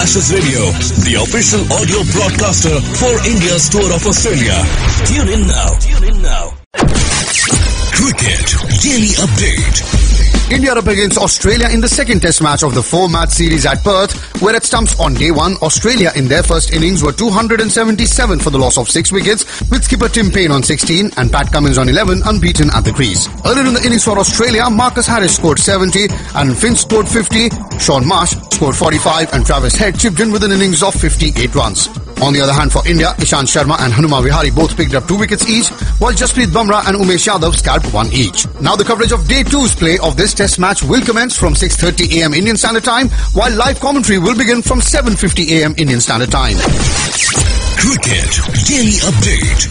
Ashes Radio, the official audio broadcaster for India's tour of Australia. Tune in now. Cricket Daily Update. India up against Australia in the second test match of the 4-match series at Perth, where at stumps on day one, Australia in their first innings were 277 for the loss of 6 wickets, with skipper Tim Paine on 16 and Pat Cummins on 11 unbeaten at the crease. Earlier in the innings for Australia, Marcus Harris scored 70 and Finch scored 50, Shaun Marsh scored 45 and Travis Head chipped in with an innings of 58 runs. On the other hand, for India, Ishant Sharma and Hanuma Vihari both picked up 2 wickets each, while Jasprit Bumrah and Umesh Yadav scalped 1 each. Now the coverage of Day 2's play of this test match will commence from 6:30 a.m. Indian Standard Time, while live commentary will begin from 7:50 a.m. Indian Standard Time. Cricket Daily Update.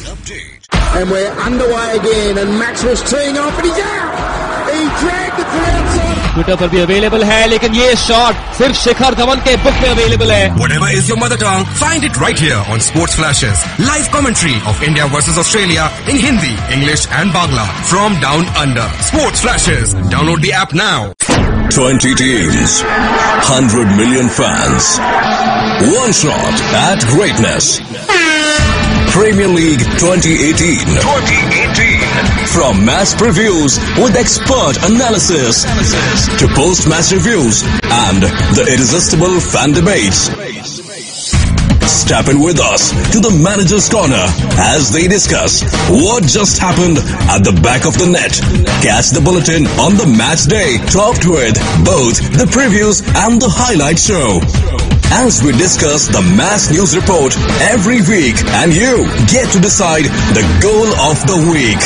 And we're underway again, and Maxwell's teeing off, and he's out! He dragged the crowd side. Twitter पर भी available है, लेकिन ये shot सिर्फ शिखर धवन के book में available है. Whatever is your mother tongue, find it right here on Sports Flashes. Live commentary of India versus Australia in Hindi, English and Bangla from down under. Sports Flashes. Download the app now. 20 teams, 100 million fans. One shot at greatness. Premier League 2018. From match previews with expert analysis to post-match reviews and the irresistible fan debates. Step in with us to the Manager's Corner as they discuss what just happened at the back of the net. Catch the bulletin on the match day, topped with both the previews and the highlight show, as we discuss the match news report every week and you get to decide the goal of the week.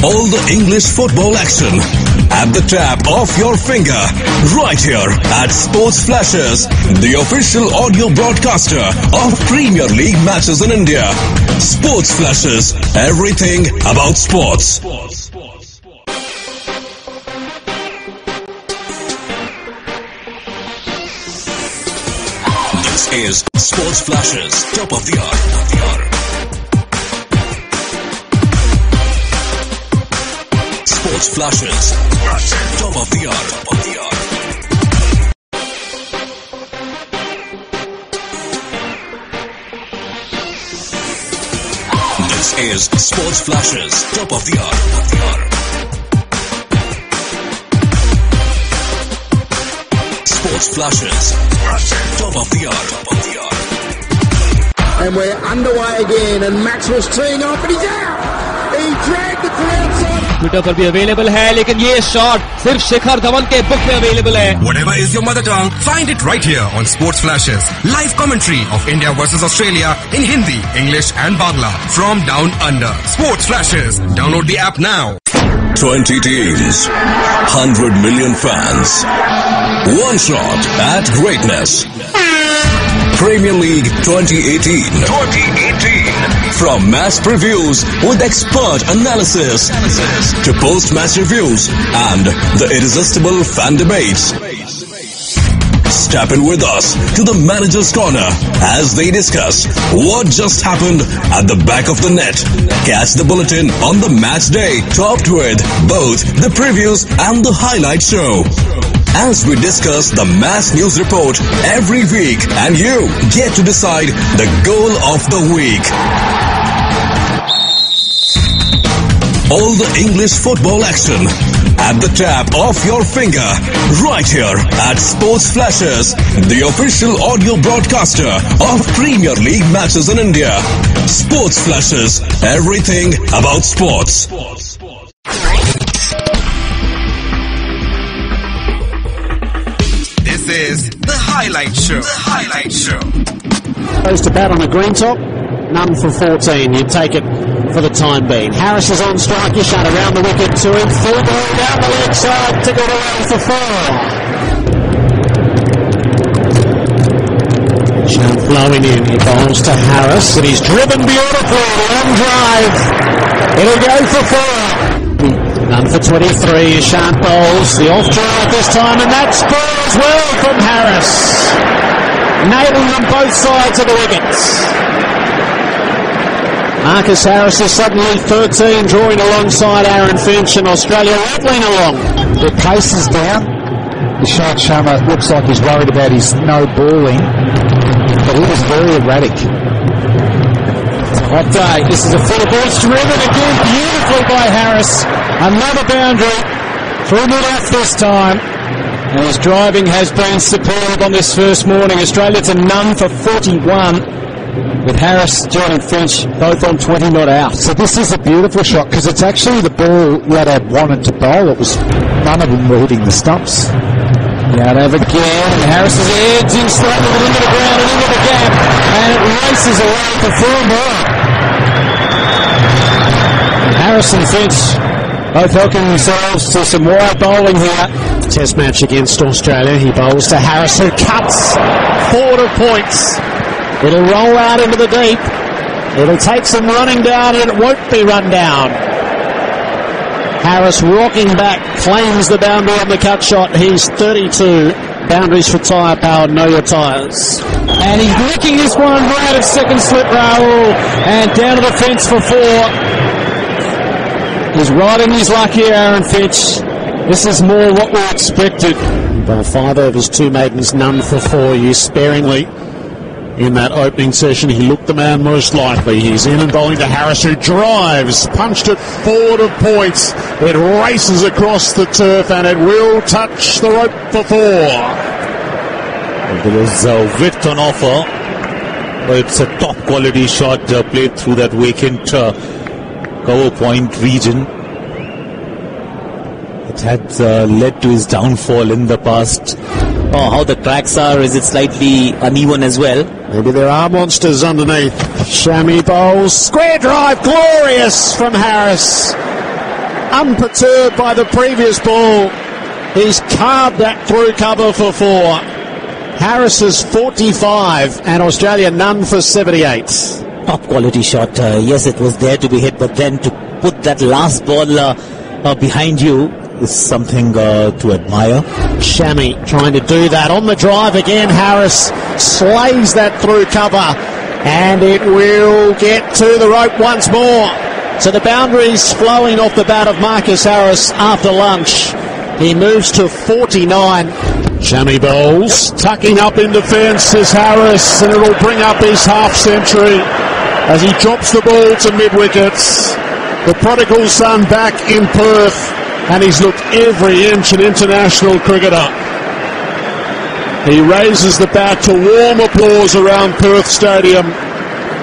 All the English football action at the tap of your finger, right here at Sports Flashes, the official audio broadcaster of Premier League matches in India. Sports Flashes, everything about sports. This is Sports Flashes, top of the hour. Sports Flashes, top of the hour. This is Sports Flashes, top of the hour. Sports Flashes, top of the hour. And we're underway again, and Maxwell's teeing off, and he's out! He dragged the crowd side. Twitter पर भी available है, लेकिन ये shot सिर्फ शिखर धवन के book में available है. Whatever is your mother tongue, find it right here on Sports Flashes. Live commentary of India versus Australia in Hindi, English and Bangla from down under. Sports Flashes. Download the app now. 20 teams, 100 million fans. One shot at greatness. Premier League 2018. From match previews with expert analysis to post-match reviews and the irresistible fan debates. Step in with us to the Manager's Corner as they discuss what just happened at the back of the net. Catch the bulletin on the match day, topped with both the previews and the highlight show, as we discuss the match news report every week and you get to decide the goal of the week. All the English football action at the tap of your finger, right here at Sports Flashes, the official audio broadcaster of Premier League matches in India. Sports Flashes, everything about sports. This is the highlight show. Goes to bat on a green top. None for 14. You take it for the time being. Harris is on strike. You shut around the wicket to him. Full ball down the leg side. Tickled around for 4. Shan flowing in. He bowls to Harris, and he's driven beautifully. Long drive. It'll go for 4. None for 23. Shan bowls the off drive this time, and that scores well from Harris. Nailing on both sides of the wickets. Marcus Harris is suddenly 13, drawing alongside Aaron Finch, and Australia rattling along. Their pace is down. Ishant Sharma looks like he's worried about his no balling, but he was very erratic. It's a hot day. This is a full ball. It's driven again beautifully by Harris. Another boundary through mid-off this time. And his driving has been superb on this first morning. Australia to none for 41, with Harris joining Finch both on 20 not out. So this is a beautiful shot because it's actually the ball that I wanted to bowl. It was none of them were hitting the stumps. Out over again, and Harris is edging slightly into the ground and into the gap, and it races away for 4 more. Harris and Finch both helping themselves to some wide bowling here. Test match against Australia. He bowls to Harris, who cuts forward of points. It'll roll out into the deep. It'll take some running down, and it won't be run down. Harris rocking back, claims the boundary on the cut shot. He's 32. Boundaries for tyre power, know your tyres. And he's licking this one right at second slip, Rahul. And down to the fence for 4. He's riding his luck here, Aaron Finch. This is more what we expected. Well, 5 overs, 2 maidens, none for 4. Used sparingly in that opening session. He looked the man most likely. He's in and bowling to Harris, who drives, punched it forward of points. It races across the turf and it will touch the rope for 4. There was width on offer, but it's a top quality shot played through that vacant cover point region. It had led to his downfall in the past. Oh, how the tracks are, is it slightly uneven as well? Maybe there are monsters underneath. Shami bowls, square drive, glorious from Harris. Unperturbed by the previous ball. He's carved that through cover for 4. Harris is 45 and Australia none for 78. Top quality shot. Yes, it was there to be hit, but then to put that last ball behind you is something to admire. Shami trying to do that on the drive again. Harris slays that through cover and it will get to the rope once more. So the boundaries flowing off the bat of Marcus Harris after lunch. He moves to 49. Shami bowls, tucking up in defence is Harris, and it'll bring up his half century as he drops the ball to mid-wickets. The prodigal son back in Perth, and he's looked every inch an international cricketer. He raises the bat to warm applause around Perth Stadium.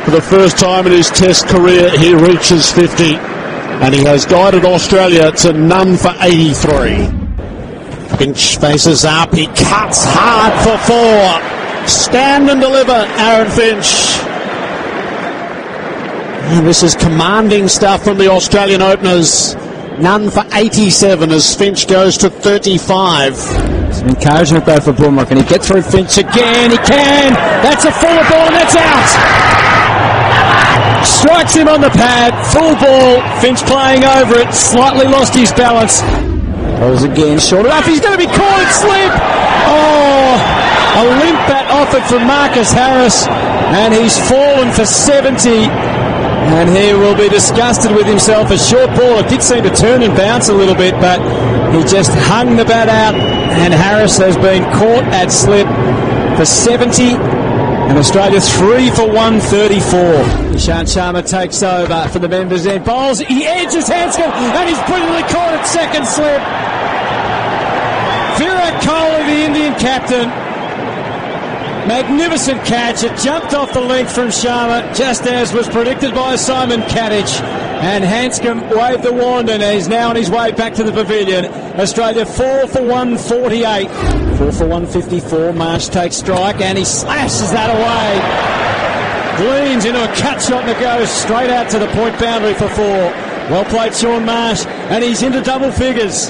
For the first time in his Test career, he reaches 50, and he has guided Australia to none for 83. Finch faces up, he cuts hard for 4. Stand and deliver, Aaron Finch. And this is commanding stuff from the Australian openers. None for 87 as Finch goes to 35. It's an encouragement though for Boomer. Can he get through Finch again? He can! That's a full ball and that's out! Strikes him on the pad, full ball. Finch playing over it, slightly lost his balance. Rolls again, short enough, he's going to be caught in slip! Oh, a limp bat offered from Marcus Harris, and he's fallen for 70. And he will be disgusted with himself. A short ball, it did seem to turn and bounce a little bit, but he just hung the bat out, and Harris has been caught at slip for 70. And Australia 3 for 134. Ishant Sharma takes over for the members end. Bowls, he edges Hanscom, and he's brilliantly caught at second slip. Virat Kohli, the Indian captain. Magnificent catch. It jumped off the length from Sharma, just as was predicted by Simon Kadich. And Hanscom waved the wand, and he's now on his way back to the pavilion. Australia 4 for 148. 4 for 154. Marsh takes strike, and he slashes that away. Gleans into a cut shot that goes straight out to the point boundary for 4. Well played, Sean Marsh, and he's into double figures.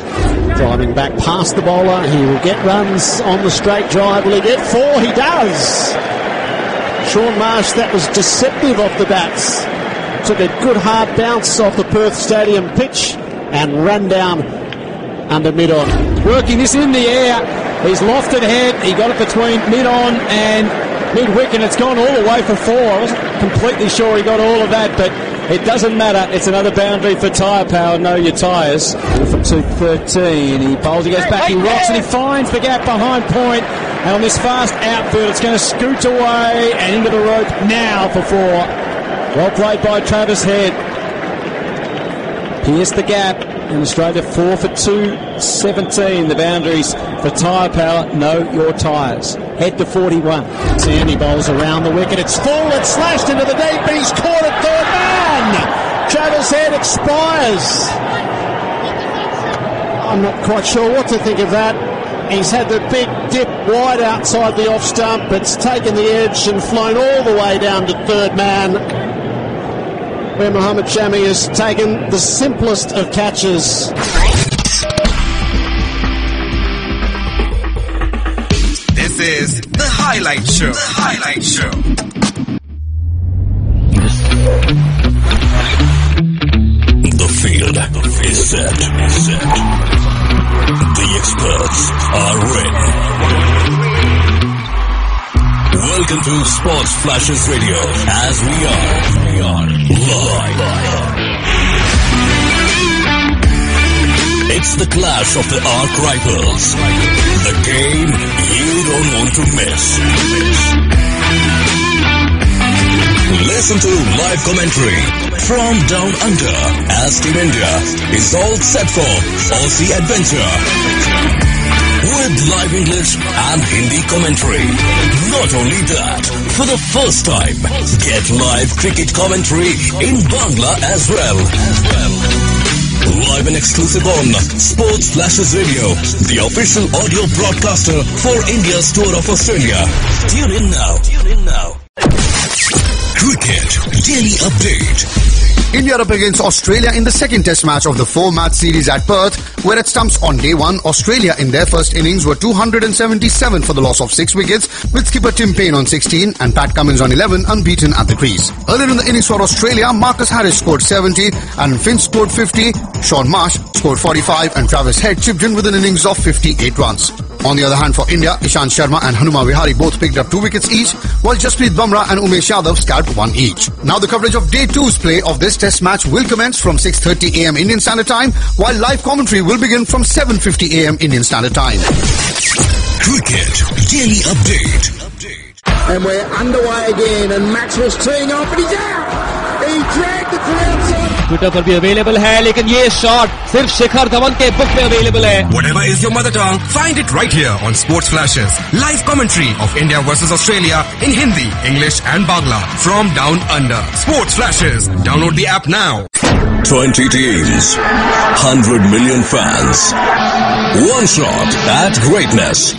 Driving back past the bowler, he will get runs on the straight drive. Will he get 4? He does. Sean Marsh, that was deceptive off the bats. Took a good hard bounce off the Perth Stadium pitch and ran down under mid-on. Working this in the air. He's lofted head. He got it between mid-on and mid-wicket. It's gone all the way for 4. I wasn't completely sure he got all of that, but It doesn't matter. It's another boundary for tyre power. Know your tyres. For 2:13. He bowls, he goes back, he rocks, and he finds the gap behind point. And on this fast outfield, it's going to scoot away and into the rope now for 4. Well played by Travis Head. Pierced the gap. And Australia 4 for 2:17. The boundaries for tyre power. Know your tyres. Head to 41. Sandy bowls around the wicket. It's full. It's slashed into the deep. He's caught at third man. Travis Head expires. I'm not quite sure what to think of that. He's had the big dip wide outside the off stump. It's taken the edge and flown all the way down to third man, where Mohammad Shami has taken the simplest of catches. This is the Highlight Show. The Highlight Show. The field is set. The experts are ready. Welcome to Sports Flashes Radio, as we are live. It's the clash of the arch rivals. The game you don't want to miss. Listen to live commentary from down under as Team India is all set for Aussie adventure. With live English and Hindi commentary. Not only that, for the first time, get live cricket commentary in Bangla as well. Live and exclusive on Sports Flashes Radio, the official audio broadcaster for India's tour of Australia. Tune in now. Cricket Daily Update. India up against Australia in the second test match of the 4-match series at Perth, where at stumps on day 1, Australia in their first innings were 277 for the loss of 6 wickets, with skipper Tim Paine on 16 and Pat Cummins on 11 unbeaten at the crease. Earlier in the innings for Australia, Marcus Harris scored 70 and Finch scored 50, Sean Marsh scored 45 and Travis Head chipped in with an innings of 58 runs. On the other hand, for India, Ishant Sharma and Hanuma Vihari both picked up 2 wickets each, while Jasprit Bumrah and Umesh Yadav scalped 1 each. Now the coverage of Day 2's play of this test match will commence from 6:30 a.m. Indian Standard Time, while live commentary will begin from 7:50 a.m. Indian Standard Time. Cricket Daily Update. And we're underway again, and Maxwell's teeing off, and he's out! He dragged it to outside. Twitter पर भी available है, लेकिन ये shot सिर्फ शिखर धवन के book में available है. Whatever is your mother tongue, find it right here on Sports Flashes. Live commentary of India versus Australia in Hindi, English and Bangla from down under. Sports Flashes. Download the app now. 20 teams, 100 million fans. One shot at greatness.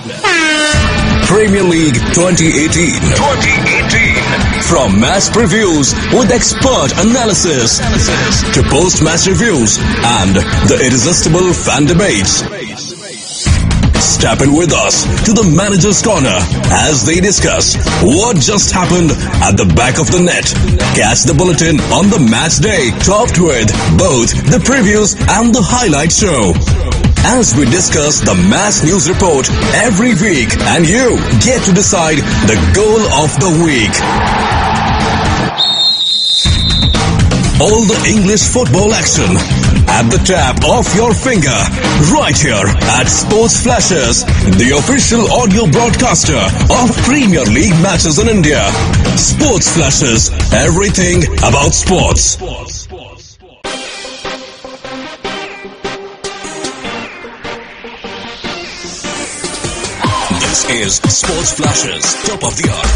Premier League 2018. From match previews with expert analysis to post-match reviews and the irresistible fan debates. Step in with us to the Manager's Corner as they discuss what just happened at the back of the net. Catch the bulletin on the match day, topped with both the previews and the highlight show. As we discuss the match news report every week, and you get to decide the goal of the week. All the English football action at the tap of your finger, right here at Sports Flashes, the official audio broadcaster of Premier League matches in India. Sports Flashes, everything about sports. This is Sports Flashes, top of the hour.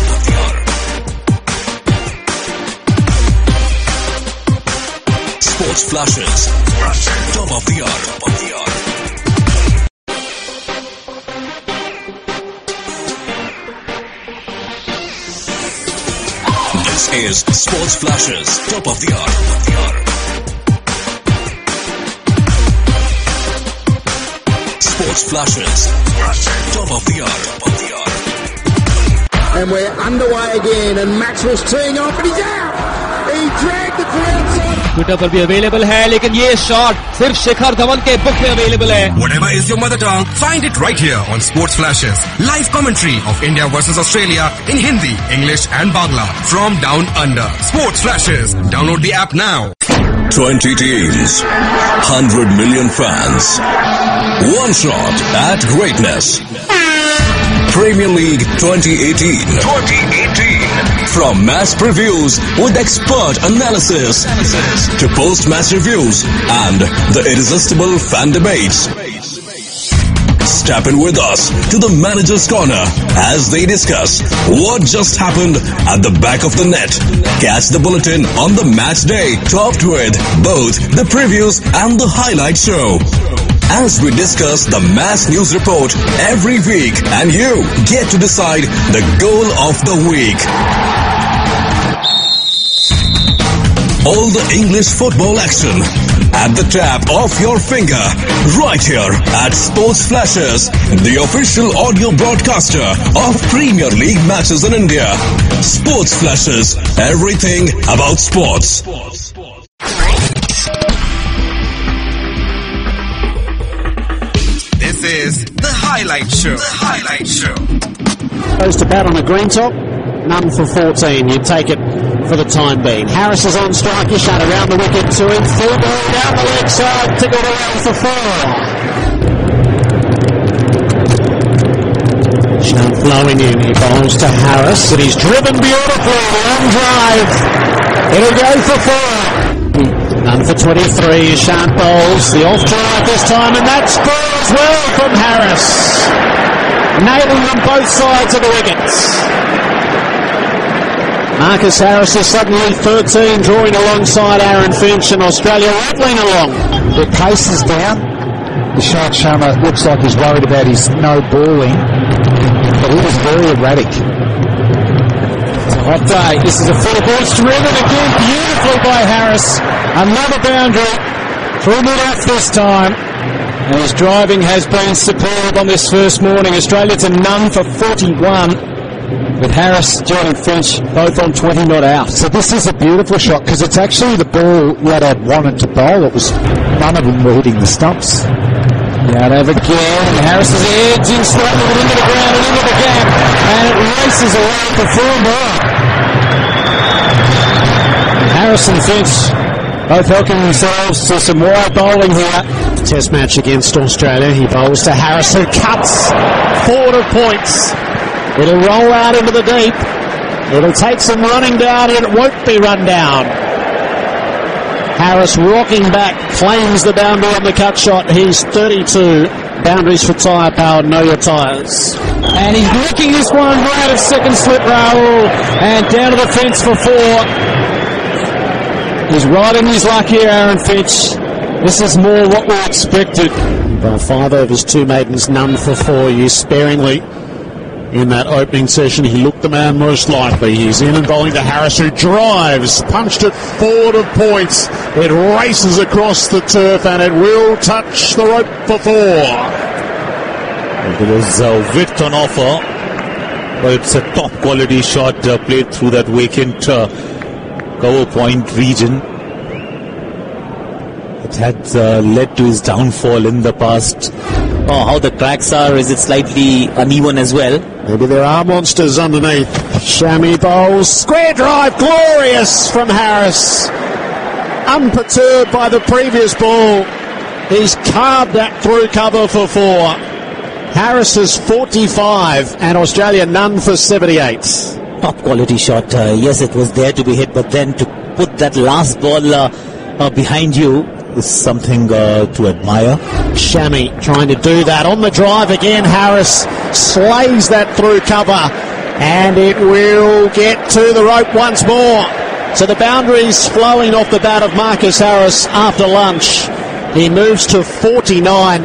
Sports Flashes, top of the hour. This is Sports Flashes, top of the hour. Sports Flashes, top of the hour. And we're underway again, and Maxwell's teeing off, and he's out! He dragged it to outside. Twitter पर भी available है, लेकिन ये shot सिर्फ शिखर धवन के book में available है. Whatever is your mother tongue, find it right here on Sports Flashes. Live commentary of India versus Australia in Hindi, English and Bangla from down under. Sports Flashes. Download the app now. 20 teams, 100 million fans. One shot at greatness. Premier League 2018. 2018. From match previews with expert analysis to post-match reviews and the irresistible fan debates. Step in with us to the Manager's Corner as they discuss what just happened at the back of the net. Catch the bulletin on the match day, topped with both the previews and the highlight show. As we discuss the match news report every week and you get to decide the goal of the week. All the English football action at the tap of your finger right here at Sports Flashes, the official audio broadcaster of Premier League matches in India. Sports Flashes, everything about sports. This is the Highlight Show. The Highlight Show. Goes to bat on a green top. None for 14. You take it for the time being. Harris is on strike. He shot around the wicket to him. Full ball down the leg side. Tickled around for 4. Shunt flowing in. He bowls to Harris. And he's driven beautifully. Long drive. It'll go for 4. None for 23. Shunt bowls. The off drive this time. And that scores well from Harris. Nailing them both sides of the wickets. Marcus Harris is suddenly 13, drawing alongside Aaron Finch, and Australia rattling along. The pace is down. Ishant Sharma looks like he's worried about his no balling, but he was very erratic. It's a hot day. This is a full ball. It's driven again beautifully by Harris. Another boundary. Through mid-off this time. And his driving has been superb on this first morning. Australia to none for 41. With Harris, John and Finch both on 20 not out. So this is a beautiful shot because it's actually the ball that I'd wanted to bowl. It was none of them were hitting the stumps. Out over again, and Harris is edging slightly into the ground and into the gap, and it races away for 4 more. Harris and Finch both helping themselves to some wide bowling here. Test match against Australia. He bowls to Harris, who cuts forward of points. It'll roll out into the deep. It'll take some running down, and it won't be run down. Harris rocking back, claims the boundary on the cut shot. He's 32. Boundaries for tyre power. Know your tyres. And he's licking this one right of second slip, Rahul. And down to the fence for 4. He's riding his luck here, Aaron Finch. This is more what we expected. Well, 5 overs, 2 maidens, none for 4. Used sparingly in that opening session. He looked the man most likely. He's in and bowling to Harris, who drives, punched it forward of points. It races across the turf and it will touch the rope for 4. There was width on offer, but it's a top quality shot played through that vacant cover point region. It had led to his downfall in the past. Oh, how the cracks are. Is it slightly uneven as well? Maybe there are monsters underneath. Shami bowls. Square drive. Glorious from Harris. Unperturbed by the previous ball. He's carved that through cover for 4. Harris is 45 and Australia none for 78. Top quality shot. Yes, it was there to be hit, but then to put that last ball behind you is something to admire. Shami trying to do that on the drive again. Harris slays that through cover and it will get to the rope once more. So the boundaries flowing off the bat of Marcus Harris after lunch. He moves to 49.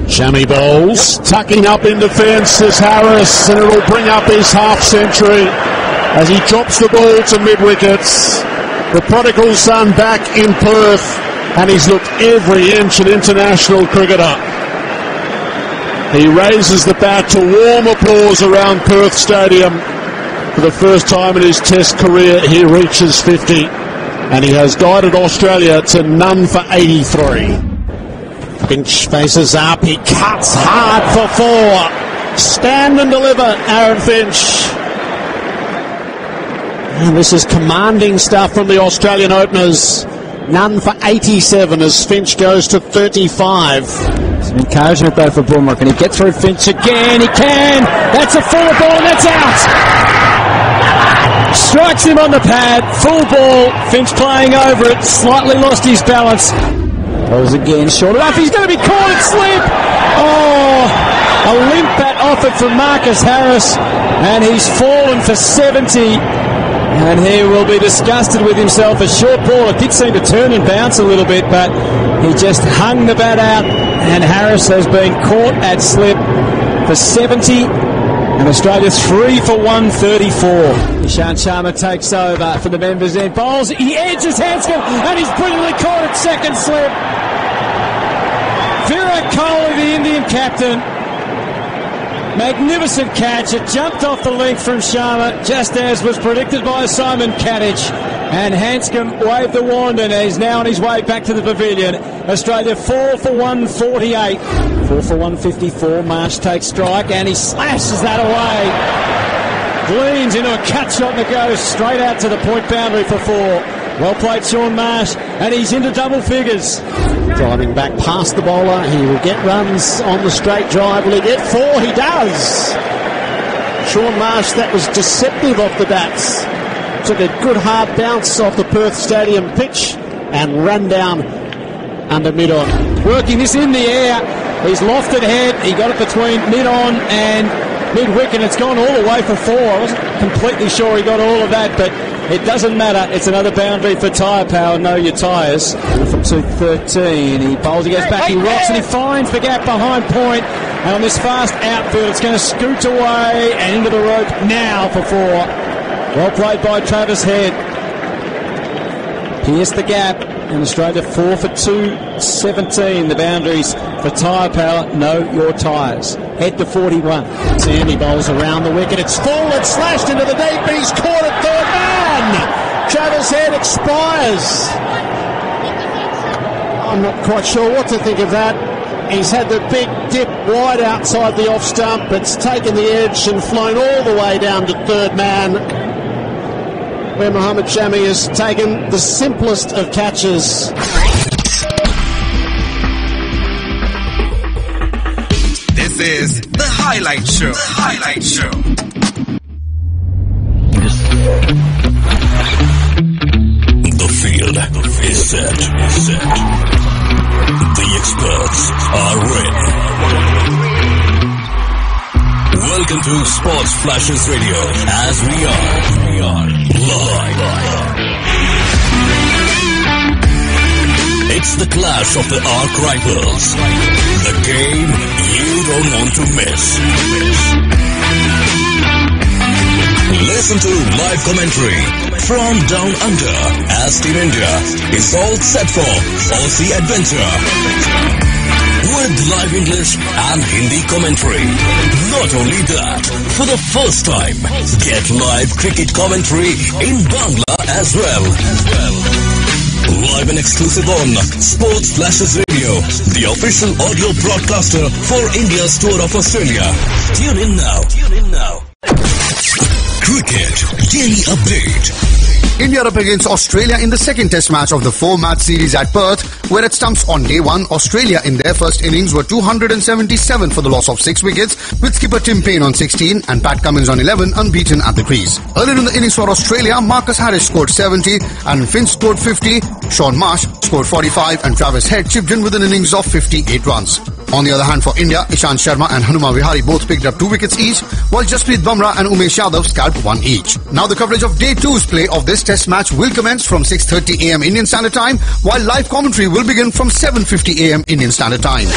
Shami bowls, tucking up in defence is Harris, and it'll bring up his half century as he drops the ball to mid-wickets. The prodigal son back in Perth, and he's looked every inch an international cricketer. He raises the bat to warm applause around Perth Stadium. For the first time in his Test career, he reaches 50. and he has guided Australia to none for 83. Finch faces up, he cuts hard for 4. Stand and deliver, Aaron Finch. And this is commanding stuff from the Australian openers. None for 87 as Finch goes to 35. It's an encouragement though for Bumrah. Can he get through Finch again? He can! That's a full ball and that's out! Strikes him on the pad, full ball. Finch playing over it, slightly lost his balance. Goes again, short enough. He's going to be caught at slip! Oh! A limp bat offered from Marcus Harris, and he's fallen for 70. And he will be disgusted with himself. A short ball. It did seem to turn and bounce a little bit, but he just hung the bat out. And Harris has been caught at slip for 70. And Australia 3 for 134. Ishant Sharma takes over for the members' end. Bowls. He edges Hanscom, and he's brilliantly caught at second slip. Virat Kohli, the Indian captain. Magnificent catch. It jumped off the length from Sharma, just as was predicted by Simon Kadich. And Hanscom waved the wand and is now on his way back to the pavilion. Australia 4 for 148. 4 for 154. Marsh takes strike and he slashes that away. Gleans into a cut shot that goes straight out to the point boundary for 4. Well played, Shaun Marsh, and he's into double figures. Driving back past the bowler, he will get runs on the straight drive. Will he get 4? He does. Shaun Marsh, that was deceptive off the bats. Took a good hard bounce off the Perth Stadium pitch and ran down under mid-on. Working this in the air. He's lofted head. He got it between mid-on and mid-wick, and it's gone all the way for 4. I wasn't completely sure he got all of that, but it doesn't matter. It's another boundary for Tyre Power. Know your tyres. From 213. He bowls, he goes back, he rocks, and he finds the gap behind point. And on this fast outfield, it's going to scoot away and into the rope now for 4. Well played by Travis Head. Pierced the gap. And Australia 4 for 217. The boundaries for Tyre Power. Know your tyres. Head to 41. Sandy bowls around the wicket. It's full. It's slashed into the deep. He's caught at third man. Travis Head expires. I'm not quite sure what to think of that. He's had the big dip wide outside the off stump. It's taken the edge and flown all the way down to third man, where Mohammad Shami has taken the simplest of catches. This is the Highlight Show. The Highlight Show. The field is set. The experts are ready. Welcome to Sports Flashes Radio, as we are live. It's the clash of the arch rivals. The game you don't want to miss. Listen to live commentary from down under as Team India is all set for Aussie Adventure. With live English and Hindi commentary. Not only that, for the first time, get live cricket commentary in Bangla as well. Live and exclusive on Sports Flashes Radio, the official audio broadcaster for India's tour of Australia. Tune in now. Cricket Daily Update. India up against Australia in the second test match of the 4-match series at Perth, where at stumps on day 1, Australia in their first innings were 277 for the loss of 6 wickets, with skipper Tim Paine on 16 and Pat Cummins on 11 unbeaten at the crease. Earlier in the innings for Australia, Marcus Harris scored 70 and Finch scored 50, Shaun Marsh scored 45 and Travis Head chipped in with an innings of 58 runs. On the other hand, for India, Ishant Sharma and Hanuma Vihari both picked up 2 wickets each, while Jasprit Bumrah and Umesh Yadav scalped 1 each. Now the coverage of Day 2's play of this test match will commence from 6:30 a.m. Indian Standard Time, while live commentary will begin from 7:50 a.m. Indian Standard Time.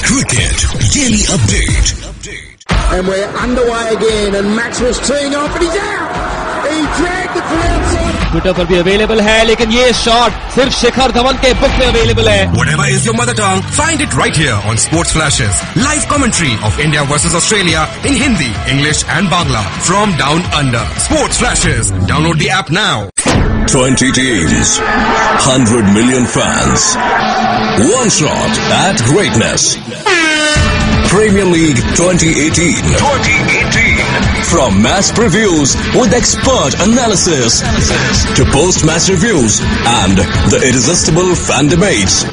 Cricket Daily Update. And we're underway again, and Maxwell's teeing off, and he's out! He dragged it from outside. Twitter पर भी available है, लेकिन ये shot सिर्फ शिखर धवन के book में available है. Whatever is your mother tongue, find it right here on Sports Flashes. Live commentary of India versus Australia in Hindi, English and Bangla from down under. Sports Flashes. Download the app now. 20 teams, 100 million fans. One shot at greatness. Premier League 2018. From match previews with expert analysis to post-match reviews and the irresistible fan debates.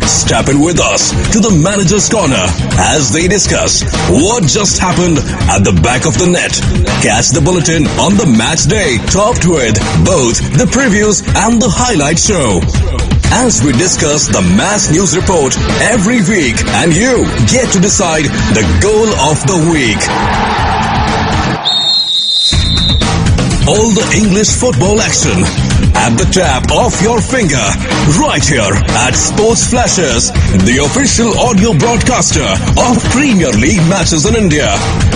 Step in with us to the Manager's Corner as they discuss what just happened at the back of the net. Catch the bulletin on the match day, topped with both the previews and the highlight show. As we discuss the match news report every week and you get to decide the goal of the week. All the English football action at the tap of your finger, right here at Sports Flashes, the official audio broadcaster of Premier League matches in India.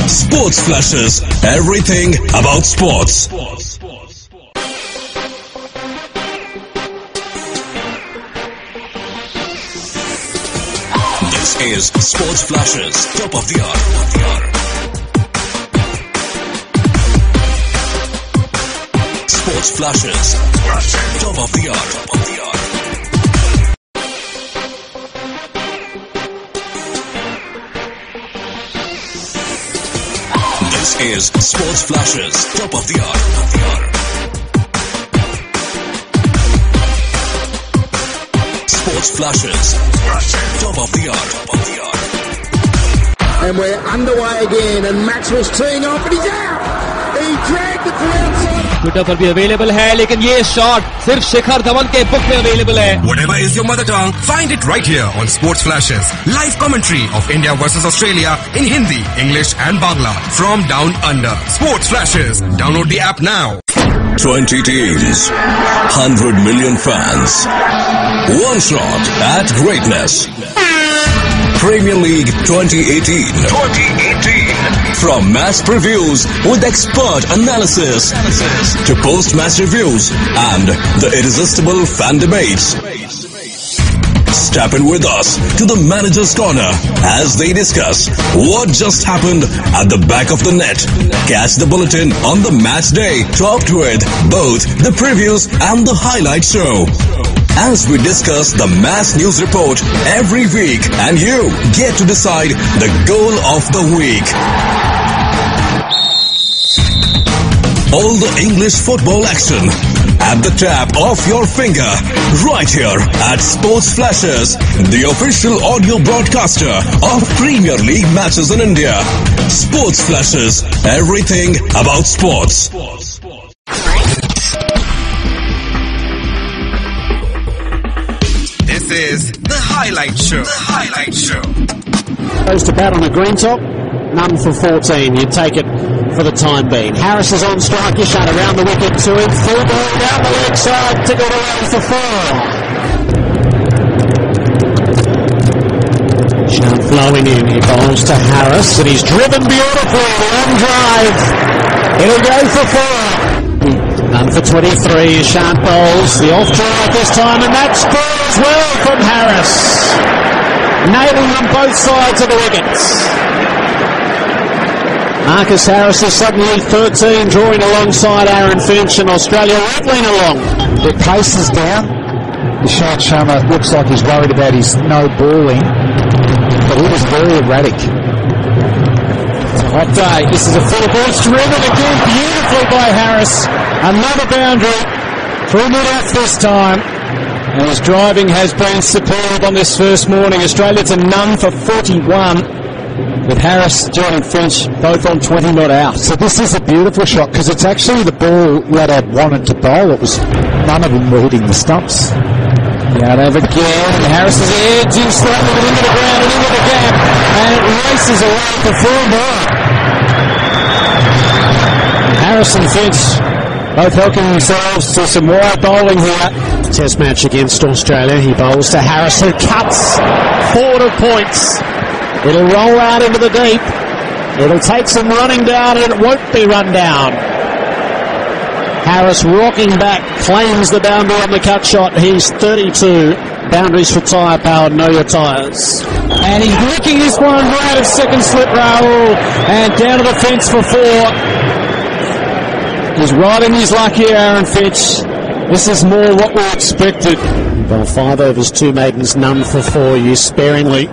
Sports Flashes, everything about sports. This is Sports Flashes, top of the hour. Sports Flashes, top of the hour. This is Sports Flashes, top of the hour. Sports Flashes, top of the hour. And we're underway again, and Maxwell's teeing off, and he's out! He dragged it to outside. Twitter पर भी available है, लेकिन ये shot सिर्फ शिखर धवन के book में available है. Whatever is your mother tongue, find it right here on Sports Flashes. Live commentary of India versus Australia in Hindi, English and Bangla from down under. Sports Flashes. Download the app now. 20 teams, 100 million fans. One shot at greatness. Premier League 2018. From match previews with expert analysis to post-match reviews and the irresistible fan debates. Step in with us to the Manager's Corner as they discuss what just happened at the back of the net. Catch the bulletin on the match day, topped with both the previews and the highlight show. As we discuss the match news report every week and you get to decide the goal of the week. All the English football action at the tap of your finger, right here at Sports Flashes, the official audio broadcaster of Premier League matches in India. Sports Flashes, everything about sports. This is the highlight show. Goes to bat on a green top. None for 14. You take it for the time being. Harris is on strike. You shut around the wicket to him. Full ball down the leg side. Tickled around for 4. Sharp flowing in. He bowls to Harris and he's driven beautifully. Long drive. It'll go for 4. None for 23. Sharp bowls. The off drive this time, and that scores well from Harris. Nailing them both sides of the wickets. Marcus Harris is suddenly 13, drawing alongside Aaron Finch, and Australia rattling along. Their pace is down. Ishant Sharma looks like he's worried about his no balling, but he was very erratic. It's a hot day. This is a full ball. It's driven again beautifully by Harris. Another boundary through mid-off this time. And his driving has been superb on this first morning. Australia to none for 41. With Harris joining Finch, both on 20 not out. So this is a beautiful shot because it's actually the ball that had wanted to bowl. It was none of them were hitting the stumps. Out over again, and Harris is edging slightly into the ground and into the gap, and it races away for 4 more. Harris and Finch both helping themselves to some wide bowling here. Test match against Australia. He bowls to Harris, who cuts forward of points. It'll roll out into the deep. It'll take some running down, and it won't be run down. Harris rocking back, claims the boundary on the cut shot. He's 32. Boundaries for tyre power. Know your tyres. And he's licking this one right of second slip, Rahul, and down to the fence for 4. He's riding his luck here, Aaron Finch. This is more what we expected. Well, 5 overs, 2 maidens, none for 4. Used sparingly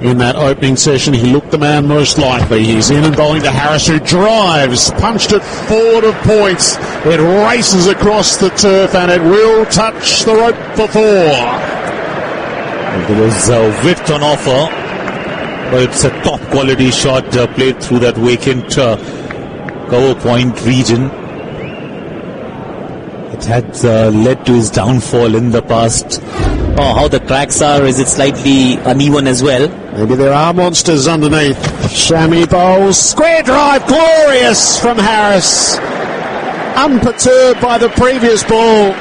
in that opening session. He looked the man most likely. He's in and bowling to Harris, who drives, punched it forward of points. It races across the turf and it will touch the rope for 4. There was width on offer, but it's a top quality shot played through that vacant cover point region. It had led to his downfall in the past. Oh, how the cracks are. Is it slightly uneven as well? Maybe there are monsters underneath. Shami bowls. Square drive. Glorious from Harris. Unperturbed by the previous ball.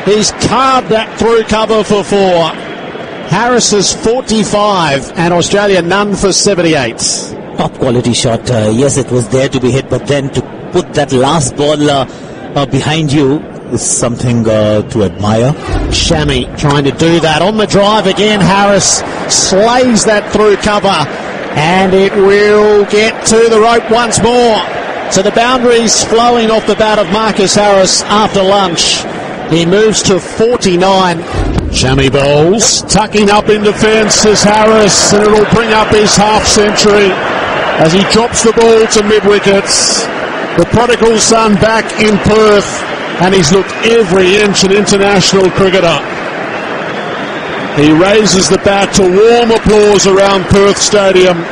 He's carved that through cover for 4. Harris is 45 and Australia none for 78. Top quality shot. Yes, it was there to be hit, but then to put that last ball behind you is something to admire. Shami trying to do that on the drive again. Harris slays that through cover and it will get to the rope once more. So the boundaries flowing off the bat of Marcus Harris after lunch. He moves to 49. Shami bowls, tucking up in defence as Harris, and it'll bring up his half century as he drops the ball to mid-wickets. The prodigal son back in Perth, and he's looked every inch an international cricketer. He raises the bat to warm applause around Perth Stadium.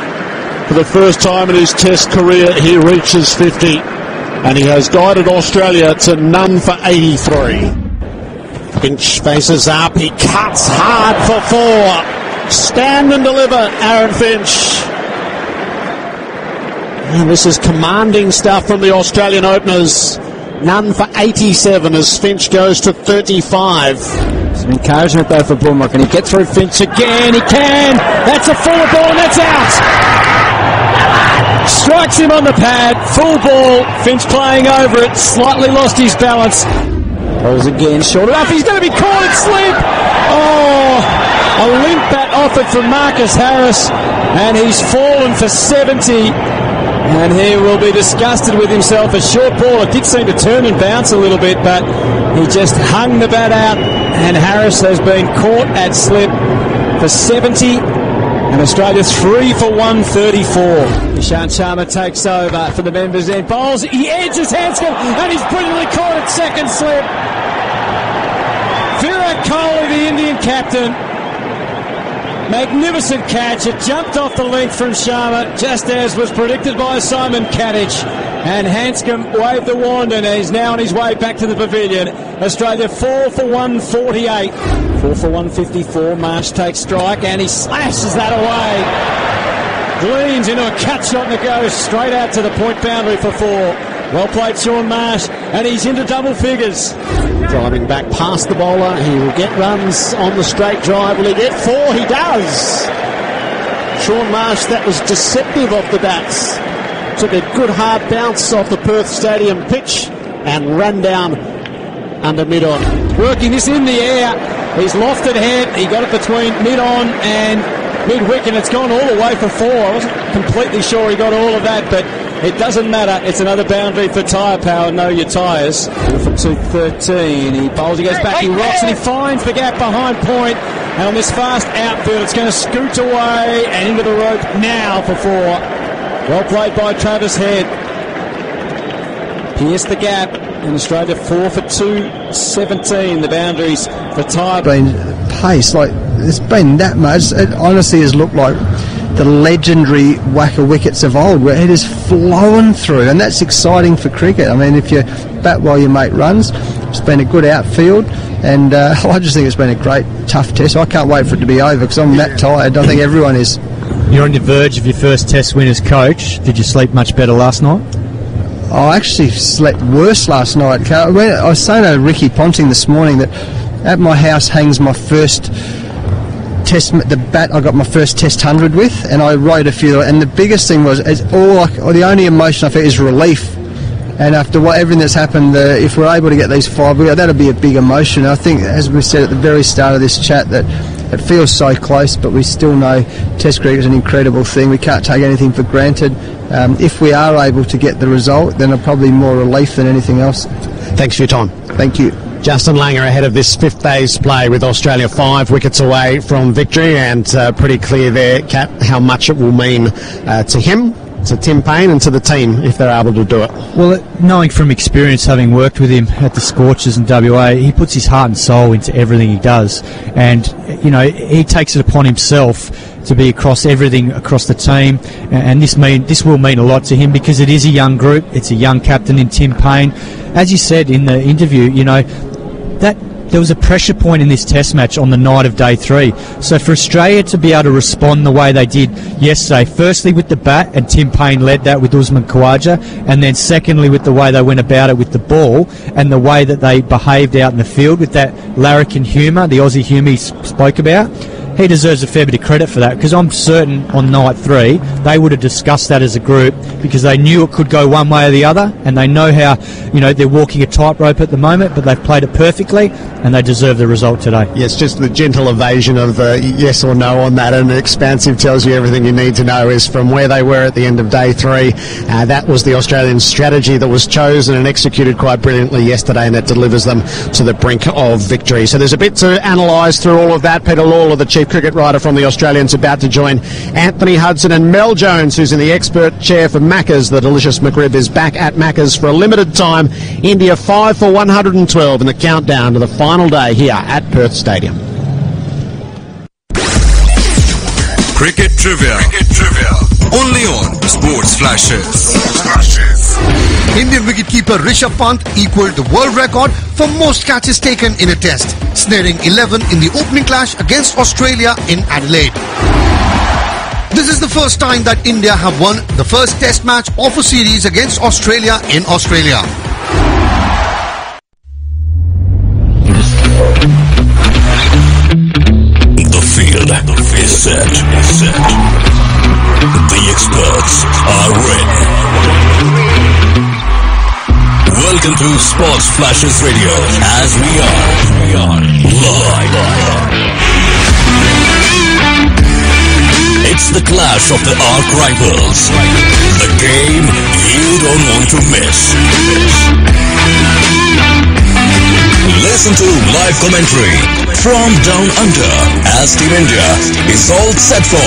For the first time in his Test career, he reaches 50, and he has guided Australia to none for 83. Finch faces up, he cuts hard for 4. Stand and deliver, Aaron Finch. And this is commanding stuff from the Australian openers. None for 87 as Finch goes to 35. Some encouragement though for Bumrah. Can he get through Finch again? He can! That's a full ball and that's out! Strikes him on the pad, full ball. Finch playing over it, slightly lost his balance. Rolls again, short enough. He's going to be caught at slip. Oh, a limp bat offered from Marcus Harris, and he's fallen for 70. And he will be disgusted with himself. A short ball. It did seem to turn and bounce a little bit, but he just hung the bat out, and Harris has been caught at slip for 70. And Australia 3 for 134. Ishant Sharma takes over for the members end. Bowls, he edges Hanscom, and he's brilliantly caught at second slip. Virat Kohli, the Indian captain. Magnificent catch. It jumped off the length from Sharma, just as was predicted by Simon Kadich. And Hanscom waved the wand, and he's now on his way back to the pavilion. Australia 4 for 148. 4 for 154. Marsh takes strike, and he slashes that away. Gleans into a cut shot, and it goes straight out to the point boundary for 4. Well played, Shaun Marsh, and he's into double figures. Driving back past the bowler, he will get runs on the straight drive. Will he get 4? He does. Shaun Marsh, that was deceptive off the bats. Took a good hard bounce off the Perth Stadium pitch and ran down under mid-on. Working this in the air. He's lofted head. He got it between mid-on and mid-wicket. It's gone all the way for 4. I wasn't completely sure he got all of that, but it doesn't matter. It's another boundary for Tyre Power. Know your tyres. For 213. He bowls, he goes back, he rocks, and he finds the gap behind point. And on this fast outfield, it's going to scoot away and into the rope now for 4. Well played by Travis Head. Pierced the gap. In Australia, 4 for 217. The boundaries for Tyre. Been pace, like it's been that much. It honestly has looked like the legendary whacker wickets of old, where it is flowing through, and that's exciting for cricket. I mean, if you bat while you make runs, it's been a good outfield, and I just think it's been a great, tough test. I can't wait for it to be over because I'm that tired. I think everyone is. You're on the verge of your first test win as coach. Did you sleep much better last night? I actually slept worse last night. I was saying to Ricky Ponting this morning that at my house hangs my first test, the bat I got my first test 100 with, and I wrote a few, and the biggest thing was, the only emotion I feel is relief. And after everything that's happened, if we're able to get these 5, that'll be a big emotion. I think, as we said at the very start of this chat, that it feels so close, but we still know Test cricket is an incredible thing. We can't take anything for granted. if we are able to get the result, then probably more relief than anything else. Thanks for your time. Thank you. Justin Langer ahead of this fifth day's play with Australia 5 wickets away from victory, and pretty clear there, Kat, how much it will mean to him, to Tim Paine and to the team if they're able to do it. Well, knowing from experience, having worked with him at the Scorchers in WA, he puts his heart and soul into everything he does, and you know, he takes it upon himself to be across everything across the team, and this will mean a lot to him because it is a young group. It's a young captain in Tim Paine. As you said in the interview, you know, that there was a pressure point in this test match on the night of day 3. So for Australia to be able to respond the way they did yesterday, firstly with the bat, and Tim Paine led that with Usman Khawaja, and then secondly with the way they went about it with the ball and the way that they behaved out in the field with that larrikin humour, the Aussie humour he spoke about, he deserves a fair bit of credit for that, because I'm certain on night 3 they would have discussed that as a group, because they knew it could go one way or the other, and they know how, you know, they're walking a tightrope at the moment, but they've played it perfectly and they deserve the result today. Yes, just the gentle evasion of yes or no on that, and expansive tells you everything you need to know is from where they were at the end of day 3. That was the Australian strategy that was chosen and executed quite brilliantly yesterday, and it delivers them to the brink of victory. So there's a bit to analyse through all of that. Peter Lawler, the chief cricket writer from the Australians, about to join Anthony Hudson, and Mel Jones, who's in the expert chair for Macca's. The delicious McRib is back at Macca's for a limited time. India 5 for 112 in the countdown to the final day here at Perth Stadium. Cricket Trivia. Only on Sports Flashes. Indian wicketkeeper Rishabh Pant equalled the world record for most catches taken in a test, snaring 11 in the opening clash against Australia in Adelaide. This is the first time that India have won the first test match of a series against Australia in Australia. The field is set. The experts are ready. Welcome to Sports Flashes Radio, as we are live. It's the clash of the arch rivals. The game you don't want to miss. Listen to live commentary from down under as Team India is all set for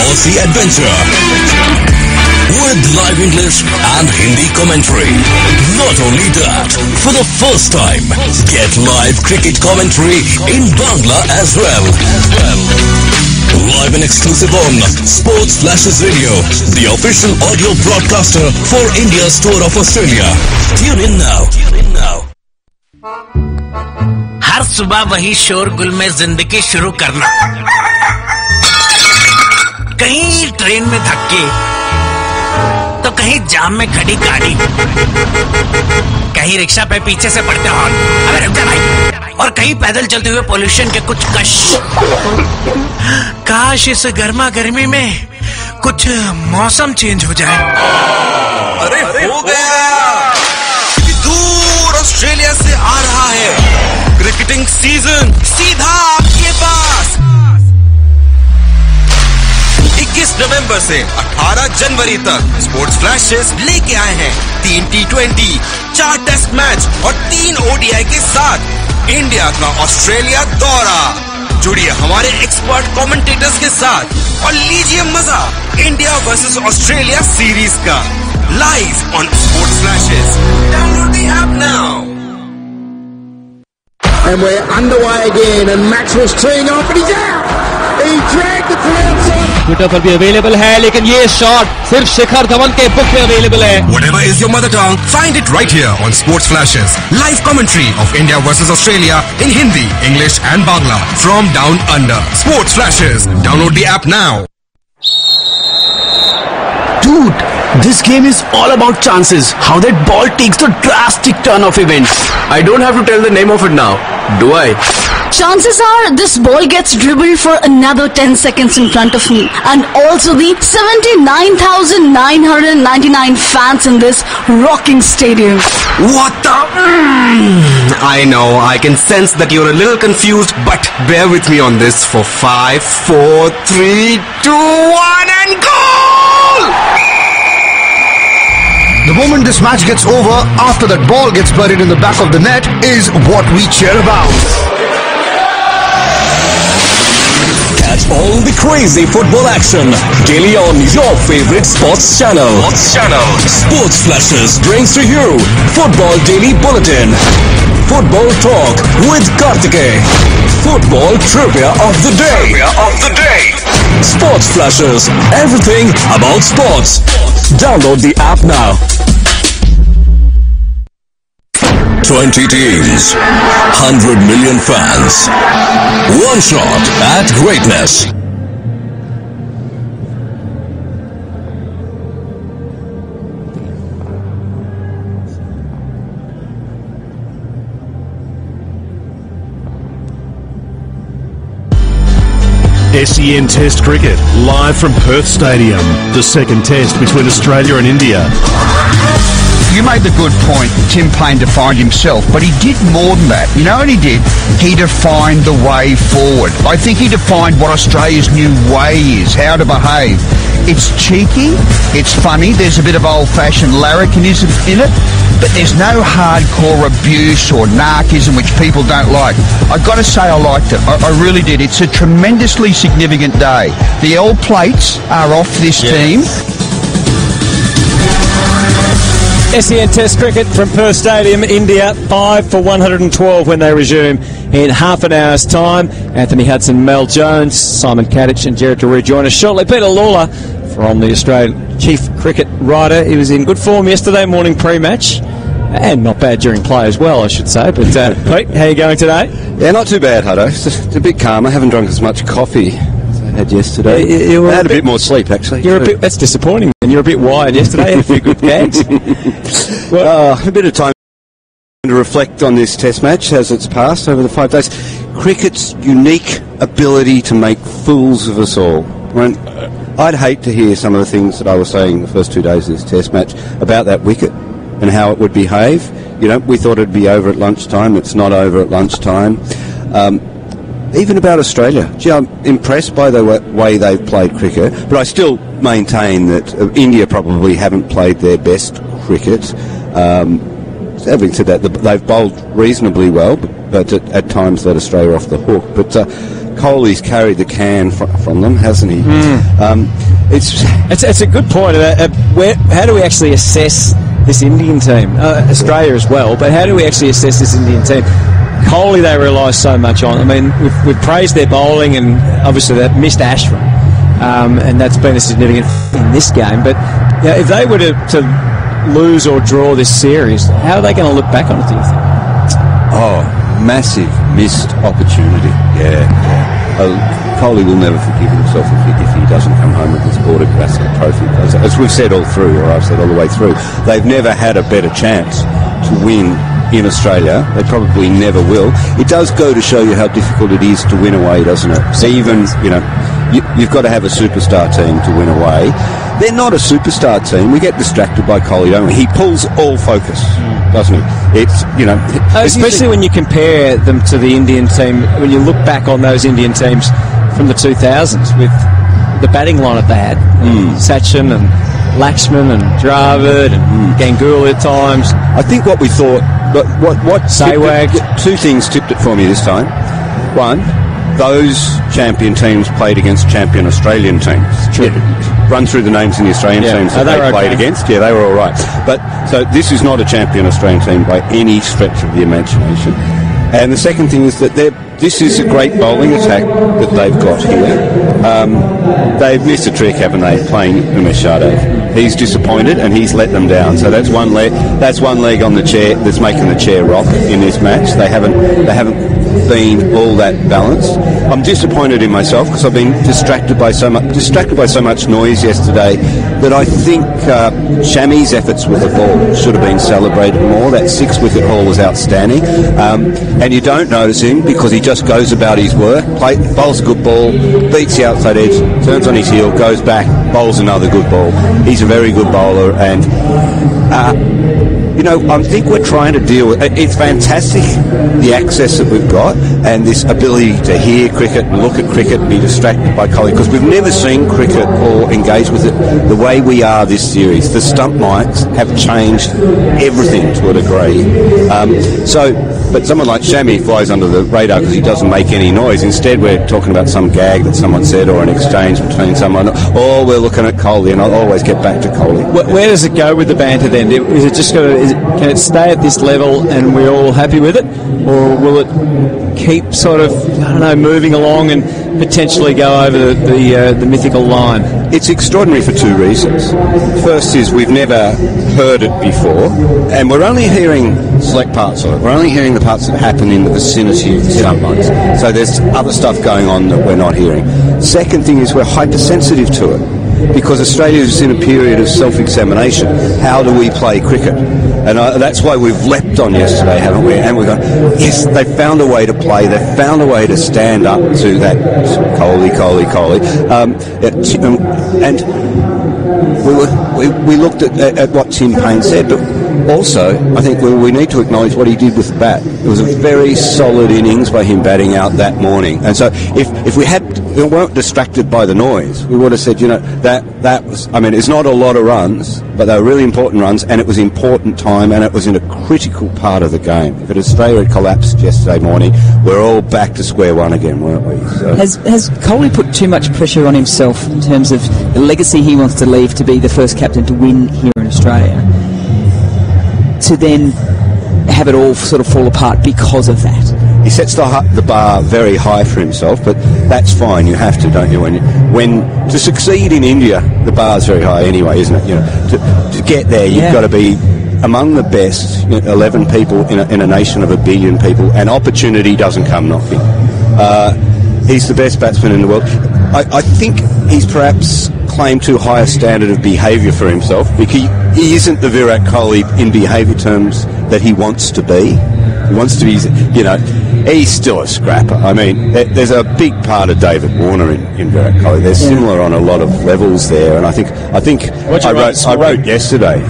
Aussie adventure. With live English and Hindi commentary. Not only that, for the first time, get live cricket commentary in Bangla as well. Live and exclusive on Sports Flashes Radio, the official audio broadcaster for India's tour of Australia. Tune in now. हर सुबह वही शोरगुल में जिंदगी शुरू करना, कहीं train में धक्के तो कहीं जाम में खड़ी गाड़ी, कहीं रिक्शा पे पीछे से पड़ते हॉर्न, अबे रुक जा भाई, और कहीं पैदल चलते हुए पोल्यूशन के कुछ कश। काश इस गर्मा गर्मी में कुछ मौसम चेंज हो जाए। अरे हो गया, दूर ऑस्ट्रेलिया से आ रहा है क्रिकेटिंग सीजन सीधा आपके पास। 21 नवंबर से 18 जनवरी तक स्पोर्ट्स फ्लैशेस लेके आए हैं 3 T20, 4 टेस्ट मैच और 3 ODI के साथ इंडिया का ऑस्ट्रेलिया दौरा। जुड़िए हमारे एक्सपर्ट कमेंटेटर्स के साथ और लीजिए मजा इंडिया वर्सेस ऑस्ट्रेलिया सीरीज का live on sports flashes. Download the app now. And we're underway again, and Maxwell's teeing off, and he's out! He dragged the crowd on. Twitter पर भी available है, लेकिन ये शॉट सिर्फ शिखर धवन के book में available है। Whatever is your mother tongue, find it right here on Sports Flashes. Live commentary of India versus Australia in Hindi, English and Bangla from down under. Sports Flashes. Download the app now. Dude, this game is all about chances. How that ball takes the drastic turn of events. I don't have to tell the name of it now, do I? Chances are this ball gets dribbled for another 10 seconds in front of me, and also the 79,999 fans in this rocking stadium. What the? I know, I can sense that you're a little confused, but bear with me on this for 5, 4, 3, 2, 1 and goal! The moment this match gets over, after that ball gets buried in the back of the net, is what we cheer about. Catch all the crazy football action daily on your favorite sports channel. Sports Flashes brings to you Football Daily Bulletin, Football Talk with Kartike, Football Trivia of the Day. Sports Flashes, everything about sports. Download the app now. 20 teams, 100 million fans. One shot at greatness. SEN Test Cricket, live from Perth Stadium. The second test between Australia and India. You made the good point, Tim Payne defined himself, but he did more than that. You know what he did? He defined the way forward. I think he defined what Australia's new way is, how to behave. It's cheeky, it's funny, there's a bit of old-fashioned larrikinism in it, but there's no hardcore abuse or narcissism which people don't like. I've got to say I liked it. I really did. It's a tremendously significant day. The L plates are off this team. SEN Test Cricket from Perth Stadium, India, 5 for 112 when they resume in half an hour's time. Anthony Hudson, Mel Jones, Simon Kadich and Jared Taree join us shortly. Peter Lawler from the Australian chief cricket writer. He was in good form yesterday morning pre-match. And not bad during play as well, I should say. But Pete, how are you going today? Yeah, not too bad, Hutto. It's a bit calmer. I haven't drunk as much coffee as I had yesterday. I had a bit more sleep, actually. That's disappointing. And you're a bit wired yesterday. Had a few good gags. A bit of time to reflect on this test match as it's passed over the 5 days. Cricket's unique ability to make fools of us all. I'd hate to hear some of the things that I was saying the first 2 days of this test match about that wicket and how it would behave. You know, we thought it'd be over at lunchtime. It's not over at lunchtime. Even about Australia. Gee, I'm impressed by the way they've played cricket, but I still maintain that India probably haven't played their best cricket. Having said that, they've bowled reasonably well, but at times let Australia off the hook. But Kohli's carried the can from them, hasn't he? It's a good point. How do we actually assess this Indian team? Australia as well, but how do we actually assess this Indian team? Kohli they rely so much on. I mean, we've praised their bowling and obviously they've missed Ashram, and that's been a significant in this game. But if they were to lose or draw this series, how are they going to look back on it, do you think? Oh, massive missed opportunity. Yeah. Kohli will never forgive himself if he doesn't come home with this Border Gavaskar trophy. As we've said all through, or I've said all the way through, they've never had a better chance to win in Australia. They probably never will. It does go to show you how difficult it is to win away, doesn't it? So even, you've got to have a superstar team to win away. They're not a superstar team. We get distracted by Kohli, don't we? He pulls all focus, doesn't he? It's, especially when you compare them to the Indian team, when you look back on those Indian teams from the 2000s with the batting lineup they had, Sachin and Lakshman and Dravid and Ganguly at times. I think what we thought, what Sehwag. Two things tipped it for me this time. One, those champion teams played against champion Australian teams. True. Run through the names in the Australian teams that they played against. Yeah, they were all right. But so this is not a champion Australian team by any stretch of the imagination. And the second thing is that this is a great bowling attack that they've got here. They've missed a trick, haven't they, playing Umesh Yadav. He's disappointed and he's let them down. So that's one leg on the chair that's making the chair rock in this match. They haven't been all that balanced. I'm disappointed in myself because I've been distracted by so much noise yesterday that I think Shami's efforts with the ball should have been celebrated more. That 6-wicket haul was outstanding, and you don't notice him because he just goes about his work, bowls a good ball, beats the outside edge, turns on his heel, goes back, bowls another good ball. He's a very good bowler, and I think we're trying to deal with it. It's fantastic, the access that we've got and this ability to hear cricket and look at cricket and be distracted by colleagues, because we've never seen cricket or engaged with it the way we are this series. The stump mics have changed everything to a degree. But someone like Shami flies under the radar because he doesn't make any noise. Instead, we're talking about some gag that someone said or an exchange between someone, or we're looking at Kohli, and I'll always get back to Kohli. Where does it go with the banter then? Is it just can it stay at this level and we're all happy with it, or will it keep sort of, moving along and potentially go over the mythical line? It's extraordinary for two reasons. First is we've never heard it before, and we're only hearing select parts of it. We're only hearing the parts that happen in the vicinity of the stump mics. So there's other stuff going on that we're not hearing. Second thing is we're hypersensitive to it, because Australia is in a period of self-examination. How do we play cricket? And that's why we've leapt on yesterday, haven't we? And we've gone, yes, they've found a way to play. They've found a way to stand up to that Kohli. And we looked at what Tim Paine said, but also I think we need to acknowledge what he did with the bat. It was a very solid innings by him batting out that morning. And so if we weren't distracted by the noise, we would have said, that was, it's not a lot of runs, but they were really important runs, and it was important time, and it was in a critical part of the game. If Australia had collapsed yesterday morning, we're all back to square one again, weren't we? So. Has Kohli put too much pressure on himself in terms of the legacy he wants to leave to be the first captain to win here in Australia, to then have it all sort of fall apart because of that? He sets the bar very high for himself, but that's fine. You have to, don't you? When to succeed in India, the bar's very high anyway, isn't it? To get there, you've got to be among the best 11 people in a nation of 1 billion people, and opportunity doesn't come knocking. He's the best batsman in the world. I think he's perhaps claimed too high a standard of behaviour for himself, because he isn't the Virat Kohli in behaviour terms that he wants to be. He wants to be, he's still a scrapper. There's a big part of David Warner in Virat Kohli. They're similar on a lot of levels there, and I think I wrote yesterday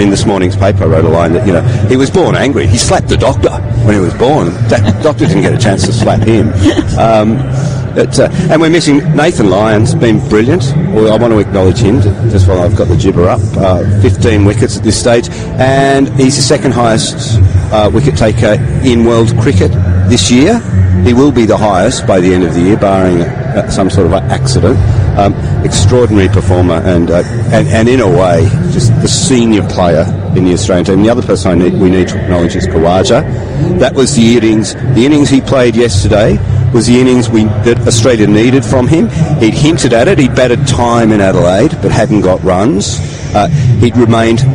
in this morning's paper. I wrote a line that he was born angry. He slapped the doctor when he was born. That doctor didn't get a chance to slap him. And we're missing Nathan Lyon's been brilliant. Well, I want to acknowledge him just while I've got the gibber up. 15 wickets at this stage, and he's the second highest wicket taker in world cricket this year. He will be the highest by the end of the year, barring some sort of accident. Extraordinary performer, and in a way, just the senior player in the Australian team. The other person we need to acknowledge is Khawaja. That was the innings. The innings he played yesterday was the innings that Australia needed from him. He'd hinted at it. He'd batted time in Adelaide, but hadn't got runs. He'd remained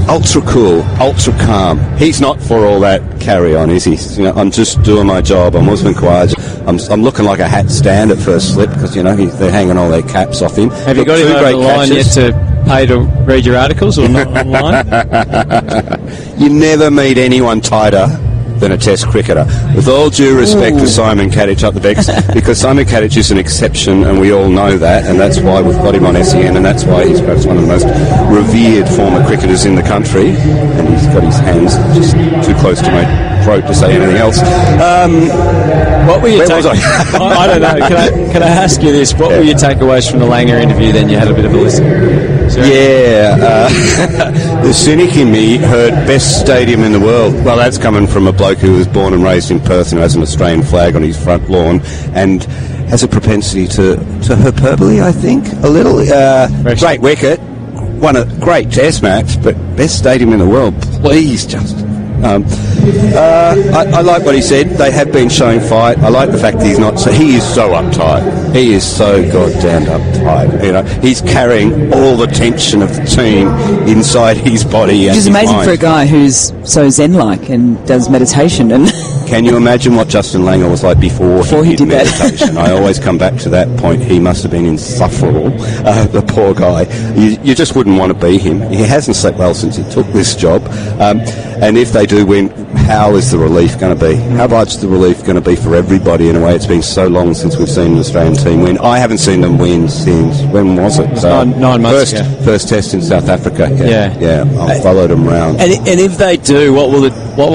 ultra cool, ultra calm. He's not for all that carry on, is he? I'm just doing my job. I'm Usman Khawaja. I'm looking like a hat stand at first slip because they're hanging all their caps off him. Have you got him over the line yet to pay to read your articles or not online? You never meet anyone tighter than a Test cricketer. With all due respect to Simon Kadich up the Becks, because Simon Kadich is an exception, and we all know that, and that's why we've got him on SEN, and that's why he's perhaps one of the most revered former cricketers in the country, and he's got his hands just too close to my throat to say anything else. What were your I don't know. Can I ask you this? What were your takeaways from the Langer interview then? You had a bit of a listen. The cynic in me heard best stadium in the world. Well, that's coming from a bloke who was born and raised in Perth and has an Australian flag on his front lawn and has a propensity to hyperbole, I think, a little. Great wicket, won a great Test match, but best stadium in the world, please, Justin. I like what he said. They have been showing fight. I like the fact that he is so uptight. He is so goddamn uptight. He's carrying all the tension of the team inside his body. Which is amazing for a guy who's so zen-like and does meditation. And can you imagine what Justin Langer was like before he did meditation? I always come back to that point. He must have been insufferable. The poor guy. You just wouldn't want to be him. He hasn't slept well since he took this job. And if they do win, how is the relief going to be? How much is the relief going to be for everybody in a way? It's been so long since we've seen an Australian team win. I haven't seen them win since, when was it? 9 months ago. First test in South Africa. Yeah. I followed them around. And if they do, what will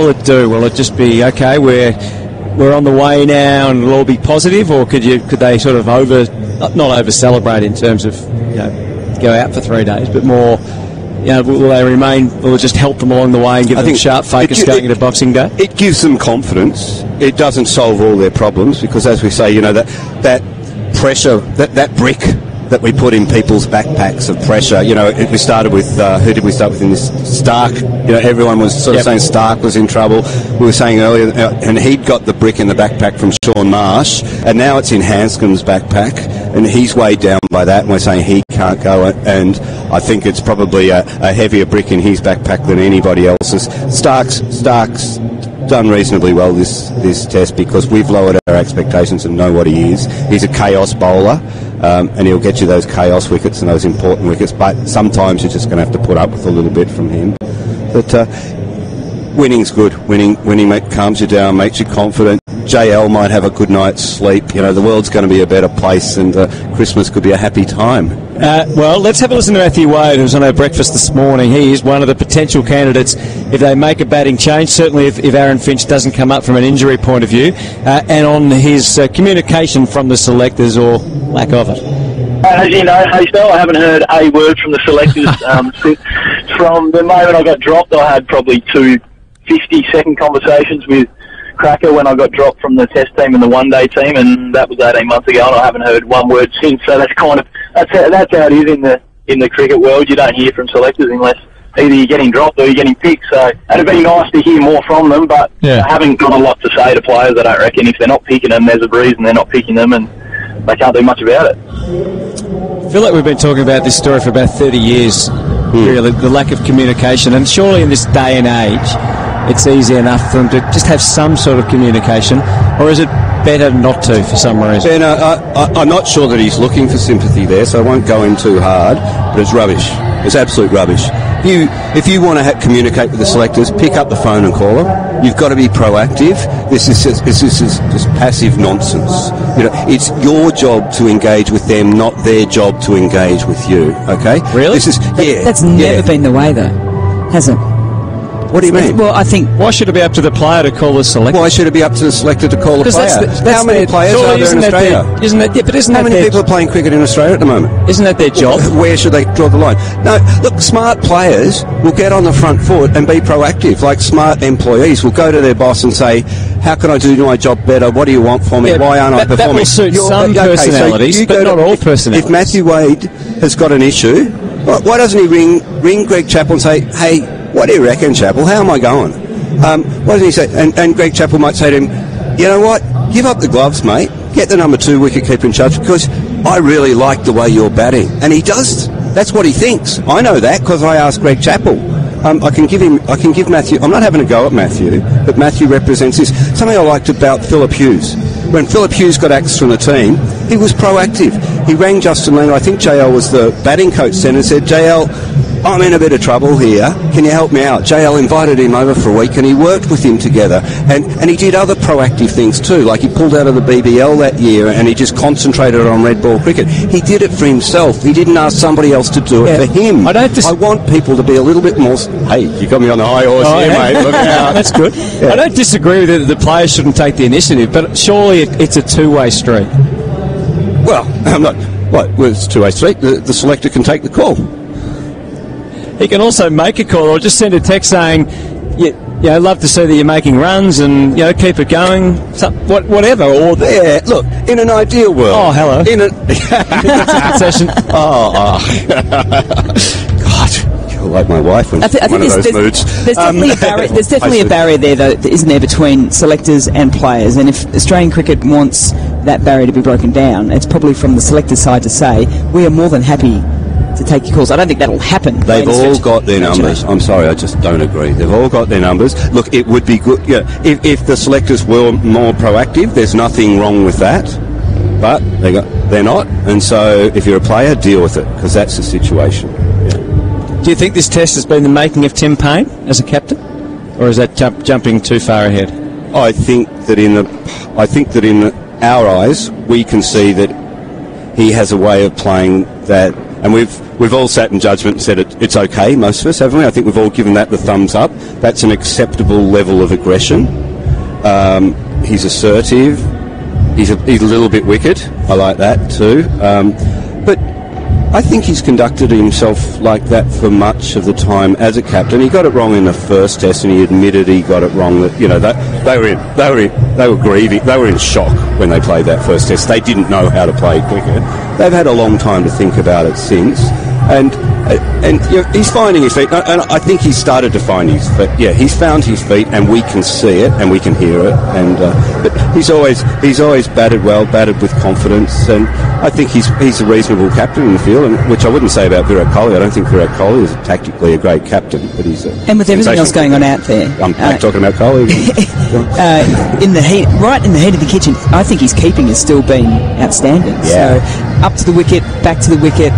it do? Will it just be, okay, we're on the way now and it'll all be positive, or could they sort of not over celebrate in terms of, go out for 3 days, but more, will they remain, will it just help them along the way and give them sharp focus going into Boxing Day? It gives them confidence. It doesn't solve all their problems because, as we say, that pressure, that brick that we put in people's backpacks of pressure. We started with, who did we start with in this? Stark. Everyone was sort of saying Stark was in trouble. We were saying earlier, and he'd got the brick in the backpack from Sean Marsh, and now it's in Hanscom's backpack, and he's weighed down by that, and we're saying he can't go, and I think it's probably a heavier brick in his backpack than anybody else's. Stark's done reasonably well this test because we've lowered our expectations and know what he is. He's a chaos bowler, and he'll get you those chaos wickets and those important wickets, but sometimes you're just going to have to put up with a little bit from him. But winning's good. Winning calms you down, makes you confident. JL might have a good night's sleep. The world's going to be a better place, and Christmas could be a happy time. Well, let's have a listen to Matthew Wade, who was on our breakfast this morning. He is one of the potential candidates if they make a batting change, certainly if Aaron Finch doesn't come up from an injury point of view, and on his communication from the selectors or lack of it. As you know, Haysdale, I haven't heard a word from the selectors since from the moment I got dropped. I had probably 2 50-second conversations with Cracker when I got dropped from the test team and the one-day team, and that was 18 months ago, and I haven't heard one word since. So that's how it is in the cricket world. You don't hear from selectors unless either you're getting dropped or you're getting picked. So it'd be nice to hear more from them, but I haven't got a lot to say to players. I don't reckon. If they're not picking them, there's a reason they're not picking them, and they can't do much about it. I feel like we've been talking about this story for about 30 years, really, the lack of communication, and surely in this day and age it's easy enough for them to just have some sort of communication, or is it better not to for some reason? Ben, I'm not sure that he's looking for sympathy there, so I won't go in too hard, but it's rubbish. It's absolute rubbish. If you want to communicate with the selectors, pick up the phone and call them. You've got to be proactive. This is just passive nonsense. It's your job to engage with them, not their job to engage with you. Okay? Really? That's never been the way, though, has it? What do you mean? Well, I think... Why should it be up to the player to call the selector? Why should it be up to the selector to call the player? How many players are there in Australia? How many people are playing cricket in Australia at the moment? Isn't that their job? Where should they draw the line? No, look, smart players will get on the front foot and be proactive. Like smart employees will go to their boss and say, how can I do my job better? What do you want from me? Why aren't I performing? That will suit some personalities, but not all personalities. If Matthew Wade has got an issue, why doesn't he ring Greg Chappell and say, hey, what do you reckon, Chappell? How am I going? What does he say? And Greg Chappell might say to him, you know what? Give up the gloves, mate. Get the number 2 wicketkeeper in charge because I really like the way you're batting. And he does. That's what he thinks. I know that because I asked Greg Chappell. I can give Matthew. I'm not having a go at Matthew, but Matthew represents this. Something I liked about Philip Hughes. When Philip Hughes got axed from the team, he was proactive. He rang Justin Langer. I think JL was the batting coach then, and said, JL, I'm in a bit of trouble here. Can you help me out? JL invited him over for a week and he worked with him together. And he did other proactive things too, like he pulled out of the BBL that year and he just concentrated on red ball cricket. He did it for himself. He didn't ask somebody else to do it for him. I want people to be a little bit more... Hey, you got me on the high horse here, mate. Look out. That's good. Yeah. I don't disagree with it that the players shouldn't take the initiative, but surely it's a two-way street. Well, I'm not... Well, it's a two-way street. The selector can take the call. He can also make a call or just send a text saying, I'd love to see that you're making runs and, keep it going, whatever. Or look, in an ideal world. Oh, hello. In a session. God, you're like my wife when she's in one of those moods. There's definitely a barrier there, though, isn't there, between selectors and players? And if Australian cricket wants that barrier to be broken down, it's probably from the selector side to say, we are more than happy to take your calls. I don't think that'll happen. They've all got their numbers. I'm sorry, I just don't agree. They've all got their numbers. Look, it would be good if the selectors were more proactive. There's nothing wrong with that. but they're not. And so if you're a player, deal with it, because that's the situation. Yeah. Do you think this test has been the making of Tim Payne as a captain, or is that jumping too far ahead? I think that in our eyes, we can see that he has a way of playing that, and we've all sat in judgment and said it's okay, most of us, haven't we? I think we've all given that the thumbs up. That's an acceptable level of aggression. He's assertive. He's a little bit wicked. I like that too. But I think he's conducted himself like that for much of the time as a captain. He got it wrong in the first test, and he admitted he got it wrong. That they were grieving. They were in shock when they played that first test. They didn't know how to play cricket. They've had a long time to think about it since, and he's finding his feet. And I think he's started to find his feet. Yeah, he's found his feet, and we can see it and we can hear it. And but he's always batted well, batted with confidence, and I think he's a reasonable captain in the field. And which I wouldn't say about Virat Kohli. I don't think Virat Kohli is tactically a great captain, but he's and with everything else going on out there, I'm talking about Kohli. in the heat of the kitchen, I think his keeping has still been outstanding. Yeah. So up to the wicket, back to the wicket.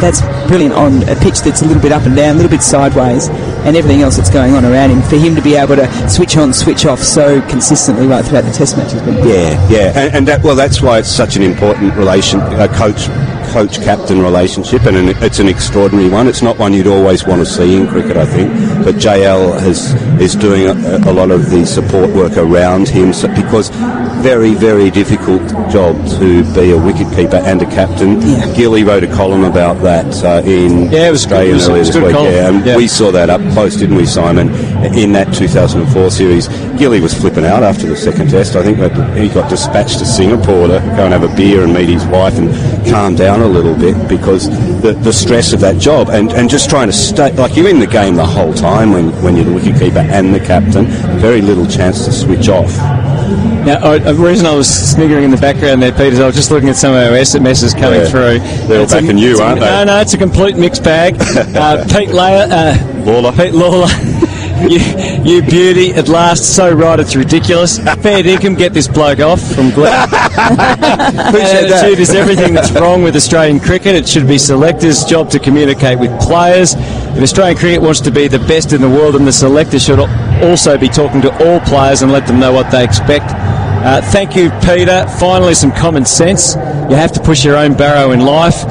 That's brilliant on a pitch that's a little bit up and down, a little bit sideways, and everything else that's going on around him. For him to be able to switch on, switch off so consistently right throughout the Test match has been brilliant. Yeah, and that's why it's such an important coach-captain relationship, and it's an extraordinary one. It's not one you'd always want to see in cricket, I think, but JL is doing a lot of the support work around him, because very, very difficult job to be a wicketkeeper and a captain. Yeah. Gilly wrote a column about that in Australian earlier this week. We saw that up close, didn't we, Simon? In that 2004 series, Gilly was flipping out after the second test. I think that he got dispatched to Singapore to go and have a beer and meet his wife and calm down a little bit, because the stress of that job and just trying to stay, like, you're in the game the whole time when you're the wicketkeeper and the captain. Very little chance to switch off. Now, the reason I was sniggering in the background there, Peter, is I was just looking at some of our SMSs coming through. They're all backing you, aren't they? No, it's a complete mixed bag. Pete Lawler. You beauty, at last, so right it's ridiculous. Fair dinkum, get this bloke off from Glenn. Attitude is everything that's wrong with Australian cricket. It should be selectors' job to communicate with players. If Australian cricket wants to be the best in the world, then the selectors should also be talking to all players and let them know what they expect. Thank you, Peter. Finally, some common sense. You have to push your own barrow in life.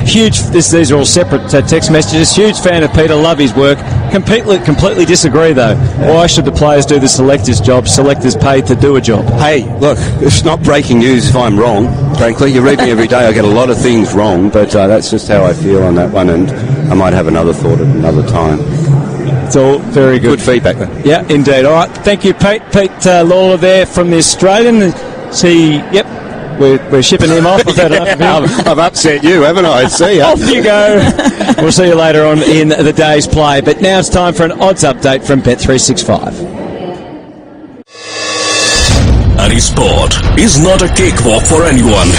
These are all separate text messages. Huge fan of Peter, love his work. Completely disagree, though. Why should the players do the selectors' job? Selectors paid to do a job. Hey, look, it's not breaking news if I'm wrong, frankly. You read me every day, I get a lot of things wrong, but that's just how I feel on that one, and I might have another thought at another time. It's all very good. Good feedback, though. Yeah, indeed. All right, thank you, Pete. Pete Lawler there from the Australian. We're shipping him off. I've upset you, haven't I? See ya. Off you go. We'll see you later on in the day's play. But now it's time for an odds update from Bet365. Any sport is not a cakewalk for anyone.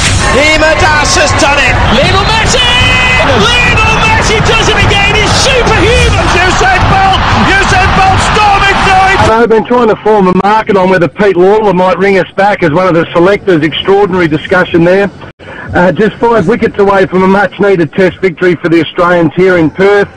Das has done it. Lionel Messi! Lionel Messi does it again. He's superhuman. Usain Bolt storming through it. I've been trying to form a market on whether Pete Lawler might ring us back as one of the selectors. Extraordinary discussion there. Just 5 wickets away from a much-needed Test victory for the Australians here in Perth.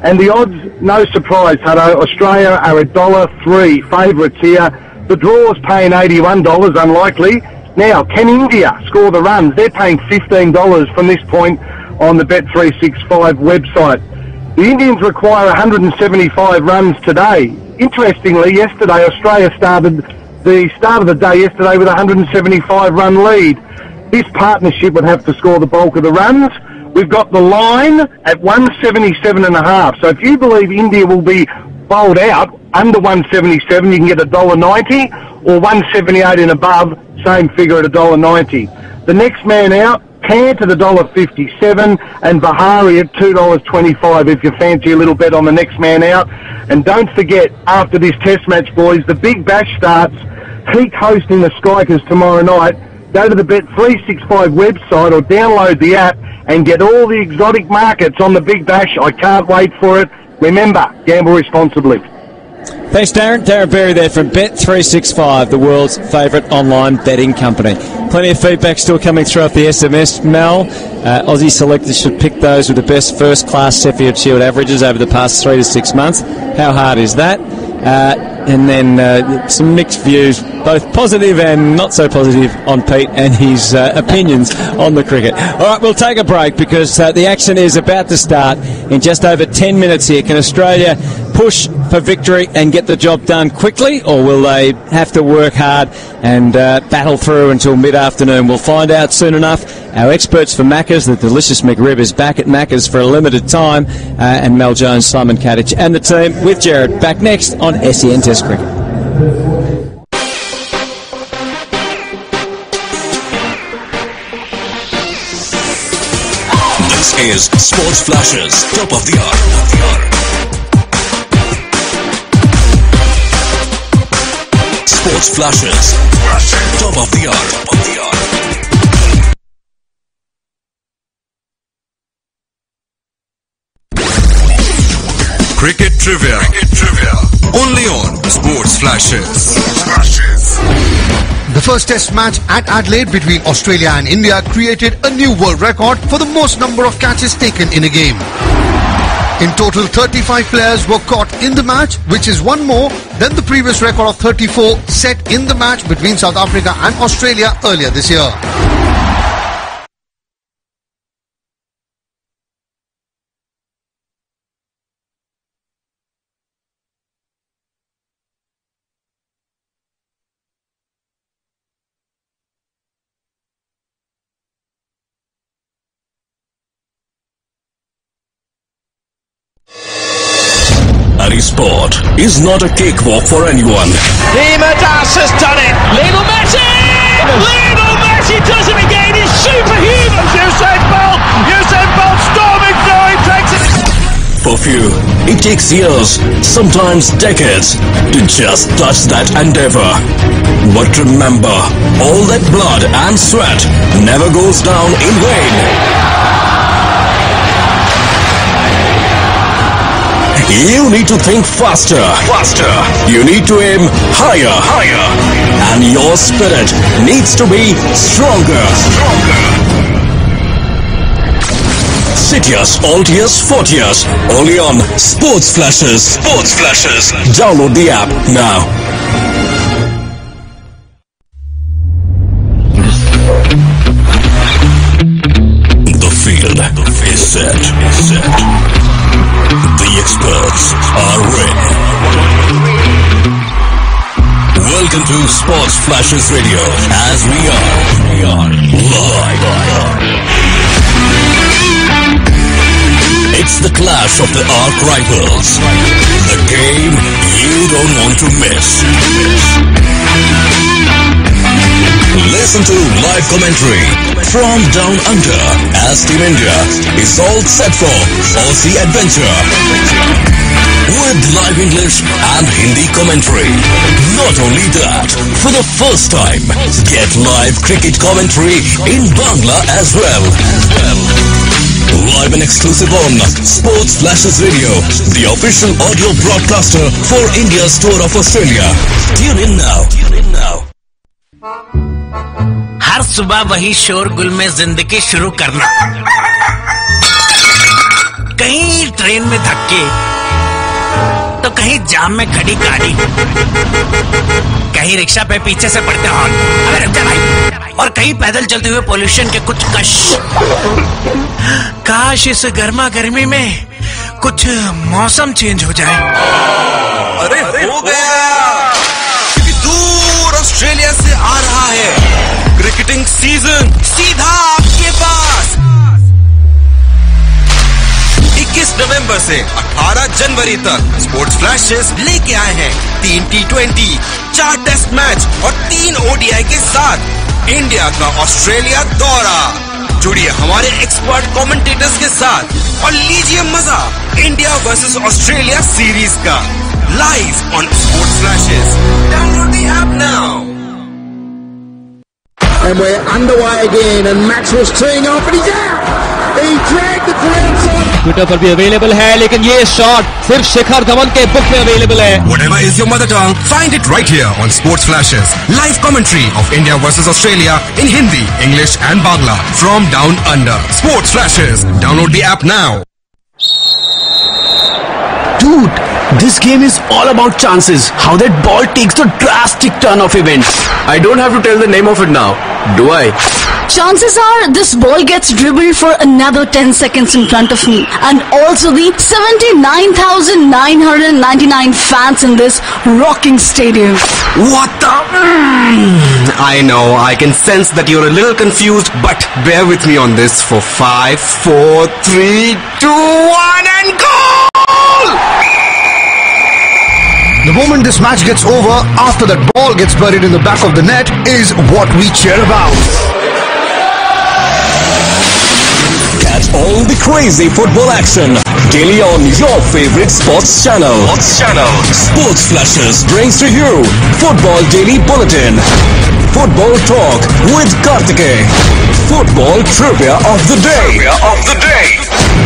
And the odds, no surprise, Hutto, Australia are $1.03 favourites here. The draw's paying $81, unlikely. Now, can India score the runs? They're paying $15 from this point on the Bet365 website. The Indians require 175 runs today. Interestingly, yesterday, Australia started the start of the day yesterday with a 175-run lead. This partnership would have to score the bulk of the runs. We've got the line at 177.5. So if you believe India will be bowled out under 177, you can get $1.90, or 178 and above, same figure at $1.90. The next man out, Pant at $1.57 and Bahari at $2.25 if you fancy a little bet on the next man out. And don't forget, after this Test match, boys, the Big Bash starts. Heat hosting the Strikers tomorrow night. Go to the Bet365 website or download the app and get all the exotic markets on the Big Bash. I can't wait for it. Remember, gamble responsibly. Thanks, Darren. Darren Berry there from Bet365, the world's favourite online betting company. Plenty of feedback still coming through off the SMS, Mel. Aussie selectors should pick those with the best first-class Sheffield Shield averages over the past 3 to 6 months. How hard is that? And then some mixed views, both positive and not so positive, on Pete and his opinions on the cricket. All right, we'll take a break because the action is about to start in just over 10 minutes here. Can Australia push for victory and get the job done quickly, or will they have to work hard and battle through until mid-afternoon? We'll find out soon enough. Our experts for Macca's, the delicious McRib, is back at Macca's for a limited time, and Mel Jones, Simon Kadich and the team with Jared back next on SEN Test Cricket. This is Sports Flashes, top of the hour. Sports Flashes, top of the hour. Cricket Trivia. Only on Sports Flashes. The first test match at Adelaide between Australia and India created a new world record for the most number of catches taken in a game. In total, 35 players were caught in the match, which is one more than the previous record of 34 set in the match between South Africa and Australia earlier this year. Sport is not a cakewalk for anyone. Das has done it. Lionel Messi! Lionel Messi does it again. He's superhuman. Usain Bolt storming through. He takes it. For few, it takes years, sometimes decades, to just touch that endeavor. But remember, all that blood and sweat never goes down in vain. You need to think faster. You need to aim higher. And your spirit needs to be stronger. Citius, Altius, Fortius, only on Sports Flashes. Download the app now. The field is set. The experts are ready. Welcome to Sports Flashes Radio, as we are live. It's the clash of the arch rivals. The game you don't want to miss. Listen to live commentary from down under as Team India is all set for Aussie adventure. With live English and Hindi commentary. Not only that, for the first time, get live cricket commentary in Bangla as well. Live and exclusive on Sports Flashes Radio, the official audio broadcaster for India's tour of Australia. Tune in now. हर सुबह वही शोरगुल में जिंदगी शुरू करना, कहीं train में धक्के तो कहीं जाम में खड़ी गाड़ी, कहीं रिक्शा पे पीछे से पड़ते हॉर्न, अरे रुक जा भाई, और कहीं पैदल चलते हुए पोल्यूशन के कुछ कश। काश इस गर्मा गर्मी में कुछ मौसम चेंज हो जाए। अरे हो गया, क्योंकि दूर ऑस्ट्रेलिया से आ रहा है क्रिकेटिंग सीजन सीधा आपके पास। 21 नवंबर से 18 जनवरी तक स्पोर्ट्स फ्लैशेस लेके आए हैं 3 T20, 4 टेस्ट मैच और 3 ODI के साथ इंडिया का ऑस्ट्रेलिया दौरा। जुड़िए हमारे एक्सपर्ट कमेंटेटर्स के साथ और लीजिए मजा इंडिया वर्सेस ऑस्ट्रेलिया सीरीज का live on sports flashes. Download the app now. And we're underway again, and Maxwell's teeing off, and he's out. He dragged it to outside. Twitter पर भी available है, लेकिन ये शॉट सिर्फ शिखर धवन के book में available है. Whatever is your mother tongue, find it right here on Sports Flashes. Live commentary of India versus Australia in Hindi, English and Bangla from down under. Sports Flashes. Download the app now. Dude, this game is all about chances. How that ball takes the drastic turn of events. I don't have to tell the name of it now, do I? Chances are this ball gets dribbled for another 10 seconds in front of me. And also the 79,999 fans in this rocking stadium. What the? I know, I can sense that you're a little confused, but bear with me on this for 5, 4, 3, 2, 1 and goal! The moment this match gets over, after that ball gets buried in the back of the net, is what we cheer about. Catch all the crazy football action daily on your favorite sports channel. Sports Flashes brings to you Football Daily Bulletin, Football Talk with Kartike, Football Trivia of the Day.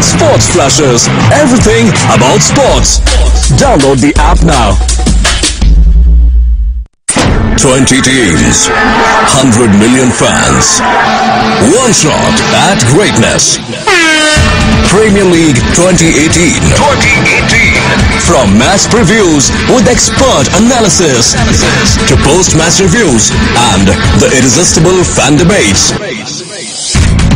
Sports Flashes, everything about sports. Download the app now. 20 teams, 100 million fans, one shot at greatness. Premier League 2018. From match previews with expert analysis to post-match reviews and the irresistible fan debates.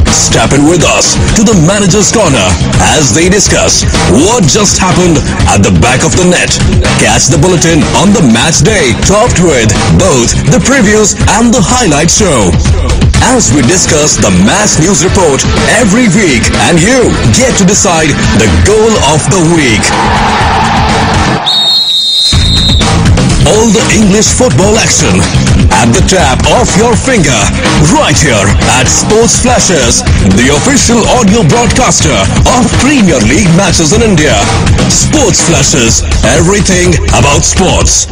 Step in with us to the Manager's Corner as they discuss what just happened at the back of the net. Catch the bulletin on the match day, topped with both the previews and the highlight show, as we discuss the match news report every week and you get to decide the goal of the week. All the English football action at the tap of your finger, right here at Sports Flashes, the official audio broadcaster of Premier League matches in India. Sports Flashes, everything about sports.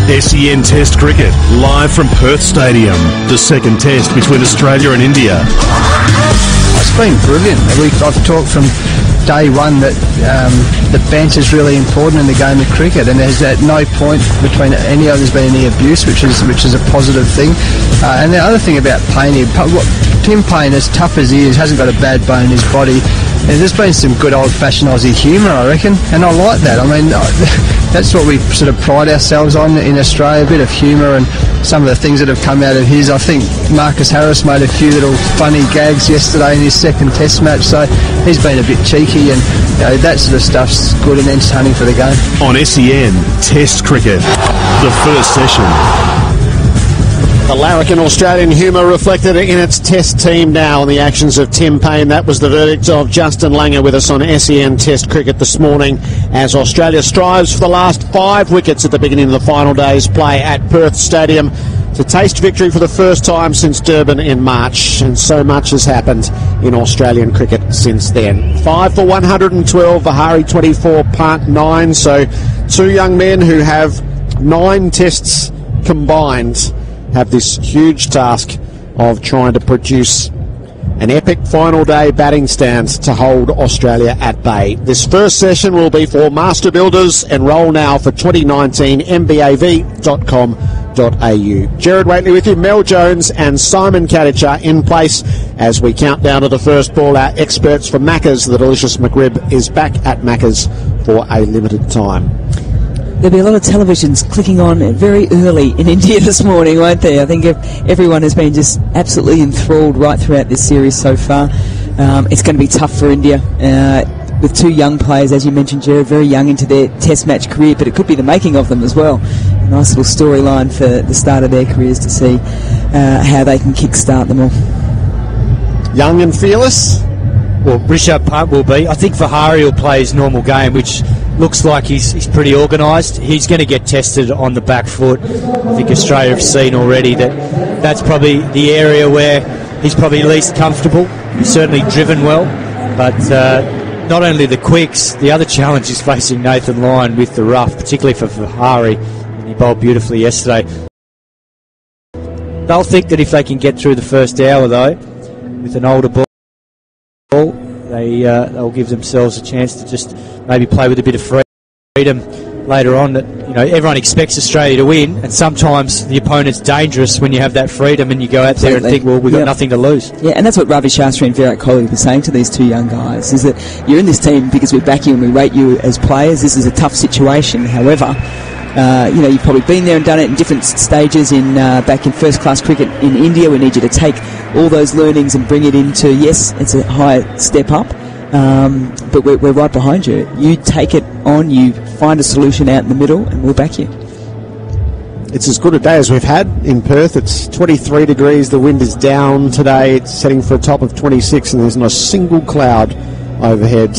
SEN Test Cricket, live from Perth Stadium. The second test between Australia and India. It's been brilliant. I've talked from day one that the banter is really important in the game of cricket, and there's at no point between any of there's been any abuse, which is a positive thing. And the other thing about Payne, Tim Payne, as tough as he is, hasn't got a bad bone in his body. And there's been some good old-fashioned Aussie humour, I reckon, and I like that. I mean, that's what we sort of pride ourselves on in Australia, a bit of humour and some of the things that have come out of his. I think Marcus Harris made a few little funny gags yesterday in his second test match, so he's been a bit cheeky, and that sort of stuff's good and entertaining for the game. On SEN Test Cricket, the first session. The larrikin Australian humour reflected in its test team now on the actions of Tim Payne. That was the verdict of Justin Langer with us on SEN Test Cricket this morning as Australia strives for the last 5 wickets at the beginning of the final day's play at Perth Stadium to taste victory for the first time since Durban in March. And so much has happened in Australian cricket since then. 5 for 112, Vihari 24, Pant 9. So 2 young men who have 9 tests combined have this huge task of trying to produce an epic final day batting stand to hold Australia at bay. This first session will be for master builders. Enrol now for 2019, mbav.com.au. Gerard Waitley with you, Mel Jones and Simon Kadich are in place as we count down to the first ball. Our experts from Macca's, the delicious McRib, is back at Macca's for a limited time. There'll be a lot of televisions clicking on very early in India this morning, won't there? I think everyone has been just absolutely enthralled right throughout this series so far. It's going to be tough for India with 2 young players, as you mentioned, Jared, very young into their test match career, but it could be the making of them as well. A nice little storyline for the start of their careers to see how they can kick-start them all. Young and fearless? Well, Rishabh Pant will be. I think Vihari will play his normal game, which looks like he's pretty organised. He's going to get tested on the back foot. I think Australia have seen already that's probably the area where he's probably least comfortable. He's certainly driven well, but not only the quicks, the other challenge is facing Nathan Lyon with the rough, particularly for Vihari. He bowled beautifully yesterday. They'll think that if they can get through the first hour, though, with an older ball, they'll give themselves a chance to just maybe play with a bit of freedom later on. That, you know, everyone expects Australia to win, and sometimes the opponent's dangerous when you have that freedom and you go out there and think, well, we've got nothing to lose. Yeah, and that's what Ravi Shastri and Virat Kohli were saying to these two young guys, is that you're in this team because we back you and we rate you as players. This is a tough situation. However, you know, you've probably been there and done it in different stages back in first-class cricket in India. We need you to take all those learnings and bring it into, yes, it's a high step up, but we're right behind you. You take it on, you find a solution out in the middle, and we'll back you. It's as good a day as we've had in Perth. It's 23 degrees, the wind is down today, it's setting for a top of 26, and there's not a single cloud overhead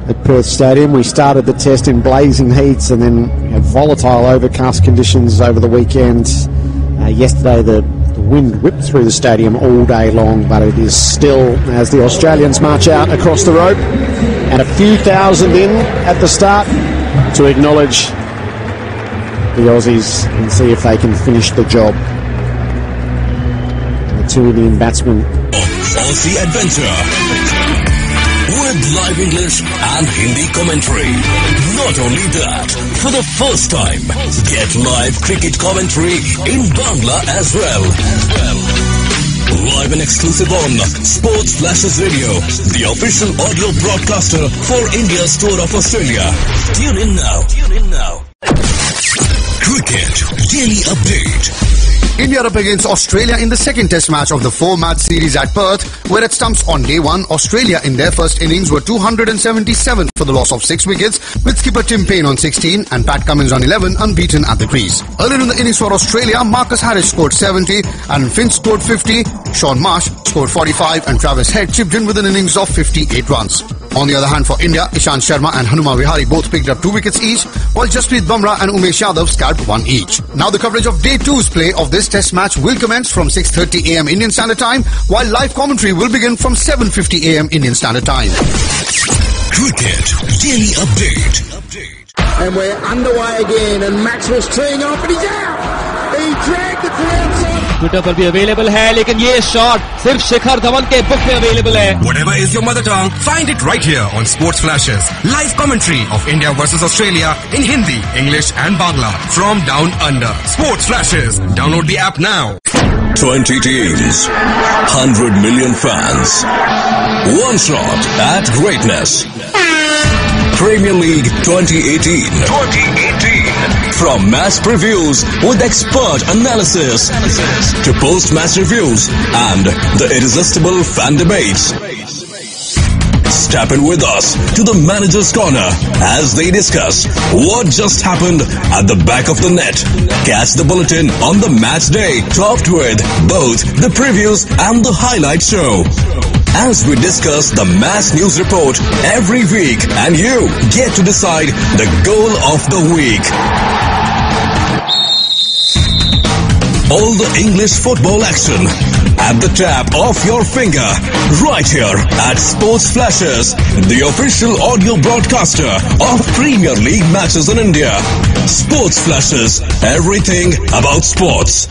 at Perth Stadium. We started the test in blazing heats and then we had volatile overcast conditions over the weekend. Yesterday the wind whipped through the stadium all day long, but it is still, as the Australians march out across the road, and a few thousand in at the start to acknowledge the Aussies and see if they can finish the job. The two Indian batsmen. Aussie Adventure. With live English and Hindi commentary. Not only that, for the first time, get live cricket commentary in Bangla as well. Live and exclusive on Sports Flashes Radio, the official audio broadcaster for India's tour of Australia. Tune in now. Cricket Daily Update. India up against Australia in the second test match of the 4-match series at Perth, where at stumps on day one, Australia in their first innings were 277 for the loss of 6 wickets, with skipper Tim Paine on 16 and Pat Cummins on 11 unbeaten at the crease. Earlier in the innings for Australia, Marcus Harris scored 70, Aaron Finch scored 50, Shaun Marsh scored 45 and Travis Head chipped in with an innings of 58 runs. On the other hand, for India, Ishant Sharma and Hanuma Vihari both picked up 2 wickets each, while Jasprit Bumrah and Umesh Yadav scalped 1 each. Now the coverage of Day 2's play of this test match will commence from 6:30 a.m. Indian Standard Time, while live commentary will begin from 7:50 a.m. Indian Standard Time. Cricket Daily Update. And we're underway again, and Maxwell's teeing off, and he's out! He dragged it to outside. Twitter पर भी available है, लेकिन ये shot सिर्फ शिखर धवन के book में available है. Whatever is your mother tongue, find it right here on Sports Flashes. Live commentary of India versus Australia in Hindi, English and Bangla from down under. Sports Flashes. Download the app now. 20 teams, 100 million fans. One shot at greatness. Premier League 2018. From match previews with expert analysis to post-match reviews and the irresistible fan debates. Step in with us to the Manager's Corner as they discuss what just happened at the back of the net. Catch the bulletin on the match day, topped with both the previews and the highlight show. As we discuss the match news report every week, and you get to decide the goal of the week. All the English football action at the tap of your finger, right here at Sports Flashes, the official audio broadcaster of Premier League matches in India. Sports Flashes, everything about sports.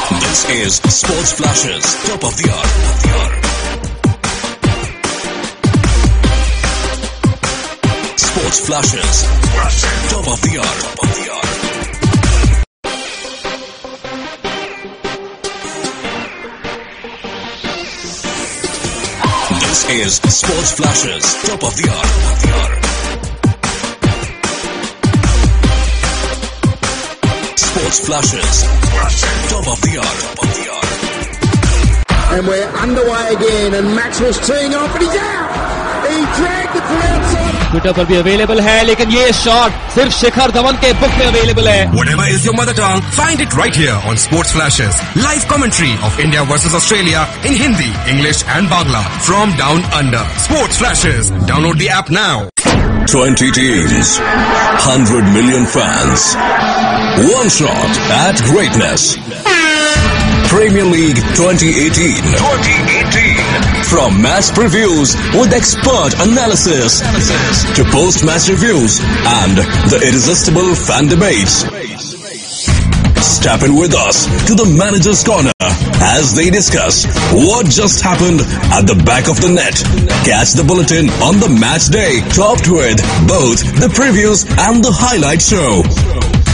This is Sports Flashes, top of the hour. Sports Flashes, top of the hour. This is Sports Flashes, top of the hour. Sports Flashes, top of the hour. And we're underway again, and Maxwell's teeing off, and he's out! He dragged it to outside. Twitter पर भी available है, लेकिन ये shot सिर्फ शिखर धवन के book में available है. Whatever is your mother tongue, find it right here on Sports Flashes. Live commentary of India versus Australia in Hindi, English and Bangla from down under. Sports Flashes. Download the app now. 20 teams, 100 million fans. One shot at greatness. Premier League 2018. From match previews with expert analysis to post-match reviews and the irresistible fan debates. Step in with us to the Manager's Corner as they discuss what just happened at the back of the net. Catch the bulletin on the match day, topped with both the previews and the highlight show.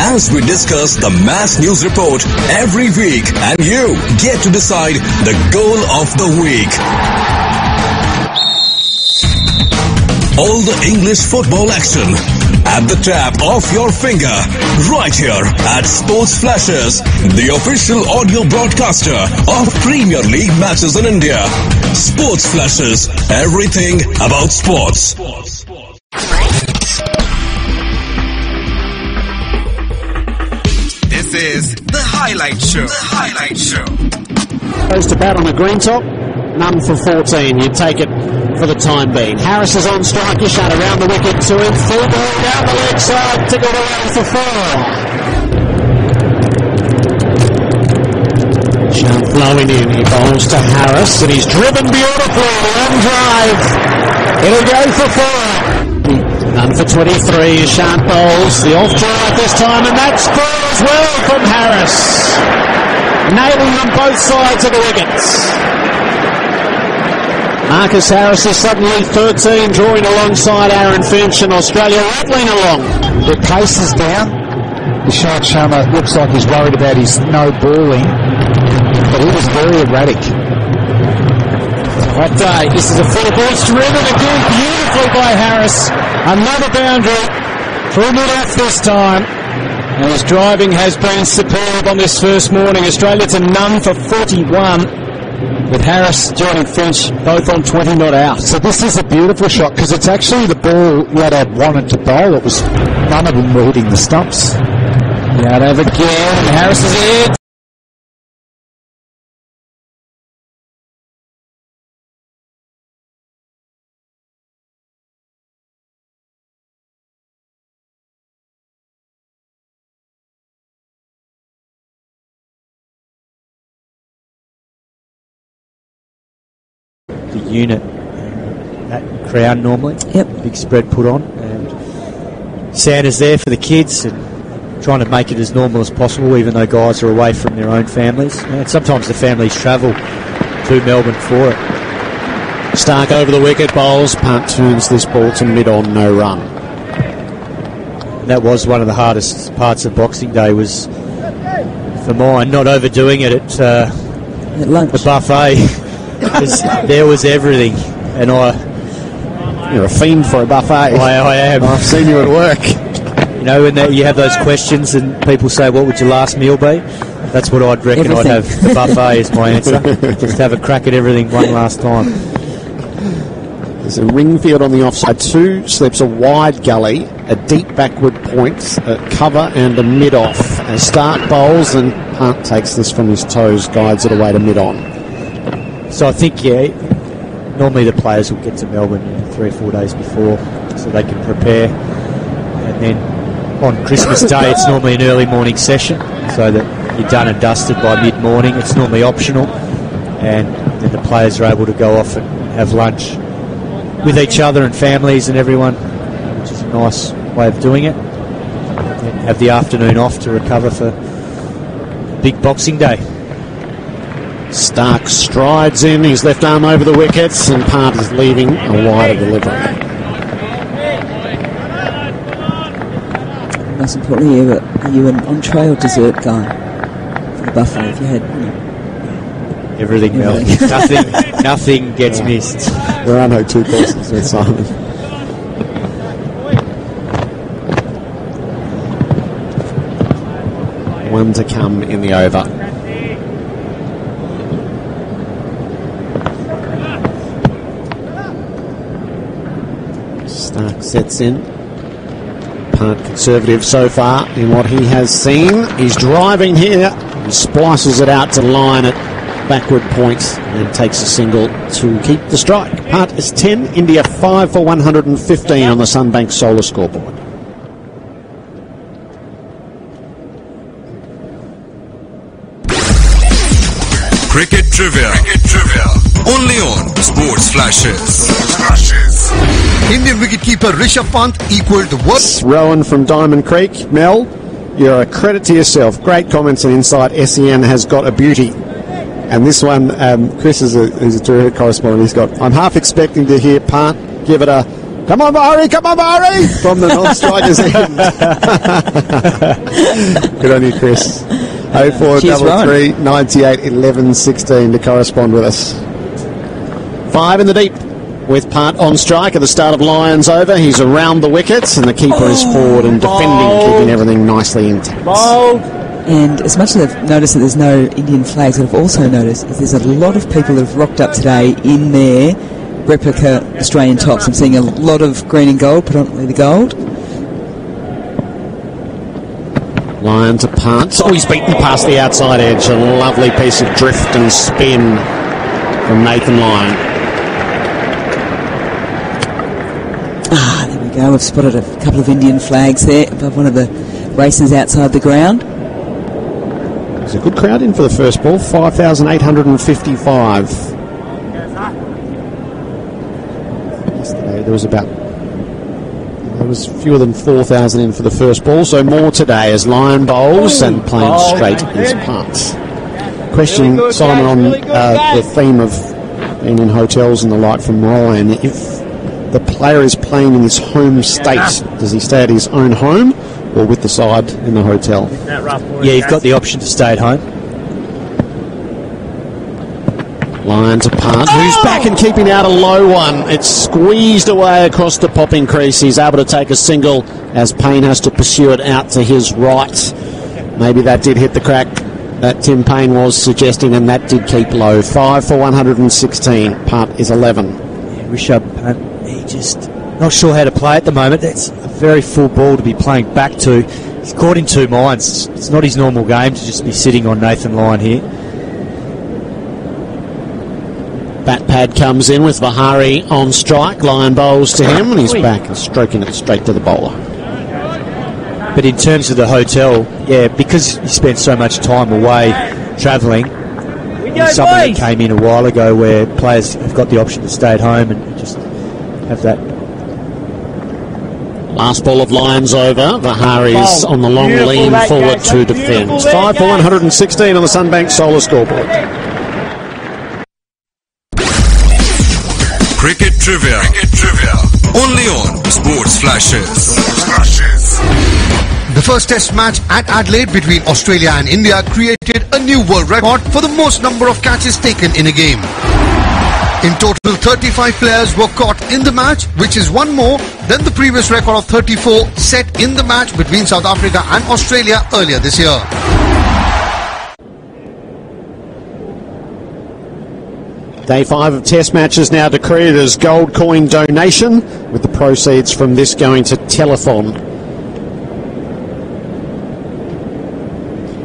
As we discuss the match news report every week, and you get to decide the goal of the week. All the English football action at the tap of your finger, right here at Sports Flashes, the official audio broadcaster of Premier League matches in India. Sports Flashes, everything about sports. This is the Highlight Show. The Highlight Show. Goes to bat on the green top. None for 14. You take it for the time being. Harris is on strike. You shut around the wicket to him. Full ball down the leg side. Tickled away for 4. Shan flowing in. He bowls to Harris and he's driven beautifully. Long drive. It'll go for 4. None for 23. Shan bowls. The off drive this time, and that's 4 as well from Harris. Nailing them both sides of the wickets. Marcus Harris is suddenly 13, drawing alongside Aaron Finch, and Australia rattling along. The pace is down. Ishant Sharma looks like he's worried about his no balling, but he was very erratic. What day? This is a full ball. It's driven again beautifully by Harris. Another boundary through mid-off this time. And his driving has been superb on this first morning. Australia to none for 41. With Harris joining Finch, both on 20 not out. So this is a beautiful shot because it's actually the ball that I wanted to bowl. It was none of them were hitting the stumps. Out over again. Harris is in. The unit at Crown normally. Yep. Big spread put on, and Santa's there for the kids and trying to make it as normal as possible, even though guys are away from their own families. And sometimes the families travel to Melbourne for it. Stark over the wicket, bowls, punt, turns this ball to mid-on, no run. And that was one of the hardest parts of Boxing Day, was for mine not overdoing it at lunch. The buffet. There was everything, and you're a fiend for a buffet. I am. I've seen you at work. You know, when you have those questions and people say, what would your last meal be? That's what I'd reckon. Everything. I'd have. The buffet is my answer. Just have a crack at everything one last time. There's a ring field on the offside. 2 slips, a wide gully, a deep backward point, a cover and a mid-off. As Stark bowls and Punt takes this from his toes, guides it away to mid-on. So I think, normally the players will get to Melbourne 3 or 4 days before so they can prepare. And then on Christmas Day, it's normally an early morning session so that you're done and dusted by mid-morning. It's normally optional. And then the players are able to go off and have lunch with each other and families and everyone, which is a nice way of doing it. And have the afternoon off to recover for big Boxing Day. Stark strides in, his left arm over the wickets, and Part is leaving a wider delivery. Most importantly, are you an entree or dessert guy for the buffet? If you had, everything, Mel. Nothing gets missed. There are no 2 courses with Simon. One to come in the over. Stark sets in. Part conservative so far in what he has seen. He's driving here. He splices it out to line at backward point and takes a single to keep the strike. Part is 10, India 5 for 115 on the Sunbank Solar scoreboard. Cricket Trivia. Only on Sports Flashes. Indian wicketkeeper Rishabh Pant equalled the world. Rowan from Diamond Creek. Mel, you're a credit to yourself. Great comments and insight. SEN has got a beauty. And this one, Chris is a terrific correspondent. He's got, I'm half expecting to hear Pant give it a, come on, Bahari, from the non-strikers end. Good on you, Chris. 0433 98 11 16 to correspond with us. 5 in the deep with Pant on strike at the start of Lions over. He's around the wickets and the keeper is forward and defending, keeping everything nicely intact. And as much as I've noticed that there's no Indian flags, what I've also noticed is there's a lot of people that have rocked up today in their replica Australian tops. I'm seeing a lot of green and gold, predominantly the gold. Lyon to Pant. Oh, he's beaten past the outside edge. A lovely piece of drift and spin from Nathan Lyon. There we go. We've spotted a couple of Indian flags there above one of the races outside the ground. There's a good crowd in for the first ball. 5,855. Yesterday there was fewer than 4,000 in for the first ball, so more today as Lyon bowls and playing straight is Pant. Question, Simon, on the theme of being in hotels and the like from Ryan. If the player is playing in his home state, does he stay at his own home or with the side in the hotel? Yeah, you've got the option to stay at home. Lyon to Pant, who's back and keeping out a low one. It's squeezed away across the popping crease. He's able to take a single as Payne has to pursue it out to his right. Maybe that did hit the crack that Tim Payne was suggesting, and that did keep low. 5 for 116. Pant is 11. Yeah, Rishabh Pant, he just not sure how to play at the moment. It's a very full ball to be playing back to. He's caught in two minds. It's not his normal game to just be sitting on Nathan Lyon here. Bat pad comes in with Vihari on strike. Lyon bowls to him and he's back and stroking it straight to the bowler. But in terms of the hotel, yeah, because he spent so much time away travelling, something that came in a while ago where players have got the option to stay at home and just have that. Last ball of Lyons over. Vihari's on the long lean forward to defend. 5 for 116 on the Sunbank Solar scoreboard. Cricket Trivia. Only on Sports Flashes. The first test match at Adelaide between Australia and India created a new world record for the most number of catches taken in a game. In total, 35 players were caught in the match, which is one more than the previous record of 34 set in the match between South Africa and Australia earlier this year. Day 5 of test matches now decreed as gold coin donation, with the proceeds from this going to Telethon.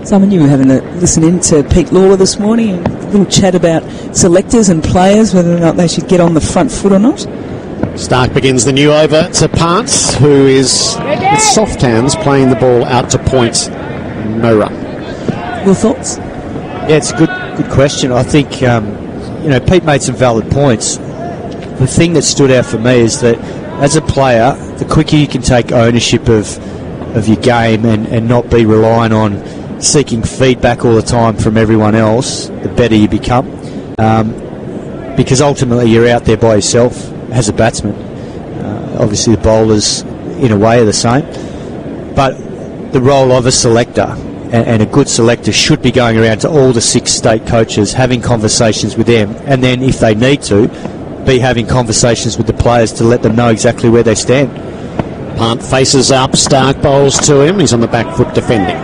Simon, you were having a listen in to Pete Lawler this morning and a little chat about selectors and players, whether or not they should get on the front foot or not. Stark begins the new over to Pant, who is with soft hands playing the ball out to point. No run. Your thoughts? Yeah, it's a good question. I think Pete made some valid points. The thing that stood out for me is that as a player, the quicker you can take ownership of your game and not be relying on seeking feedback all the time from everyone else, the better you become. Because ultimately you're out there by yourself as a batsman. Obviously the bowlers in a way are the same. But the role of a selector and a good selector should be going around to all the 6 state coaches, having conversations with them, and then if they need to, be having conversations with the players to let them know exactly where they stand. Pant faces up, Stark bowls to him, he's on the back foot defending.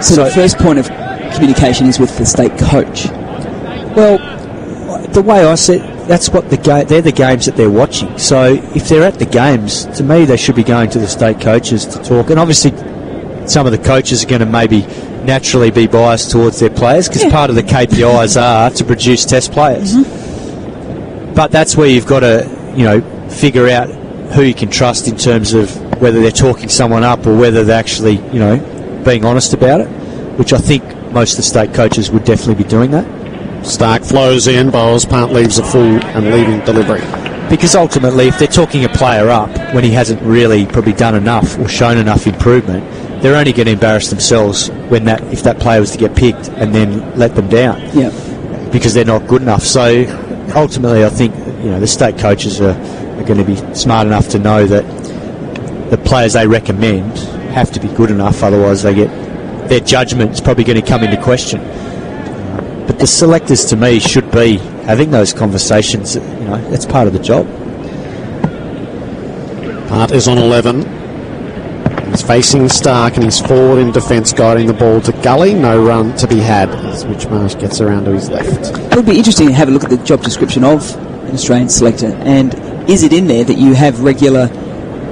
So the first point of communication is with the state coach. Well, the way I see it, that's what they're the games that they're watching. So if they're at the games, to me they should be going to the state coaches to talk. And obviously some of the coaches are going to maybe naturally be biased towards their players because part of the KPIs are to produce test players. Mm-hmm. But that's where you've got to, figure out who you can trust in terms of whether they're talking someone up or whether they're actually, being honest about it, which I think most of the state coaches would definitely be doing that. Stark flows in, Bowles, Part leaves a full and leading delivery. Because ultimately, if they're talking a player up when he hasn't really probably done enough or shown enough improvement, they're only going to embarrass themselves if that player was to get picked and then let them down. Yeah. Because they're not good enough. So ultimately, I think the state coaches are going to be smart enough to know that the players they recommend have to be good enough, otherwise their judgment is probably going to come into question. But the selectors, to me, should be having those conversations. That's part of the job. Hart is on 11. He's facing Stark and he's forward in defence, guiding the ball to Gully. No run to be had as Mitchmarsh gets around to his left. It would be interesting to have a look at the job description of an Australian selector, and is it in there that you have regular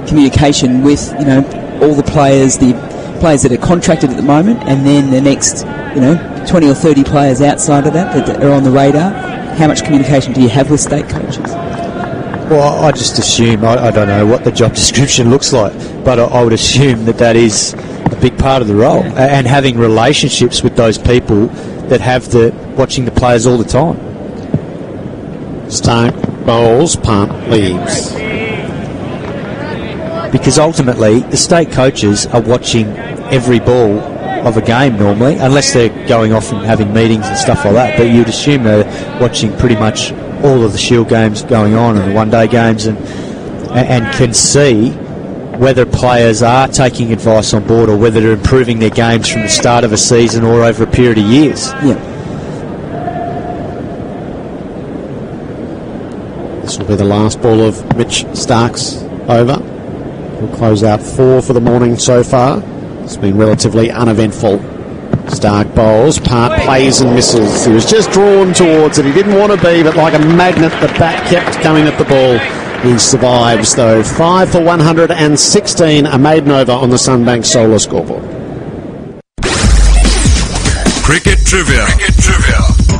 communication with all the players that are contracted at the moment, and then the next 20 or 30 players outside of that are on the radar? How much communication do you have with state coaches? Well, I just assume, I don't know what the job description looks like, but I would assume that is a big part of the role, and having relationships with those people that have watching the players all the time. Stark, Bowles, Punt, leaves. Because ultimately, the state coaches are watching every ball of a game normally, unless they're going off and having meetings and stuff like that. But you'd assume they're watching pretty much all of the Shield games going on and the one-day games, and can see whether players are taking advice on board or whether they're improving their games from the start of a season or over a period of years. Yeah. This will be the last ball of Mitch Stark's over. We'll close out 4 for the morning so far. It's been relatively uneventful. Stark bowls, Part plays and misses. He was just drawn towards it. He didn't want to be, but like a magnet, the bat kept coming at the ball. He survives, though. 5 for 116, a maiden over on the Sunbank Solar scoreboard. Cricket Trivia.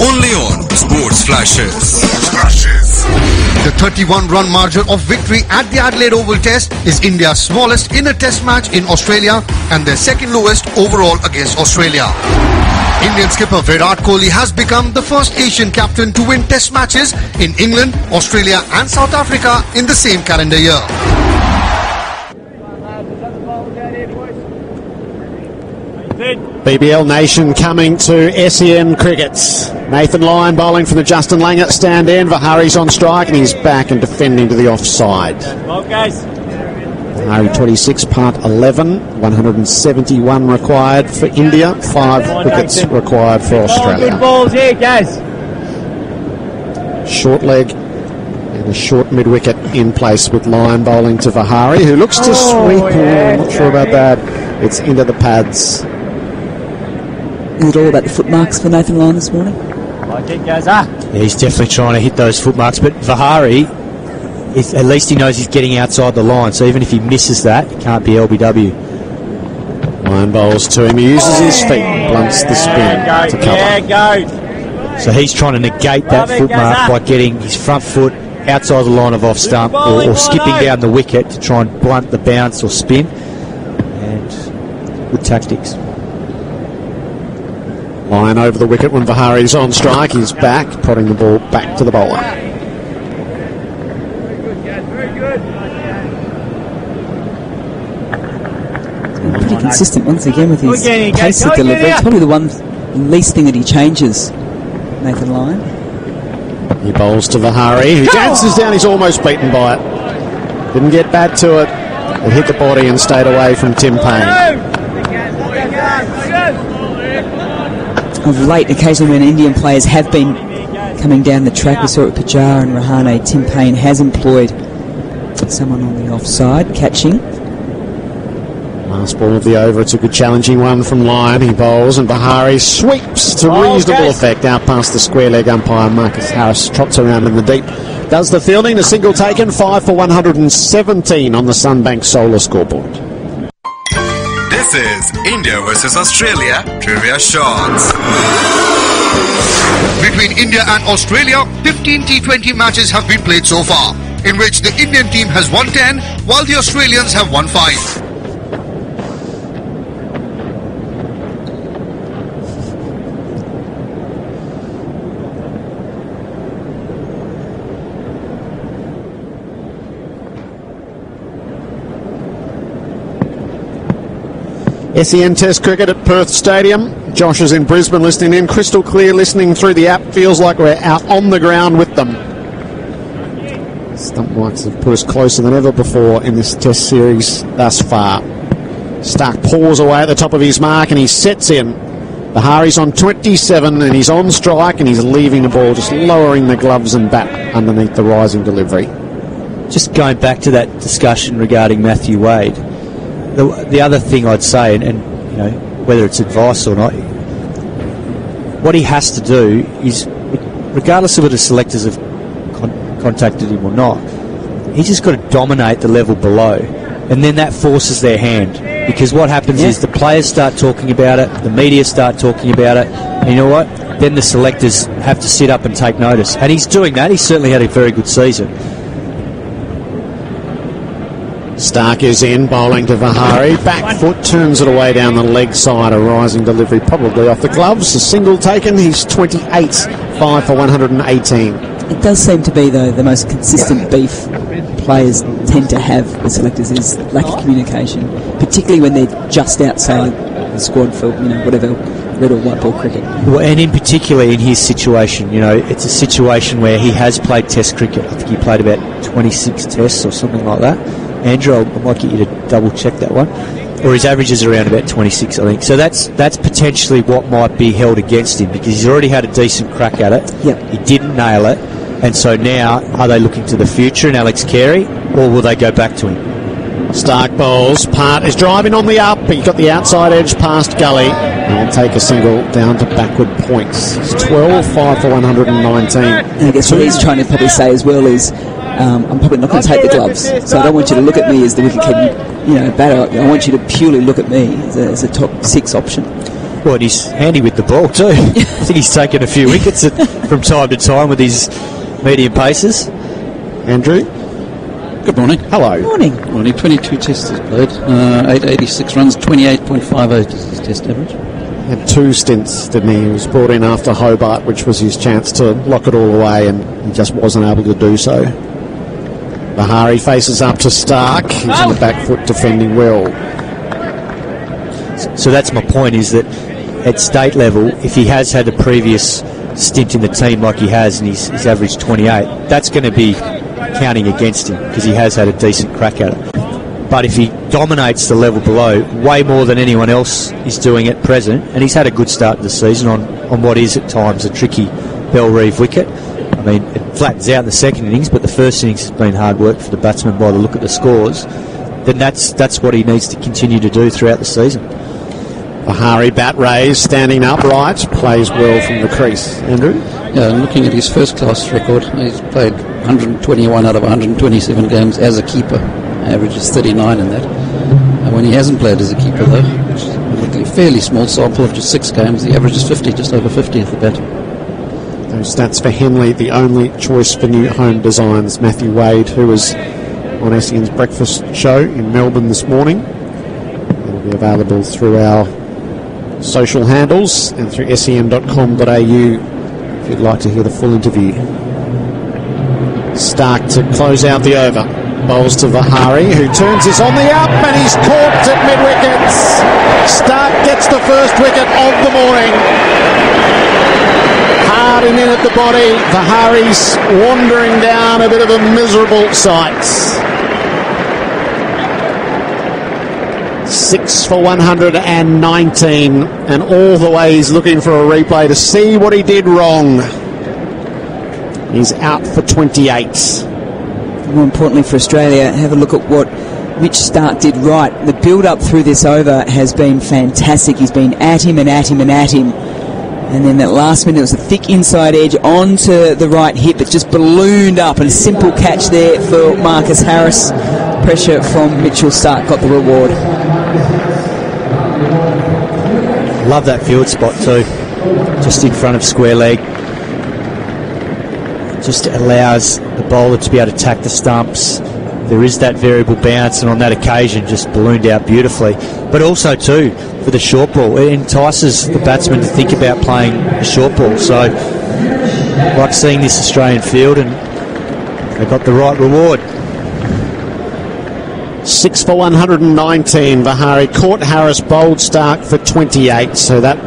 Only on Sports Flashes. The 31-run margin of victory at the Adelaide Oval Test is India's smallest in a Test match in Australia and their second lowest overall against Australia. Indian skipper Virat Kohli has become the first Asian captain to win Test matches in England, Australia and South Africa in the same calendar year. BBL Nation coming to SEN Crickets. Nathan Lyon bowling from the Justin Langer stand end. Vihari's on strike and he's back and defending to the offside. Vihari 26, Part 11, 171 required for India, 5 wickets required for Australia. Good balls here, guys. Short leg and a short mid-wicket in place with Lyon bowling to Vihari, who looks to sweep. I'm not sure about that. It's into the pads. Is it all about the footmarks for Nathan Lyon this morning? Yeah, he's definitely trying to hit those footmarks, but Vihari, at least he knows he's getting outside the line, so even if he misses that, it can't be LBW. Lyon bowls to him, he uses his feet, blunts the spin to cover. So he's trying to negate that footmark by getting his front foot outside the line of off stump or skipping down the wicket to try and blunt the bounce or spin. And good tactics. Lyon over the wicket when Vihari's on strike. He's back, prodding the ball back to the bowler. He's been pretty consistent once again with his pace of delivery. It's probably the least thing that he changes, Nathan Lyon. He bowls to Vihari, who dances down. He's almost beaten by it. Didn't get back to it. It hit the body and stayed away from Tim Payne. Of late, occasionally when Indian players have been coming down the track, we saw it with Pujara and Rahane, Tim Payne has employed someone on the offside, catching. Last ball of the over, it's a good challenging one from Lyon. He bowls and Vihari sweeps to reasonable effect out past the square leg umpire. Marcus Harris trots around in the deep. Does the fielding, a single taken, 5 for 117 on the Sunbank Solar scoreboard. This is India versus Australia Trivia Shots. Between India and Australia, 15 T20 matches have been played so far, in which the Indian team has won 10, while the Australians have won 5. SEN Test Cricket at Perth Stadium. Josh is in Brisbane listening in, crystal clear, listening through the app. Feels like we're out on the ground with them. Stump mics have put us closer than ever before in this Test series thus far. Stark paws away at the top of his mark and he sets in. Bahari's on 27 and he's on strike and he's leaving the ball, just lowering the gloves and bat underneath the rising delivery. Just going back to that discussion regarding Matthew Wade, the other thing I'd say, and you know, whether it's advice or not, what he has to do is, regardless of whether the selectors have contacted him or not, he's just got to dominate the level below, and then that forces their hand. Because what happens is the players start talking about it, the media start talking about it, and you know what? Then the selectors have to sit up and take notice. And he's doing that. He's certainly had a very good season. Stark is in, bowling to Vihari. Back foot, turns it away down the leg side. A rising delivery, probably off the gloves. A single taken. He's 28, 5 for 118. It does seem to be, though, the most consistent beef players tend to have with selectors is lack of communication, particularly when they're just outside the squad for, you know, whatever, red or white ball cricket. Well, and in particular in his situation, you know, it's a situation where he has played Test cricket. I think he played about 26 tests or something like that. Andrew, I might get you to double check that one. Or his average is around about 26, I think. So that's potentially what might be held against him, because he's already had a decent crack at it. Yep. He didn't nail it. And so now, are they looking to the future in Alex Carey, or will they go back to him? Stark bowls. Part is driving on the up. He got the outside edge past Gully. And will take a single down to backward points. It's 12, 5 for 119. And I guess what he's trying to probably say as well is, I'm probably not going to take the gloves, so I don't want you to look at me as the wicket-keeping, you know, batter. I want you to purely look at me as a top 6 option. Well, and he's handy with the ball too. I think he's taken a few wickets from time to time with his medium paces. Andrew? Good morning. Hello. Morning. Morning. 22 tests he's played, 886 runs, 28.58 is his test average. Had 2 stints, didn't he? He was brought in after Hobart, which was his chance to lock it all away, and he just wasn't able to do so. Vihari faces up to Stark. He's on the back foot defending well. So that's my point, is that at state level, if he has had a previous stint in the team like he has and he's averaged 28, that's going to be counting against him because he has had a decent crack at it. But if he dominates the level below way more than anyone else is doing at present, and he's had a good start to the season on what is at times a tricky Bellerive wicket. I mean, it flattens out in the second innings, but the first innings has been hard work for the batsman by the look at the scores. Then that's what he needs to continue to do throughout the season. Vihari bat raised, standing upright, plays well from the crease. Andrew? Yeah, and looking at his first-class record, he's played 121 out of 127 games as a keeper. Average is 39 in that. And when he hasn't played as a keeper, though, which is a fairly small sample of just 6 games, the average is 50, just over 50 at the bat. Those stats for Henley, the only choice for new home designs. Matthew Wade, who was on SEN's breakfast show in Melbourne this morning. It'll be available through our social handles and through sen.com.au if you'd like to hear the full interview. Stark to close out the over. Bowls to Vihari, who turns this on the up, and he's caught at mid-wickets. Stark gets the first wicket of the morning. Hard and in at the body. Vihari's wandering down, a bit of a miserable sight. 6 for 119, and all the way he's looking for a replay to see what he did wrong. He's out for 28. More importantly for Australia, have a look at what Mitch Stark did right. The build-up through this over has been fantastic. He's been at him and at him and at him. And then that last minute, it was a thick inside edge onto the right hip. It just ballooned up, and a simple catch there for Marcus Harris. Pressure from Mitchell Stark got the reward. Love that field spot too. Just in front of square leg. Just allows the bowler to be able to attack the stumps. There is that variable bounce, and on that occasion just ballooned out beautifully. But also too, for the short ball, it entices the batsman to think about playing a short ball. So I like seeing this Australian field, and they got the right reward. 6 for 119. Vihari caught Harris, bowled Stark for 28. So that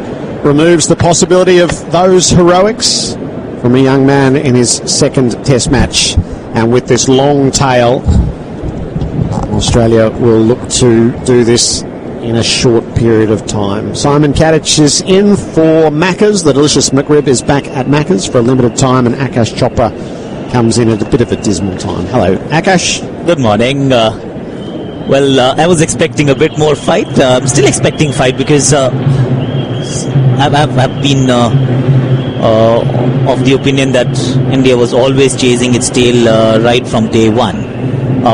removes the possibility of those heroics from a young man in his second test match. And with this long tail, Australia will look to do this in a short period of time. Simon Kadich is in for Macca's. The delicious McRib is back at Macca's for a limited time, and Akash Chopra comes in at a bit of a dismal time. Hello, Akash. Good morning. I was expecting a bit more fight. I'm still expecting fight because I've been of the opinion that India was always chasing its tail right from day one.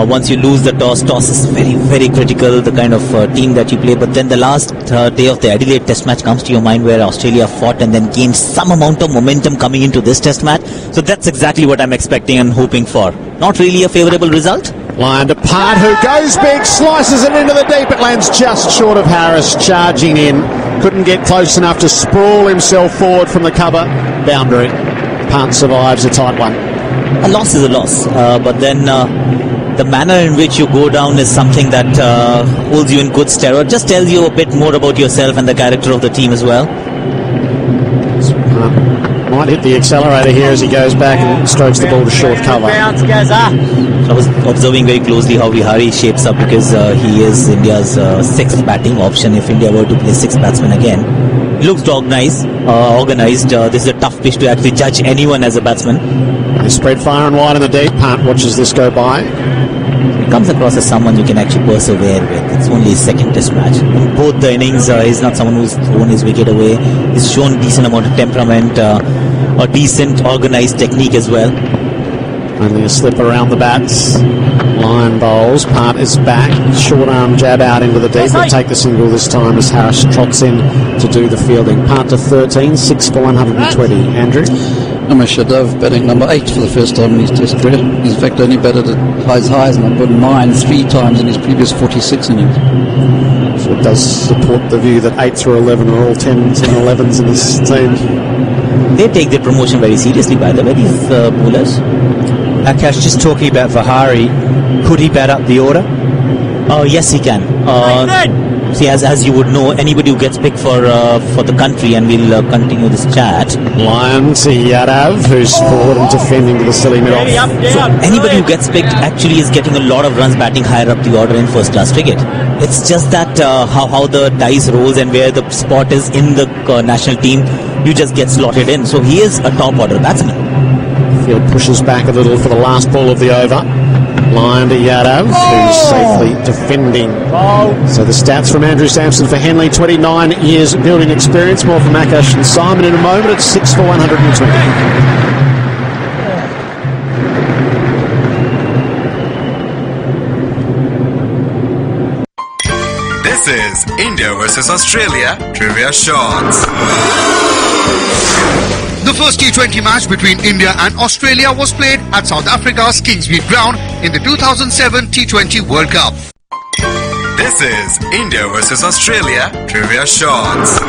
Once you lose the toss is very, very critical, the kind of team that you play. But then the last day of the Adelaide Test match comes to your mind, where Australia fought and then gained some amount of momentum coming into this Test match. So that's exactly what I'm expecting and hoping for. Not really a favourable result. Line to Part, who goes big, slices it into the deep. It lands just short of Harris, charging in. Couldn't get close enough to sprawl himself forward from the cover boundary. Part survives a tight one. A loss is a loss, but then the manner in which you go down is something that holds you in good stead. Just tells you a bit more about yourself and the character of the team as well. Might hit the accelerator here as he goes back and strokes the ball to short cover. I was observing very closely how Vihari shapes up, because he is India's sixth batting option if India were to play six batsmen again. He looks organized. This is a tough pitch to actually judge anyone as a batsman. They spread far and wide in the deep. Part watches this go by. He comes across as someone you can actually persevere with. It's only his second test match. In both the innings, he's not someone who's thrown his wicket away. He's shown a decent amount of temperament, a decent organised technique as well. Only a slip around the bats. Line bowls. Part is back. Short arm jab out into the deep. Will take the single this time as Harris trots in to do the fielding. Part to 13, 6 for 120. Andrew? Umesh Yadav batting number 8 for the first time in his Test career. He's in fact only batted at as high as number 9 3 times in his previous 46 innings. So it does support the view that 8 through 11 are all 10s and 11s in this team. They take their promotion very seriously, by the way, these bowlers. Akash, just talking about Vihari, could he bat up the order? Yes, he can. See, as you would know, anybody who gets picked for the country, and we'll continue this chat. Lion to Yadav, who's forward and defending to the silly middle. So anybody who gets picked actually is getting a lot of runs batting higher up the order in first class cricket. It's just that how the dice rolls and where the spot is in the national team, you just get slotted in. So he is a top order batsman. Field pushes back a little for the last ball of the over. Line to Yadav, who's safely defending. So the stats from Andrew Sampson for Henley: 29 years building experience. More from Akash and Simon in a moment. It's 6 for 120. This is India versus Australia Trivia Shots. The first T20 match between India and Australia was played at South Africa's Kingsmead ground in the 2007 T20 World Cup. This is India versus Australia Trivia Shots.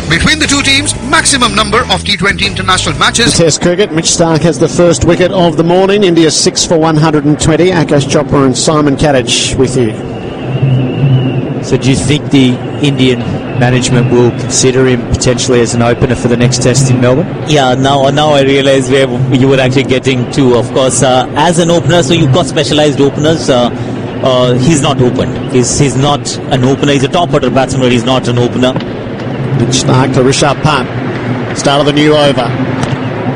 Between the two teams, maximum number of T20 international matches. Test cricket, Mitch Stark has the first wicket of the morning. India 6 for 120. Akash Chopra and Simon Kadich with you. So do you think the Indian management will consider him potentially as an opener for the next test in Melbourne? Yeah, now I realize where you were actually getting to. Of course, as an opener, so you've got specialised openers. He's not opened. He's not an opener. He's a top order batsman, but he's not an opener. Mitch Stark to Rishabh Pant. Start of the new over.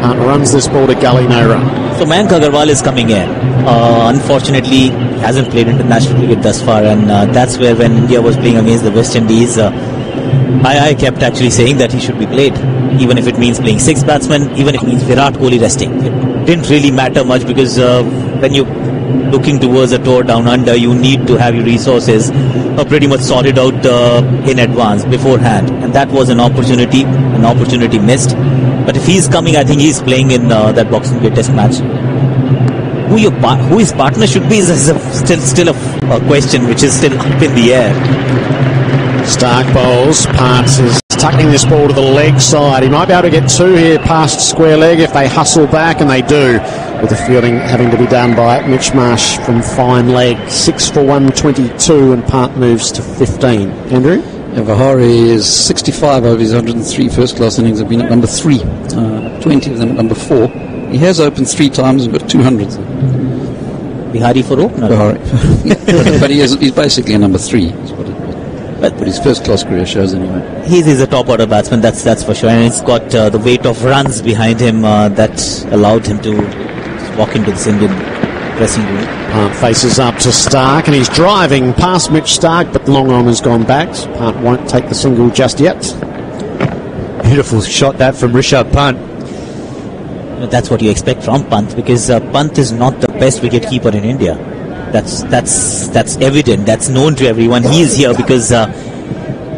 Pant runs this ball to Gully, no run. So Mayank Agarwal is coming in. Unfortunately, he hasn't played international cricket thus far, and that's where when India was playing against the West Indies, I kept actually saying that he should be played, even if it means playing six batsmen, even if it means Virat Kohli resting. It didn't really matter much, because when you're looking towards a tour down under, you need to have your resources pretty much sorted out in advance, beforehand, and that was an opportunity missed. But if he's coming, I think he's playing in that Boxing Day Test match. Who his partner should be is still a question which is still up in the air. Stark bowls, Parts is tucking this ball to the leg side. He might be able to get 2 here past square leg if they hustle back, and they do, with the fielding having to be done by Mitch Marsh from fine leg. 6 for 122, and Part moves to 15. Andrew? Vihari is 65 over his 103 first-class innings, have been at number 3, 20 of them at number 4. He has opened 3 times and got 200s. Vihari for opener? Vihari. But he's basically a number 3, is what his first-class career shows anyway. He's a top-order batsman, that's for sure, and he's got the weight of runs behind him that allowed him to walk into this Indian dressing room. Part faces up to Stark, and he's driving past Mitch Stark, but long on has gone back. Part won't take the single just yet. Beautiful shot that from Rishabh Pant. That's what you expect from Pant, because Pant is not the best wicket keeper in India. That's evident. That's known to everyone. He is here because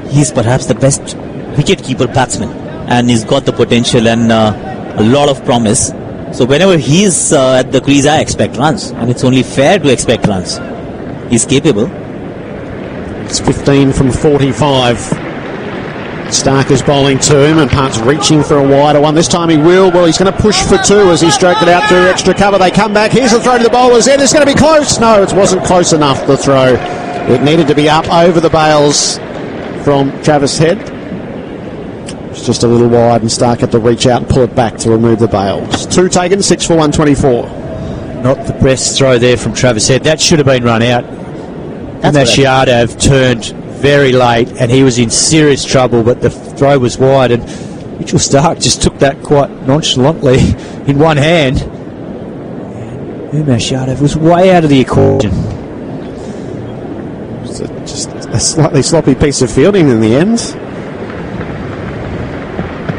he's perhaps the best wicket keeper batsman, and he's got the potential and a lot of promise. So whenever he's at the crease, I expect runs, and it's only fair to expect runs. He's capable. It's 15 from 45. Stark is bowling to him, and Part's reaching for a wider one. This time he will. Well, he's going to push for 2 as he stroked it out through extra cover. They come back. Here's the throw to the bowler's end. It's going to be close. No, it wasn't close enough, the throw. It needed to be up over the bails from Travis Head. It's just a little wide, and Stark had to reach out and pull it back to remove the bails. 2 taken, 6 for 124. Not the best throw there from Travis Head. That should have been run out. Umesh Yadav turned very late, and he was in serious trouble, but the throw was wide, and Mitchell Stark just took that quite nonchalantly in one hand. Umesh Yadav was way out of the equation. Just a slightly sloppy piece of fielding in the end.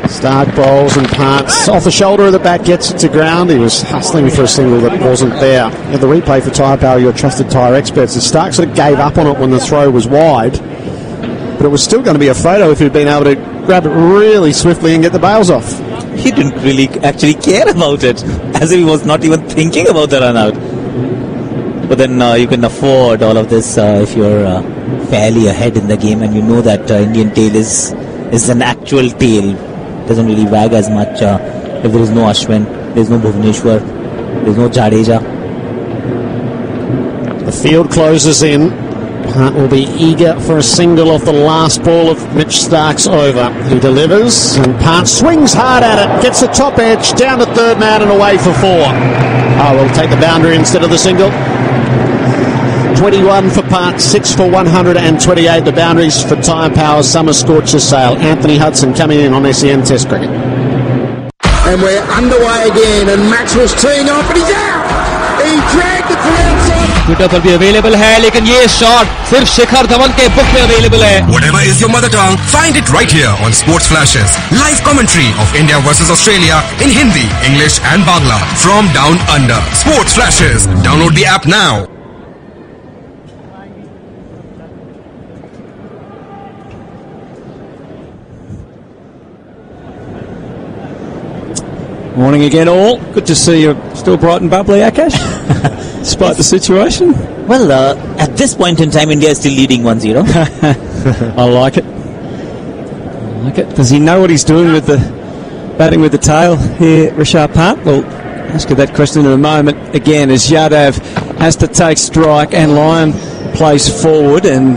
Stark bowls, and Parts off the shoulder of the bat gets it to ground. He was hustling for a single that wasn't there. The replay for Tyre Power, your trusted tyre experts, and Stark sort of gave up on it when the throw was wide, but it was still going to be a photo if he'd been able to grab it really swiftly and get the bails off. He didn't really actually care about it, as if he was not even thinking about the run out. But then you can afford all of this if you're fairly ahead in the game, and you know that Indian tail is an actual tail. Doesn't really wag as much if there is no Ashwin, there is no Bhuvneshwar, there is no Jadeja. The field closes in. Part will be eager for a single off the last ball of Mitch Stark's over. He delivers, and Part swings hard at it, gets the top edge, down to third man and away for 4. We'll take the boundary instead of the single. 21 for Part, 6 for 128. The boundaries for Tyre Power Summer Scorcher Sale. Anthony Hudson coming in on SEN Test Cricket. And we're underway again, and Maxwell's teeing off, and he's out! He dragged it to outside. Twitter पर भी available है, लेकिन ये shot सिर्फ शिखर धवन के book में available है. Whatever is your mother tongue, find it right here on Sports Flashes. Live commentary of India versus Australia in Hindi, English and Bangla from down under. Sports Flashes. Download the app now. Morning again, all. Good to see you still bright and bubbly, Akash, despite the situation. Well, at this point in time, India is still leading 1-0. I like it. I like it. Does he know what he's doing with the batting with the tail here, Rishabh Pant? We'll ask you that question in a moment. Again, as Yadav has to take strike and Lyon plays forward and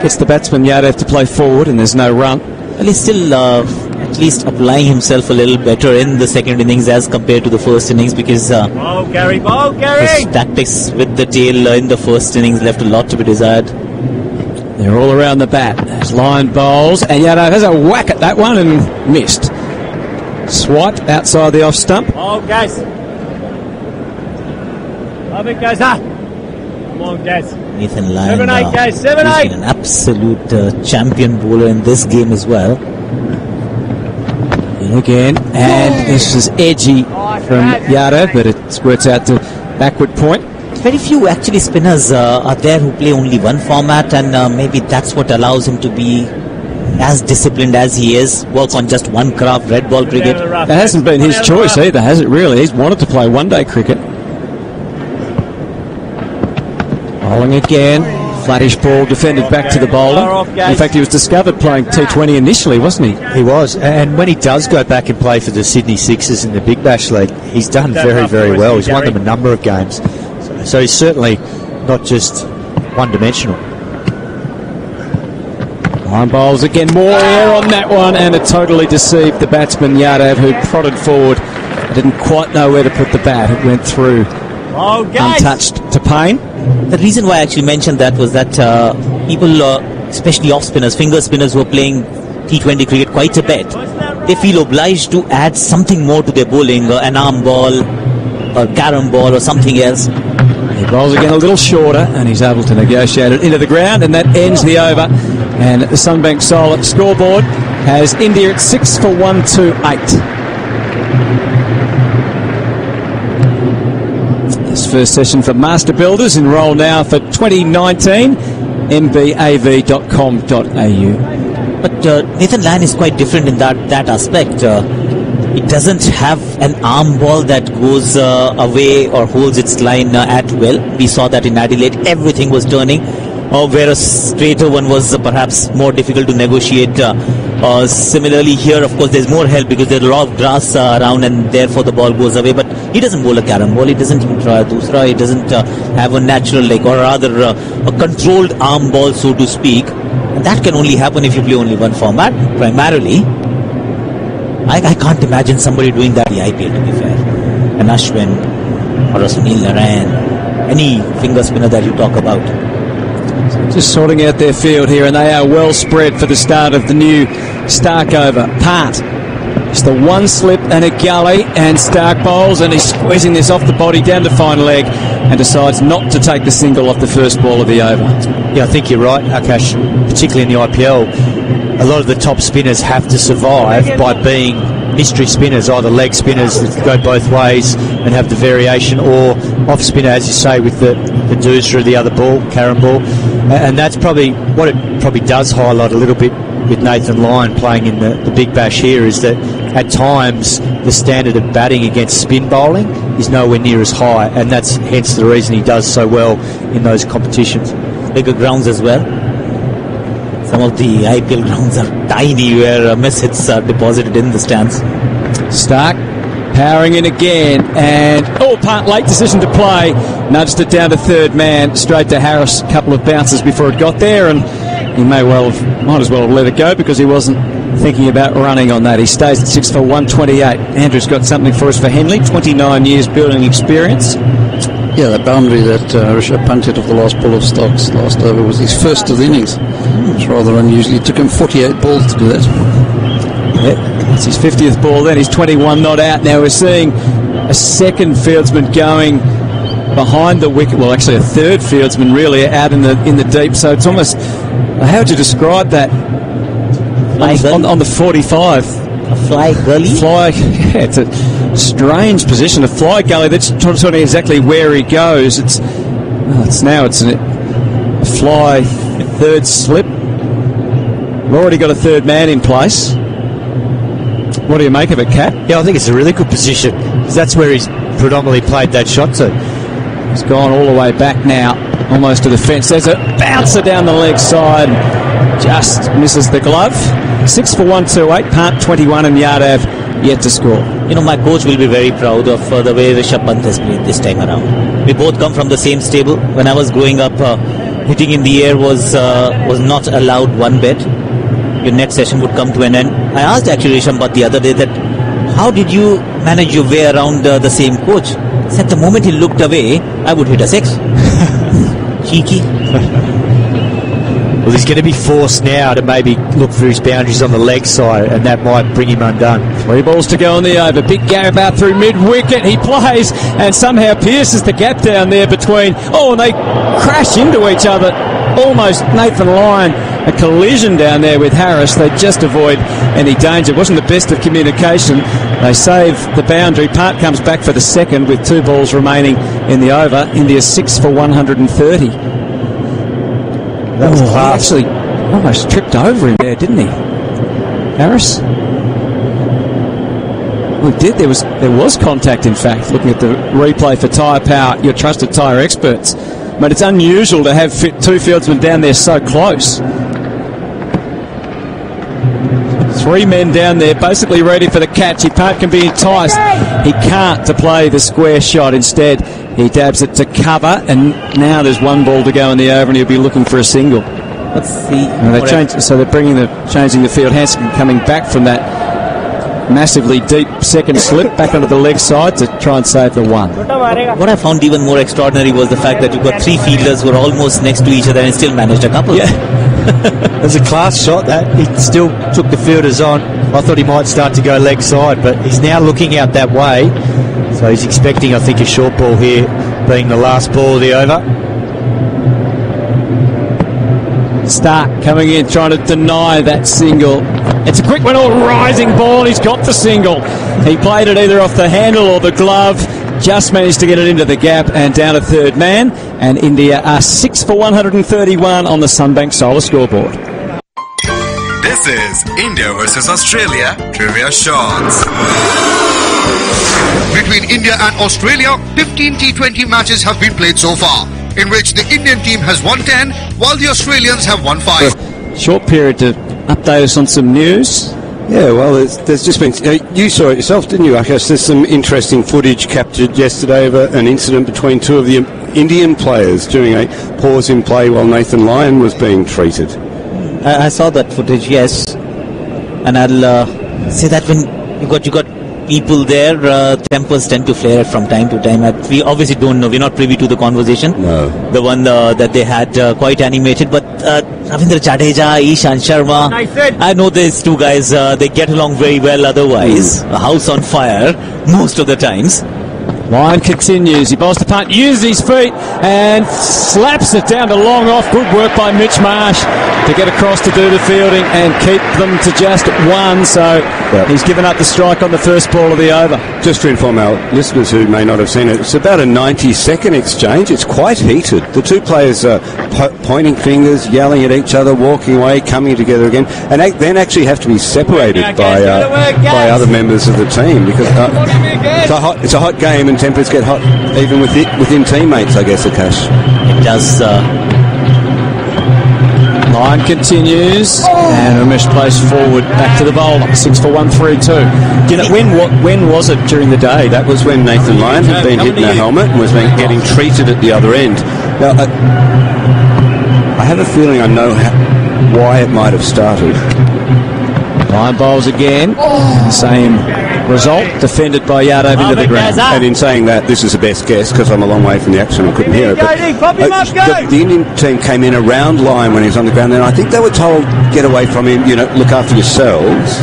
gets the batsman Yadav to play forward, and there's no run. Well, he's still at least applying himself a little better in the second innings as compared to the first innings, because Gary! his tactics with the tail in the first innings left a lot to be desired. They're all around the bat as Lyon bowls, and Yadav has a whack at that one and missed. Swipe outside the off stump. Oh, guys. Love it, guys. Come on, guys. Nathan Lyon 7-8, guys. has 7-8. been an absolute champion bowler in this game as well. And again, and this is edgy from Yadav, but it works out to backward point. Very few actually spinners are there who play only one format, and maybe that's what allows him to be as disciplined as he is, work on just one craft, red ball cricket. That hasn't been his choice either, has it really? He's wanted to play one-day cricket. Bowling again, Flattish ball defended back to the bowler. In fact, he was discovered playing T20 initially, wasn't he? He was, and when he does go back and play for the Sydney Sixers in the Big Bash League, he's done very, very well. He's won them a number of games. So he's certainly not just one-dimensional. Line bowls again, more air on that one, and it totally deceived the batsman Yadav, who prodded forward. Didn't quite know where to put the bat. It went through untouched to Payne. The reason why I actually mentioned that was that people, especially off-spinners, finger spinners who are playing T20 cricket quite a bit, they feel obliged to add something more to their bowling, an arm ball, or carom ball, or something else. He bowls again a little shorter, and he's able to negotiate it into the ground, and that ends the over. And the Sunbank Solar scoreboard has India at 6 for 128. This first session for Master Builders, enroll now for 2019, mbav.com.au. But Nathan Lyon is quite different in that aspect. It doesn't have an arm ball that goes away or holds its line at will. We saw that in Adelaide, everything was turning. Whereas straighter one was perhaps more difficult to negotiate. Similarly here, of course, there's more help because there's a lot of grass around and therefore the ball goes away. But he doesn't bowl a carom ball. He doesn't even try a dusra. He doesn't have a natural leg, or rather a controlled arm ball, so to speak. And that can only happen if you play only one format, primarily. I can't imagine somebody doing that in the IPL, to be fair. An Ashwin or a Sunil Narayan, any finger spinner that you talk about. Just sorting out their field here, and they are well spread for the start of the new Stark over. Part. Just the one slip and a gully, and Stark bowls, and he's squeezing this off the body down to fine leg, and decides not to take the single off the first ball of the over. Yeah, I think you're right, Akash, particularly in the IPL. A lot of the top spinners have to survive by being mystery spinners, either leg spinners that go both ways and have the variation, or off spinner, as you say, with the doosra, the other ball, carom ball. And that's probably what it probably does highlight a little bit with Nathan Lyon playing in the Big Bash here, is that at times the standard of batting against spin bowling is nowhere near as high, and that's hence the reason he does so well in those competitions. Bigger grounds as well. Some of the IPL grounds are tiny where miss hits are deposited in the stands. Stark powering in again, and part late decision to play. Nudged it down to third man, straight to Harris. A couple of bounces before it got there, and he might as well have let it go because he wasn't thinking about running on that. He stays at 6 for 128. Andrew's got something for us for Henley. 29 years building experience. Yeah, the boundary that Rishabh punted off the last ball of Stokes last over was his first of the innings. It's rather unusual. It took him 48 balls to do that. Yeah, it's his 50th ball then. He's 21 not out. Now we're seeing a second fieldsman going behind the wicket. Well, actually a third fieldsman really out in the deep. So it's almost, how would you describe that? On the 45. A fly gully? Yeah, it's a strange position. A fly gully. That's not exactly where he goes. It's a fly third slip. We've already got a third man in place. What do you make of it, Kat? Yeah, I think it's a really good position, because that's where he's predominantly played that shot to. He's gone all the way back now, almost to the fence. There's a bouncer down the leg side. Just misses the glove. 6 for 128, part 21, and Yadav yet to score. You know, my coach will be very proud of the way Rishabh Pant has played this time around. We both come from the same stable. When I was growing up, hitting in the air was not allowed one bit. Your next session would come to an end. I asked actually Rishabh Pant the other day that, how did you manage your way around the same coach? He said the moment he looked away, I would hit a 6. Cheeky. Well, he's going to be forced now to maybe look for his boundaries on the leg side, and that might bring him undone. 3 balls to go on the over. Big gap out through mid-wicket. He plays and somehow pierces the gap down there between. And they crash into each other. Almost Nathan Lyon, a collision down there with Harris. They just avoid any danger. It wasn't the best of communication. They save the boundary. Part comes back for the second with 2 balls remaining in the over. India 6 for 130. That was class. He actually almost tripped over him there, didn't he? Harris? Well, he did. There was contact, in fact, looking at the replay for Tyre Power, your trusted tyre experts. but it's unusual to have two fieldsmen down there so close. 3 men down there basically ready for the catch. If Pat can be enticed, he can't to play the square shot. Instead, he dabs it to cover, and now there's 1 ball to go in the over, and he'll be looking for a single. Let's see. So they're changing the field. Hanscom coming back from that massively deep second slip back onto the leg side to try and save the 1. What I found even more extraordinary was the fact that you've got 3 fielders who are almost next to each other and still managed a couple. Yeah. It was a class shot that he still took the fielders on. I thought he might start to go leg side, but he's now looking out that way. So he's expecting, I think, a short ball here being the last ball of the over. Stark coming in, trying to deny that single. It's a quick one, rising ball. He's got the single. He played it either off the handle or the glove. Just managed to get it into the gap and down to third man. And India are 6 for 131 on the Sunbank Solar scoreboard. This is India versus Australia Trivia Shots. Between India and Australia, 15 T20 matches have been played so far, in which the Indian team has won 10, while the Australians have won 5. Short period to update us on some news. Yeah, well, there's just been... you saw it yourself, didn't you, Akash? There's some interesting footage captured yesterday of an incident between 2 of the Indian players during a pause in play while Nathan Lyon was being treated. I saw that footage, yes. And I'll say that when you got people there, tempers tend to flare from time to time. We obviously don't know. We're not privy to the conversation. No. The one that they had quite animated. But Ravindra Jadeja, Ishan Sharma, I know these 2 guys, they get along very well otherwise. A house on fire most of the times. Lyon continues. He bowls the punt, uses his feet and slaps it down to long off. Good work by Mitch Marsh to get across to do the fielding and keep them to just 1. So he's given up the strike on the first ball of the over. Just to inform our listeners who may not have seen it, it's about a 90-second exchange. It's quite heated. The 2 players are pointing fingers, yelling at each other, walking away, coming together again, and then actually have to be separated by other members of the team because it's a hot game and tempers get hot even within teammates, I guess, Akash. It does. Lyon continues, and Umesh plays forward back to the bowler. 6 for 132. You know, when was it during the day? That was when Nathan Lyon had been hit in the helmet and was getting treated at the other end. Now, I have a feeling I know why it might have started. Lyon bowls again. Same result, defended by Yadav into the ground. And in saying that, this is the best guess because I'm a long way from the action. I couldn't hear it. But the Indian team came in around Lyon when he was on the ground, and I think they were told, get away from him, look after yourselves.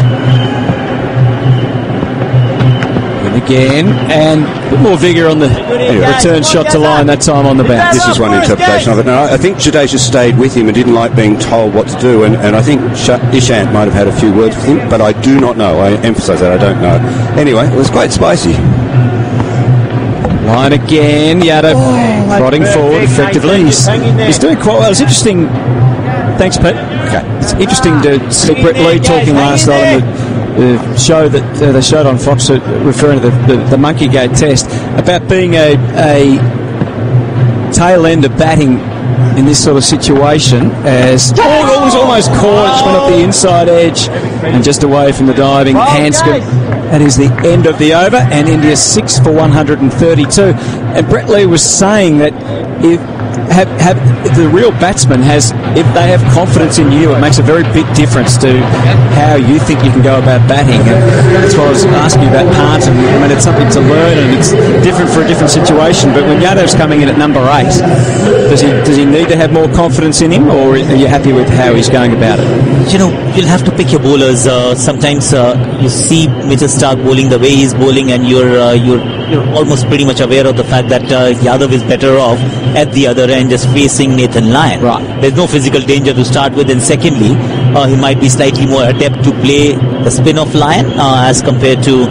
And again, and a bit more vigour on the return shot to Lyon, that time on the bounce. This is one interpretation of it. Now, I think Jadeja stayed with him and didn't like being told what to do, and I think Ishant might have had a few words with him, but I do not know. I emphasise that, I don't know. Anyway, it was quite spicy. Lyon again, Yadav prodding forward effectively. He's doing quite well. It's interesting. Thanks, Pete. Okay. It's interesting to see Brett Lee talking last night on the show that they showed on Fox, referring to the Monkey Gate test, about being a tail end of batting in this sort of situation, as it was almost caught, it went up the inside edge and just away from the diving Hanscom. That is the end of the over, and India 6 for 132. And Brett Lee was saying that if the real batsman if they have confidence in you, it makes a very big difference to how you think you can go about batting. And that's why I was asking you about Pant, and I mean, it's something to learn and it's different for a different situation. But when Yadav's coming in at number 8, does he need to have more confidence in him, or are you happy with how he's going about it? You'll have to pick your bowlers. Sometimes you see Mitchell Starc bowling the way he's bowling, and you're almost pretty much aware of the fact that Yadav is better off at the other end just facing Nathan Lyon. Right. There's no physical danger to start with, and secondly, he might be slightly more adept to play the spin of Lyon as compared to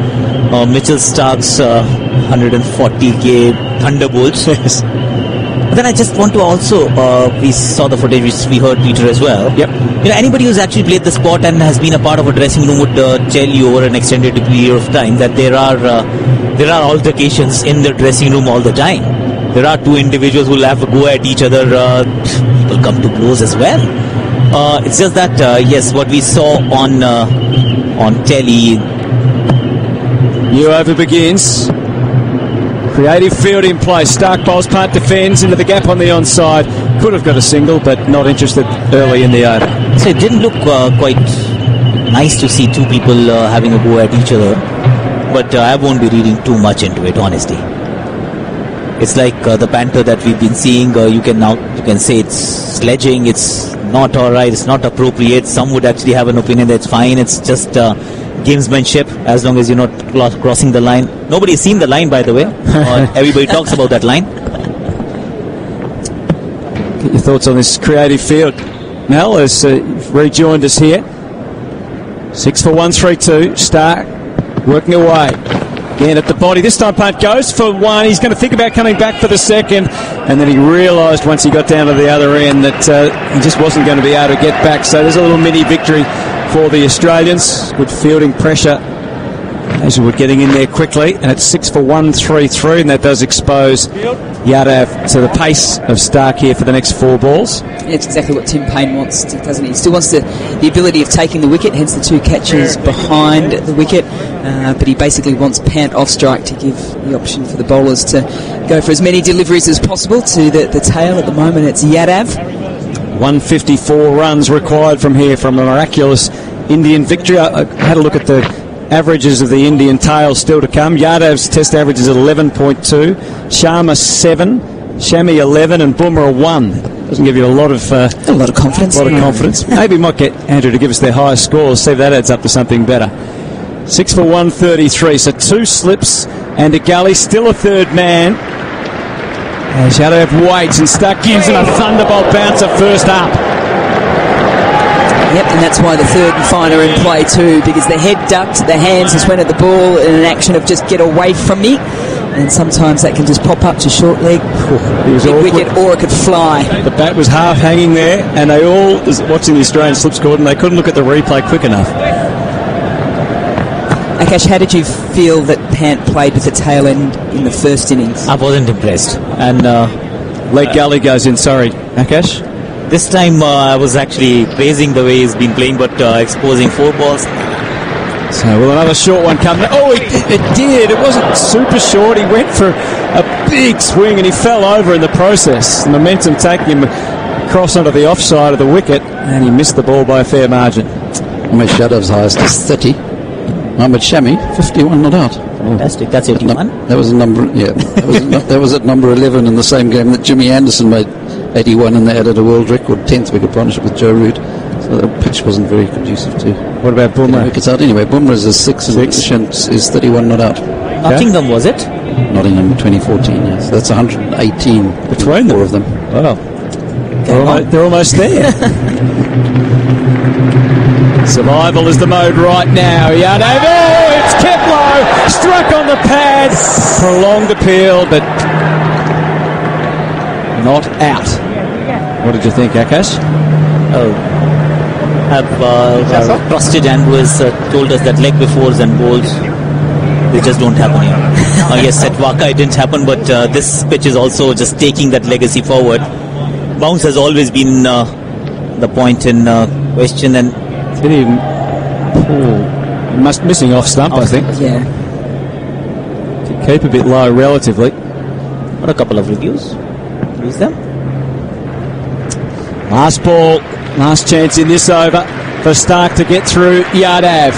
Mitchell Starc's 140k thunderbolts. Yes. Then I just want to also, we saw the footage which we heard Peter as well. Yep. Anybody who's actually played the sport and has been a part of a dressing room would tell you over an extended period of time that there are altercations in the dressing room all the time. there are two individuals who will have to go at each other, people come to blows as well. It's just that, yes, what we saw on telly. New over begins. Creative field in place. Stark bowls, punt, defends into the gap on the onside. Could have got a single, but not interested early in the over. So it didn't look quite nice to see two people having a go at each other. But I won't be reading too much into it, honestly. It's like the banter that we've been seeing. You can say it's sledging. It's not all right. It's not appropriate. Some would actually have an opinion that it's fine. It's just gamesmanship, as long as you're not crossing the line. Nobody's seen the line, by the way. Everybody talks about that line. Get your thoughts on this creative field. Mel has rejoined us here. 6 for 1-3-2. Stark working away. Again at the body. This time punt goes for one. He's going to think about coming back for the second. And then he realised once he got down to the other end that he just wasn't going to be able to get back. So there's a little mini victory for the Australians. Good fielding pressure. Hazelwood getting in there quickly. And it's 6 for 1-3-3. And that does expose Yadav to the pace of Stark here for the next 4 balls. It's exactly what Tim Payne wants, doesn't he? He still wants the ability of taking the wicket, hence the 2 catches behind the wicket. But he basically wants Pant off strike to give the option for the bowlers to go for as many deliveries as possible to the tail. At the moment, it's Yadav. 154 runs required from here from a miraculous Indian victory. I had a look at the averages of the Indian tail still to come. Yadav's test average is at 11.2, Sharma 7, Shami 11, and Bumrah 1. Doesn't give you a lot of confidence. Maybe might get Andrew to give us their highest scores. See if that adds up to something better. 6 for 133. So 2 slips and a gully. Still a third man. As Yadav waits and Stark gives him a thunderbolt bouncer first up. Yep, and that's why the third and finer in play too, because the head ducked, the hands just went at the ball in an action of just get away from me. And sometimes that can just pop up to short leg, big wicket, or it could fly. The bat was half hanging there, and they all, watching the Australian slips scored, and they couldn't look at the replay quick enough. Akash, how did you feel that Pant played with the tail end in the first innings? I wasn't impressed. And leg gully goes in, sorry. Akash? This time I was actually praising the way he's been playing, but exposing 4 balls. So will another short one come? Oh, it did. It wasn't super short. He went for a big swing and he fell over in the process. The momentum taking him across onto the offside of the wicket, and he missed the ball by a fair margin. Umesh Yadav's highest is 30. Mohammad Shami, 51 not out. Fantastic. That's 81. That was a number. Yeah, that was at number 11 in the same game that Jimmy Anderson made 81, and they added a world record 10th wicket partnership with Joe Root. So the pitch wasn't very conducive to. What about Bumrah? Wickets out anyway. Bumrah is 6 and Shant is 31 not out. Nottingham, was it? Nottingham 2014. Yes, that's 118 between 4 of them. Wow, they're almost there. Survival is the mode right now. Yadav, it's kept low, struck on the pads, prolonged appeal, but not out. What did you think, Akash? Trusted and was told us that leg befores and bowls, they just don't happen here. Yes, at Waka it didn't happen, but this pitch is also just taking that legacy forward. Bounce has always been the point in question, and missing off stump, I think. Yeah. Keep a bit low relatively. What a couple of reviews. Use them. Last ball, last chance in this over for Stark to get through Yadav.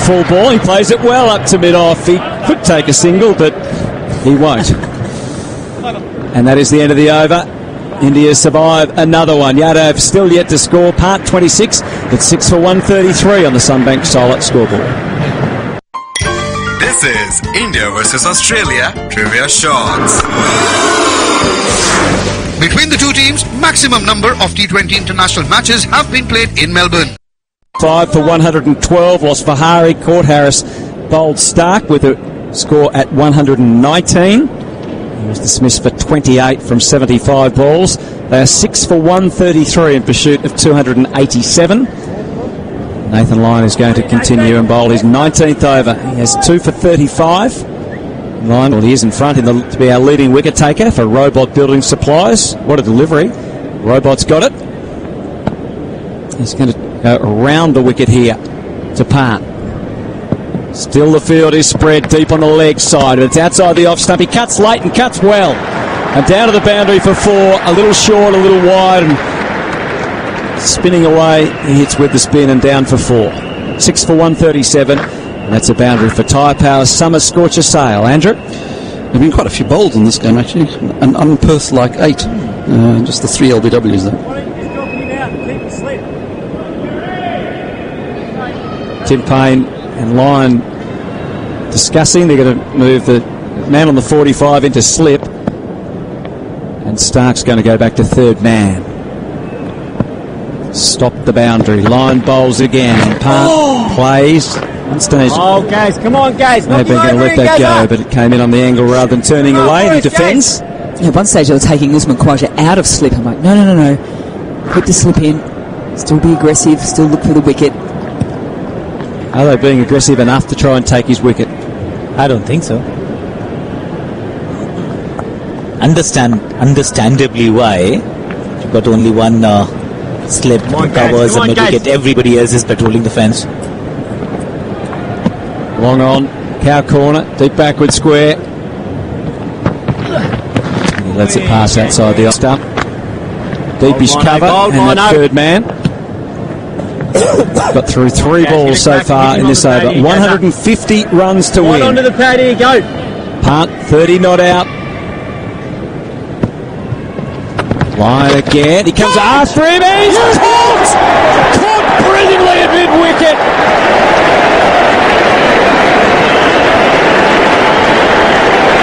Full ball, he plays it well up to mid-off. He could take a single, but he won't. And that is the end of the over. India survive another one. Yadav still yet to score. Part 26. It's 6 for 133 on the Sunbank Solid scoreboard. This is India versus Australia Trivia Shots. Between the two teams, maximum number of T20 international matches have been played in Melbourne. 5 for 112 was Vihari. Court Harris bowled Stark with a score at 119. He was dismissed for 28 from 75 balls. They are 6 for 133 in pursuit of 287. Nathan Lyon is going to continue and bowl his 19th over. He has 2 for 35. Lyon, well, he is in front to be our leading wicket taker for Robot Building Supplies. What a delivery. Robot's got it. He's going to go around the wicket here to Part. Still the field is spread deep on the leg side. It's outside the off stump. He cuts late and cuts well. And down to the boundary for 4. A little short, a little wide. And spinning away, he hits with the spin and down for 4. 6 for 137. And that's a boundary for Tyre Power's Summer Scorcher Sail. Andrew? There have been quite a few bowls in this game, actually. And on Perth, like 8. Just the 3 LBWs there. Tim Payne and Lyon discussing. They're going to move the man on the 45 into slip. And Stark's going to go back to third man. Stop the boundary. Lyon bowls again. Part plays. Oh, guys, come on, guys. They've been going to let that go, but it came in on the angle rather than turning away. And he defends. Yeah, at one stage they were taking Usman Khawaja out of slip. I'm like, no. Put the slip in. Still be aggressive. Still look for the wicket. Are they being aggressive enough to try and take his wicket? I don't think so. Understandably why. You've got only one slip covers a mid-wicket. Everybody else is patrolling the fence. Long on, cow corner, deep backward square. He lets it pass outside the off stump. Deepish cover, and that third man. Got through 3 balls so far in this over. 150 runs to win. Onto the pad, here you go. Punt, 30 not out. Line again. He comes after him. He's caught brilliantly at mid-wicket.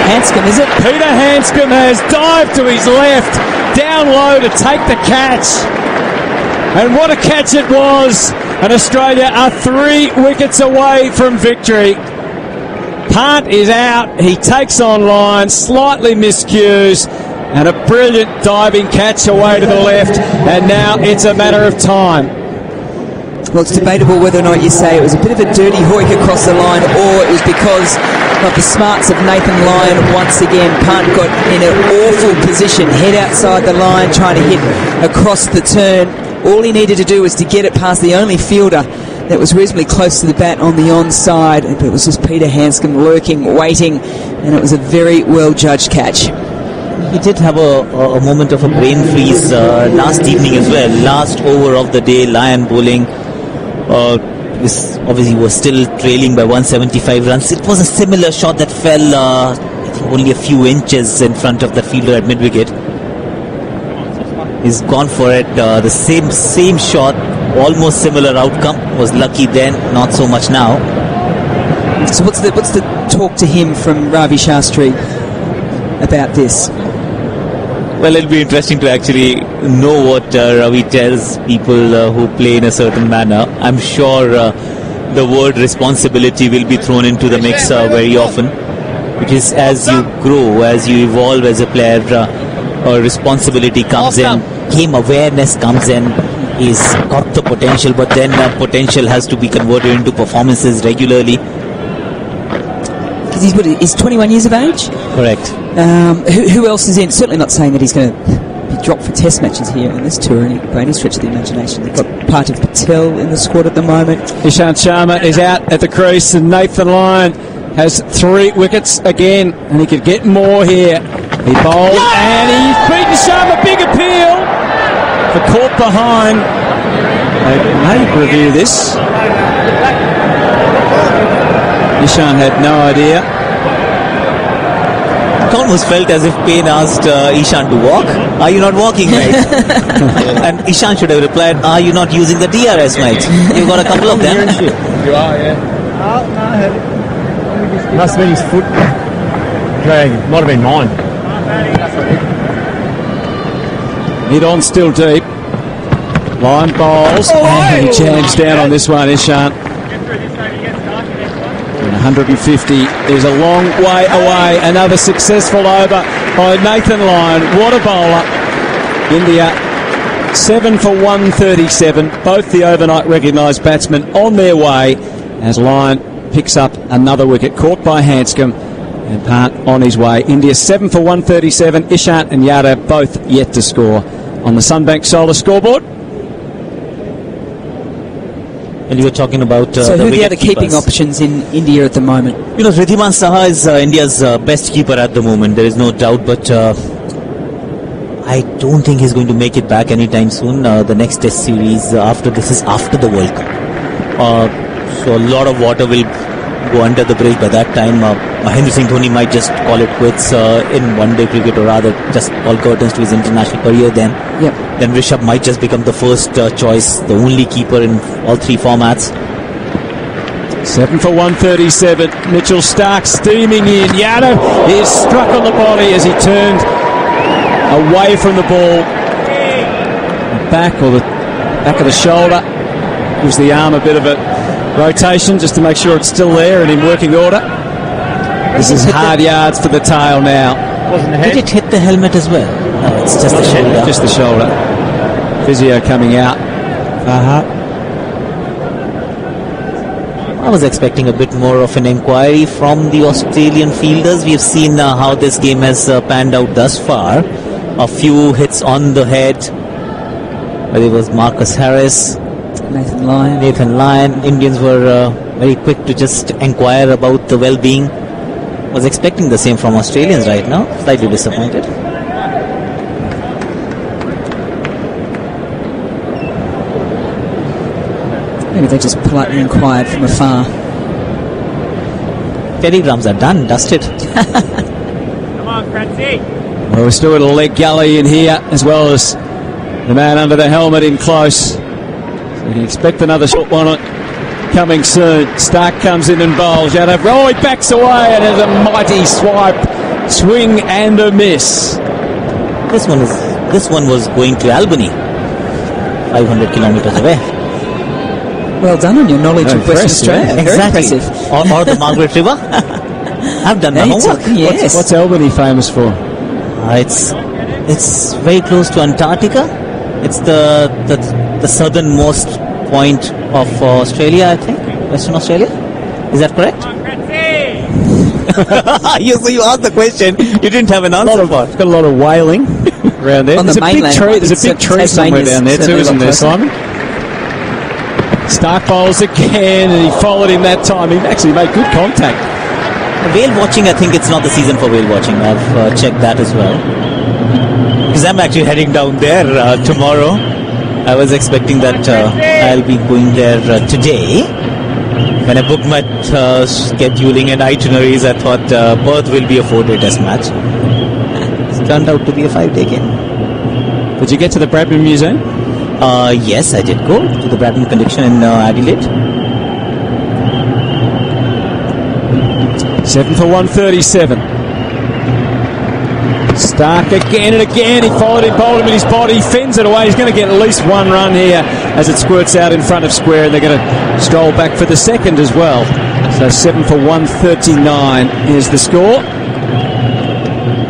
Hanscom, is it? Peter Hanscom has dived to his left, down low to take the catch. And what a catch it was. And Australia are 3 wickets away from victory. Punt is out. He takes on line, slightly miscues, and a brilliant diving catch away to the left. And now it's a matter of time. Well, it's debatable whether or not you say it was a bit of a dirty hoik across the line, or it was because of the smarts of Nathan Lyon. Once again, Punt got in an awful position, head outside the line, trying to hit across the turn. All he needed to do was to get it past the only fielder that was reasonably close to the bat on the onside. But it was just Peter Hanscom lurking, waiting, and it was a very well-judged catch. He did have a moment of a brain freeze last evening as well. Last over of the day, Lyon bowling. Obviously was still trailing by 175 runs. It was a similar shot that fell I think only a few inches in front of the fielder at mid-wicket. He's gone for it. The same shot, almost similar outcome. Was lucky then, not so much now. So what's the talk to him from Ravi Shastri about this? Well, it'll be interesting to actually know what Ravi tells people who play in a certain manner. I'm sure the word responsibility will be thrown into the mix very often, because as you grow, as you evolve as a player, responsibility comes in, game awareness comes in. He's got the potential, but then potential has to be converted into performances regularly. Because he's 21 years of age? Correct. Who else is in? Certainly not saying that he's going to be dropped for test matches here in this tour by any stretch of the imagination. They've got Parthiv Patel in the squad at the moment. Ishant Sharma is out at the crease, and Nathan Lyon has 3 wickets again, and he could get more here. He bowled, and he's beaten Sharma. Big appeal for caught behind. They may review this. Ishant had no idea. It almost felt as if Payne asked Ishant to walk. Are you not walking, mate? And Ishant should have replied, are you not using the DRS, mate? You've got a couple of them. You are, yeah. Must have been his foot drag. Might have been mine. Mid on, still deep. Lyon bowls, and he jams down on this one, Ishant. 150 is a long way away. Another successful over by Nathan Lyon. What a bowler. India 7 for 137. Both the overnight recognised batsmen on their way as Lyon picks up another wicket, caught by Hanscom, And Pant on his way. India 7 for 137. Ishant and Yadav both yet to score on the Sunbank Solar scoreboard. And you were talking about so who are the other keeping keepers. options in India at the moment? You know, Riddhiman Saha is India's best keeper at the moment. There is no doubt, but I don't think he's going to make it back anytime soon. The next Test series after this is after the World Cup. So a lot of water will go under the bridge by that time. Mahendra Singh Dhoni might just call it quits in one-day cricket, or rather just call curtains to his international career then. Yep. Then Rishabh might just become the first choice, the only keeper in all three formats. 7 for 137. Mitchell Starc steaming in. Yadav is struck on the body as he turned away from the ball. The back of the shoulder gives the arm a bit of a rotation just to make sure it's still there and in working order. This is hard yards for the tail now. Did it hit the helmet as well? No, it's just the shoulder. Just the shoulder. Physio coming out. I was expecting a bit more of an inquiry from the Australian fielders. We have seen how this game has panned out thus far. A few hits on the head. Whether it was Marcus Harris, Nathan Lyon. Indians were very quick to just inquire about the well-being. Was expecting the same from Australians right now. Slightly disappointed. Maybe they just politely inquired from afar. Telegrams are done, dusted. Come on, Kratzy. Well, we're still at a leg gully in here, as well as the man under the helmet in close. So you can expect another short one coming soon. Starc comes in and bowls. Yadav, he backs away and has a mighty swipe, swing and a miss. This one was going to Albany, 500 kilometers away. Well done on your knowledge of Western Australia. Yeah. Very Exactly. impressive. Or the Margaret River. I've done my homework. Yes. What's Albany famous for? It's very close to Antarctica. It's the southernmost point of Australia, I think. Western Australia. Is that correct? You asked the question. You didn't have an answer for it. Got a lot of whaling around there. There's a big tree somewhere down there too, isn't there, Simon? Starc bowls again, and he followed him that time. He actually made good contact. Whale watching, I think it's not the season for whale watching. I've checked that as well. Because I'm actually heading down there tomorrow. I was expecting that I'll be going there today. When I booked my scheduling and itineraries, I thought Perth will be a 4-day test match. It's turned out to be a 5-day game. Did you get to the Bradman Museum? Yes, I did go to the Bradman Collection in Adelaide. 7 for 137. Starc again and again. He followed him, bowled him in his body, fends it away. He's going to get at least one run here as it squirts out in front of square, and they're going to stroll back for the second as well. So 7 for 139 is the score.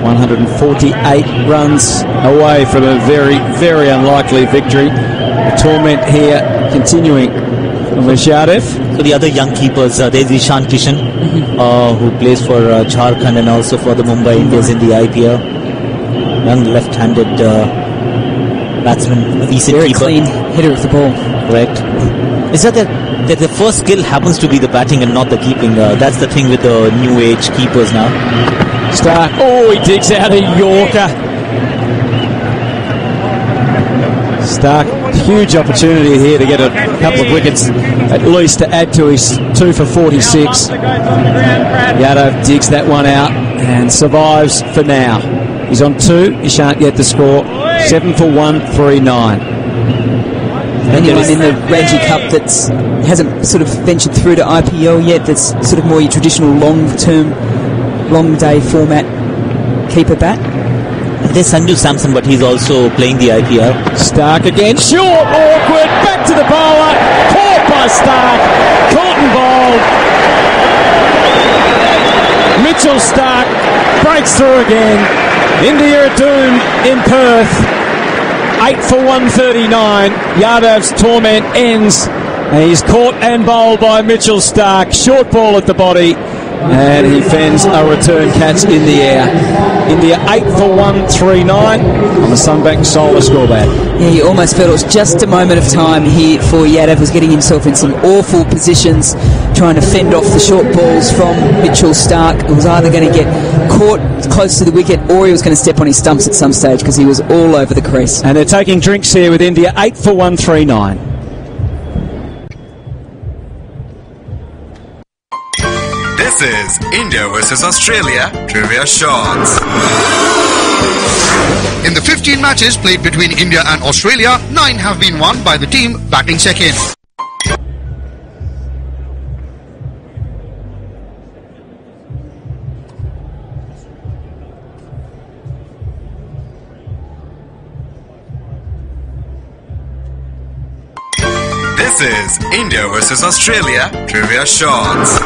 148 runs away from a very, very unlikely victory. The torment here continuing from Yadav. So the other young keepers, there's Ishan Kishan, who plays for Jharkhand and also for the Mumbai Indians in the IPL. Young left-handed batsman, a decent very keeper. Clean hitter of the ball. Correct. Is that the first skill happens to be the batting and not the keeping? That's the thing with the new age keepers now. Starc, he digs out a Yorker. Starc, huge opportunity here to get a couple of wickets, at least to add to his 2 for 46. Yadav digs that one out and survives for now. He's on 2, he shan't yet to score. 7 for 139. Anyone in the Ranji Cup that hasn't sort of ventured through to IPL yet, that's sort of more your traditional long-term, long-day format keeper bat? There's Sanju Samson, but he's also playing the IPL. Starc again, short, awkward, back to the bowler, caught by Starc, caught and bowled. Mitchell Starc breaks through again. India are doomed in Perth. 8 for 139. Yadav's torment ends. And he's caught and bowled by Mitchell Starc. Short ball at the body. And he fends a return catch in the air. India 8 for 139 on the Sunbank Solar scoreboard. Yeah, you almost felt it was just a moment of time here for Yadav. Was getting himself in some awful positions, trying to fend off the short balls from Mitchell Starc. It was either going to get caught close to the wicket or he was going to step on his stumps at some stage because he was all over the crease. And they're taking drinks here with India 8 for 139. This is India versus Australia Trivia Shots. In the 15 matches played between India and Australia, 9 have been won by the team batting second. This is India versus Australia Trivia Shots.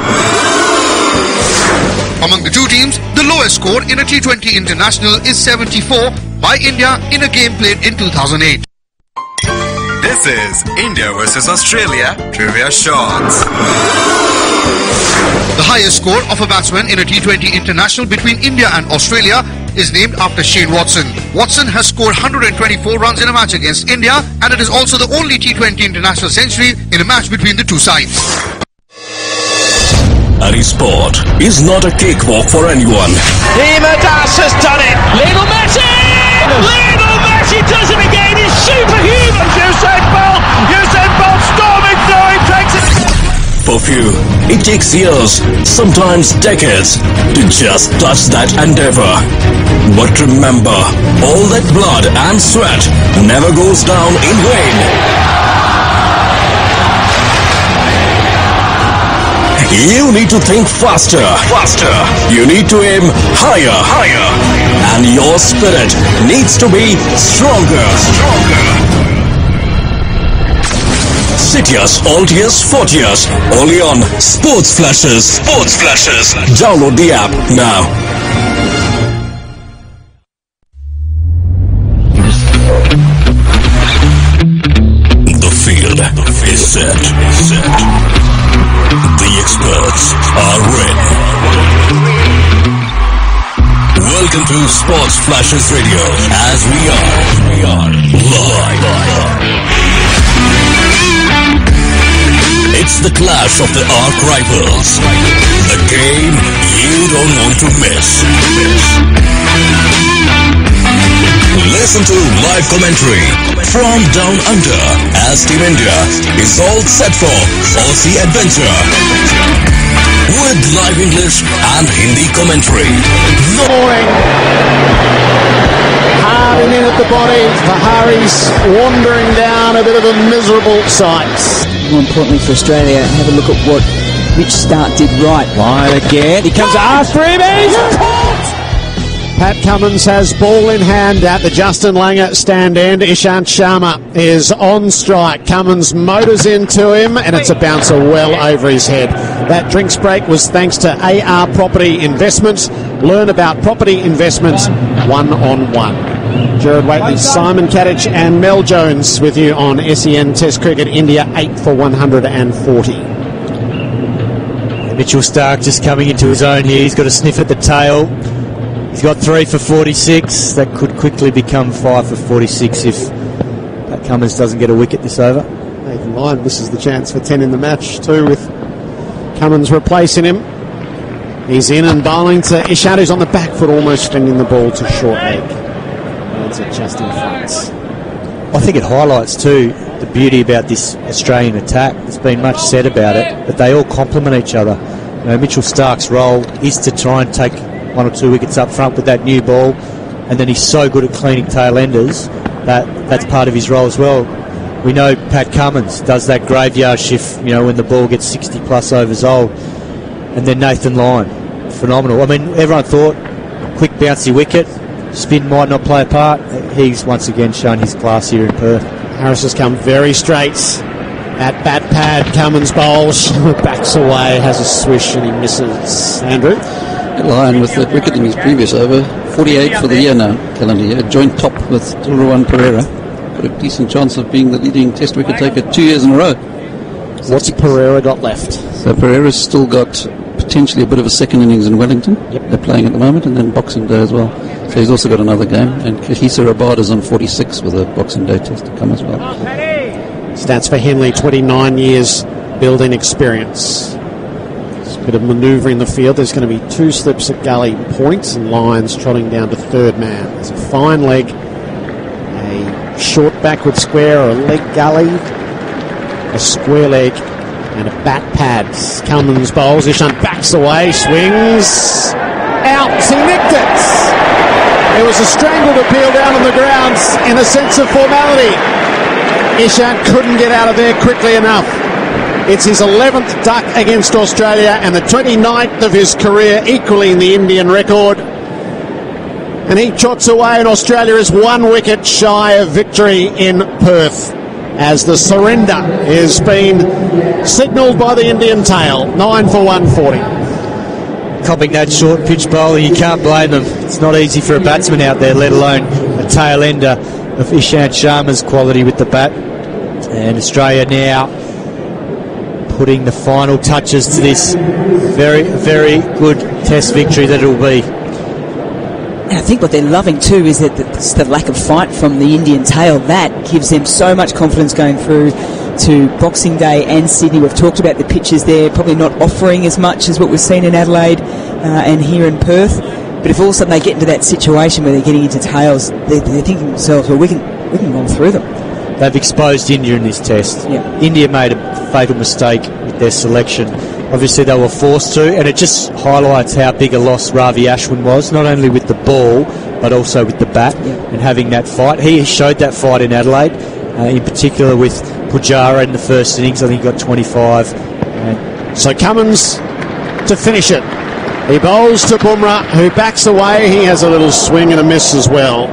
Among the two teams, the lowest score in a T20 international is 74 by India in a game played in 2008. This is India versus Australia Trivia Shots. The highest score of a batsman in a T20 international between India and Australia is named after Shane Watson. Watson has scored 124 runs in a match against India, and it is also the only T20 international century in a match between the two sides. Any sport is not a cakewalk for anyone. Hima Das has done it. Lionel Messi! Lionel Messi does it again. He's superhuman. Usain Bolt storming through. He takes it. For few, it takes years, sometimes decades, to just touch that endeavor. But remember, all that blood and sweat never goes down in vain. You need to think faster. You need to aim higher. And your spirit needs to be stronger. Citius, Altius, Fortius, only on Sports Flashes. Download the app now. The field is set. The experts are ready. Welcome to Sports Flashes Radio, as we are live. It's the clash of the arch rivals. The game you don't want to miss. Listen to live commentary from down under as Team India is all set for Aussie Adventure with live English and Hindi commentary. Scoring. Hard in at the body. Vihari's wandering down a bit of a miserable sight. More importantly for Australia, have a look at what Mitch Starc did right. Wide again. He comes after him. He's caught. Pat Cummins has ball in hand at the Justin Langer stand end. Ishant Sharma is on strike. Cummins motors into him and it's a bouncer well over his head. That drinks break was thanks to AR Property Investments. Learn about property investments one-on-one. Gerard Whateley, Simon Kadich and Mel Jones with you on SEN Test Cricket. India 8 for 140. Mitchell Starc just coming into his own here. He's got a sniff at the tail. He's got 3 for 46. That could quickly become 5 for 46 if Pat Cummins doesn't get a wicket this over. Nathan Lyon misses the chance for 10 in the match too, with Cummins replacing him. He's in and bowling to Ishant, who's on the back foot, almost sending the ball to short leg. Lands it just in front. I think it highlights too the beauty about this Australian attack. There's been much said about it, but they all complement each other. You know, Mitchell Starc's role is to try and take 1 or 2 wickets up front with that new ball, and then he's so good at cleaning tail enders that's part of his role as well. We know Pat Cummins does that graveyard shift, you know, when the ball gets 60 plus overs old, and then Nathan Lyon, phenomenal. I mean, everyone thought quick bouncy wicket, spin might not play a part. He's once again shown his class here in Perth. Harris has come very straight at bat pad. Cummins bowls, backs away, has a swish and he misses. Andrew? Lyon with that wicket in his previous over, 48 for the year now, calendar year, joint top with Dilruwan Pereira. Got a decent chance of being the leading test wicket taker 2 years in a row. What's Pereira got left? So Pereira's still got potentially a bit of a second innings in Wellington. They're playing at the moment, and then Boxing Day as well. So he's also got another game. And Kahisa Rabada's on 46 with a Boxing Day test to come as well. Stats for Henley, 29 years building experience. It's a bit of manoeuvring in the field. There's going to be 2 slips at gully points and Lyons trotting down to third man. There's a fine leg, a short backward square or a leg gully, a square leg and a bat pad. Cummins bowls, Ishant backs away, swings, out, he nicked it. It was a strangled appeal down on the ground in a sense of formality. Ishant couldn't get out of there quickly enough. It's his 11th duck against Australia and the 29th of his career, equaling the Indian record. And he trots away, and Australia is 1 wicket shy of victory in Perth, as the surrender is being signalled by the Indian tail. 9 for 140. Copping that short pitch bowling, you can't blame them. It's not easy for a batsman out there, let alone a tail ender of Ishant Sharma's quality with the bat. And Australia now putting the final touches to this very, very good test victory that it'll be. And I think what they're loving too is that the lack of fight from the Indian tail. That gives them so much confidence going through to Boxing Day and Sydney. We've talked about the pitches there, probably not offering as much as what we've seen in Adelaide and here in Perth. But if all of a sudden they get into that situation where they're getting into tails, they're thinking to themselves, well, we can run through them. They've exposed India in this test. Yeah. India made a fatal mistake with their selection. Obviously they were forced to, and it just highlights how big a loss Ravi Ashwin was, not only with the ball but also with the bat and having that fight. He showed that fight in Adelaide, in particular with Pujara in the first innings. I think he got 25. So Cummins to finish it. He bowls to Bumrah, who backs away. He has a little swing and a miss as well.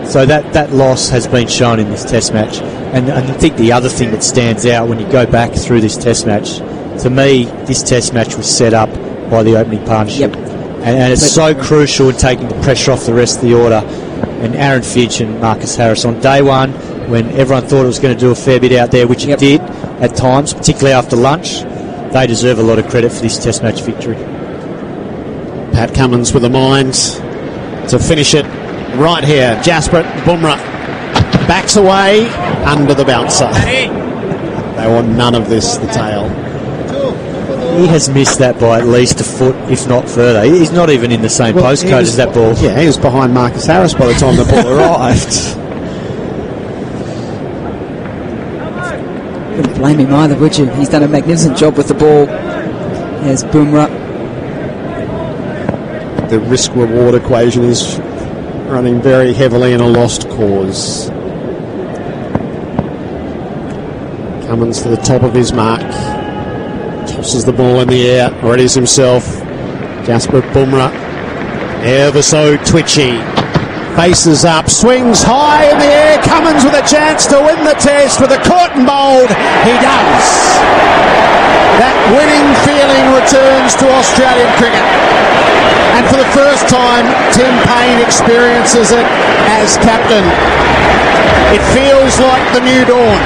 So that loss has been shown in this test match. And I think the other thing that stands out when you go back through this test match, to me, this test match was set up by the opening partnership. And it's so crucial in taking the pressure off the rest of the order. And Aaron Finch and Marcus Harris on day one, when everyone thought it was going to do a fair bit out there, which it did at times, particularly after lunch, they deserve a lot of credit for this test match victory. Pat Cummins with a mind to finish it right here. Jasprit Bumrah backs away under the bouncer. They want none of this, the tail. He has missed that by at least a foot, if not further. He's not even in the same postcode as that ball. Yeah, he was behind Marcus Harris by the time the ball arrived. Wouldn't blame him either, would you? He's done a magnificent job with the ball. There's Bumrah. The risk-reward equation is running very heavily in a lost cause. Cummins to the top of his mark. Tosses the ball in the air. Readies himself. Jasprit Bumrah. Ever so twitchy. Faces up. Swings high in the air. Cummins with a chance to win the test with a curtain bowled. He does. That winning feeling returns to Australian cricket. And for the first time, Tim Paine experiences it as captain. It feels like the new dawn.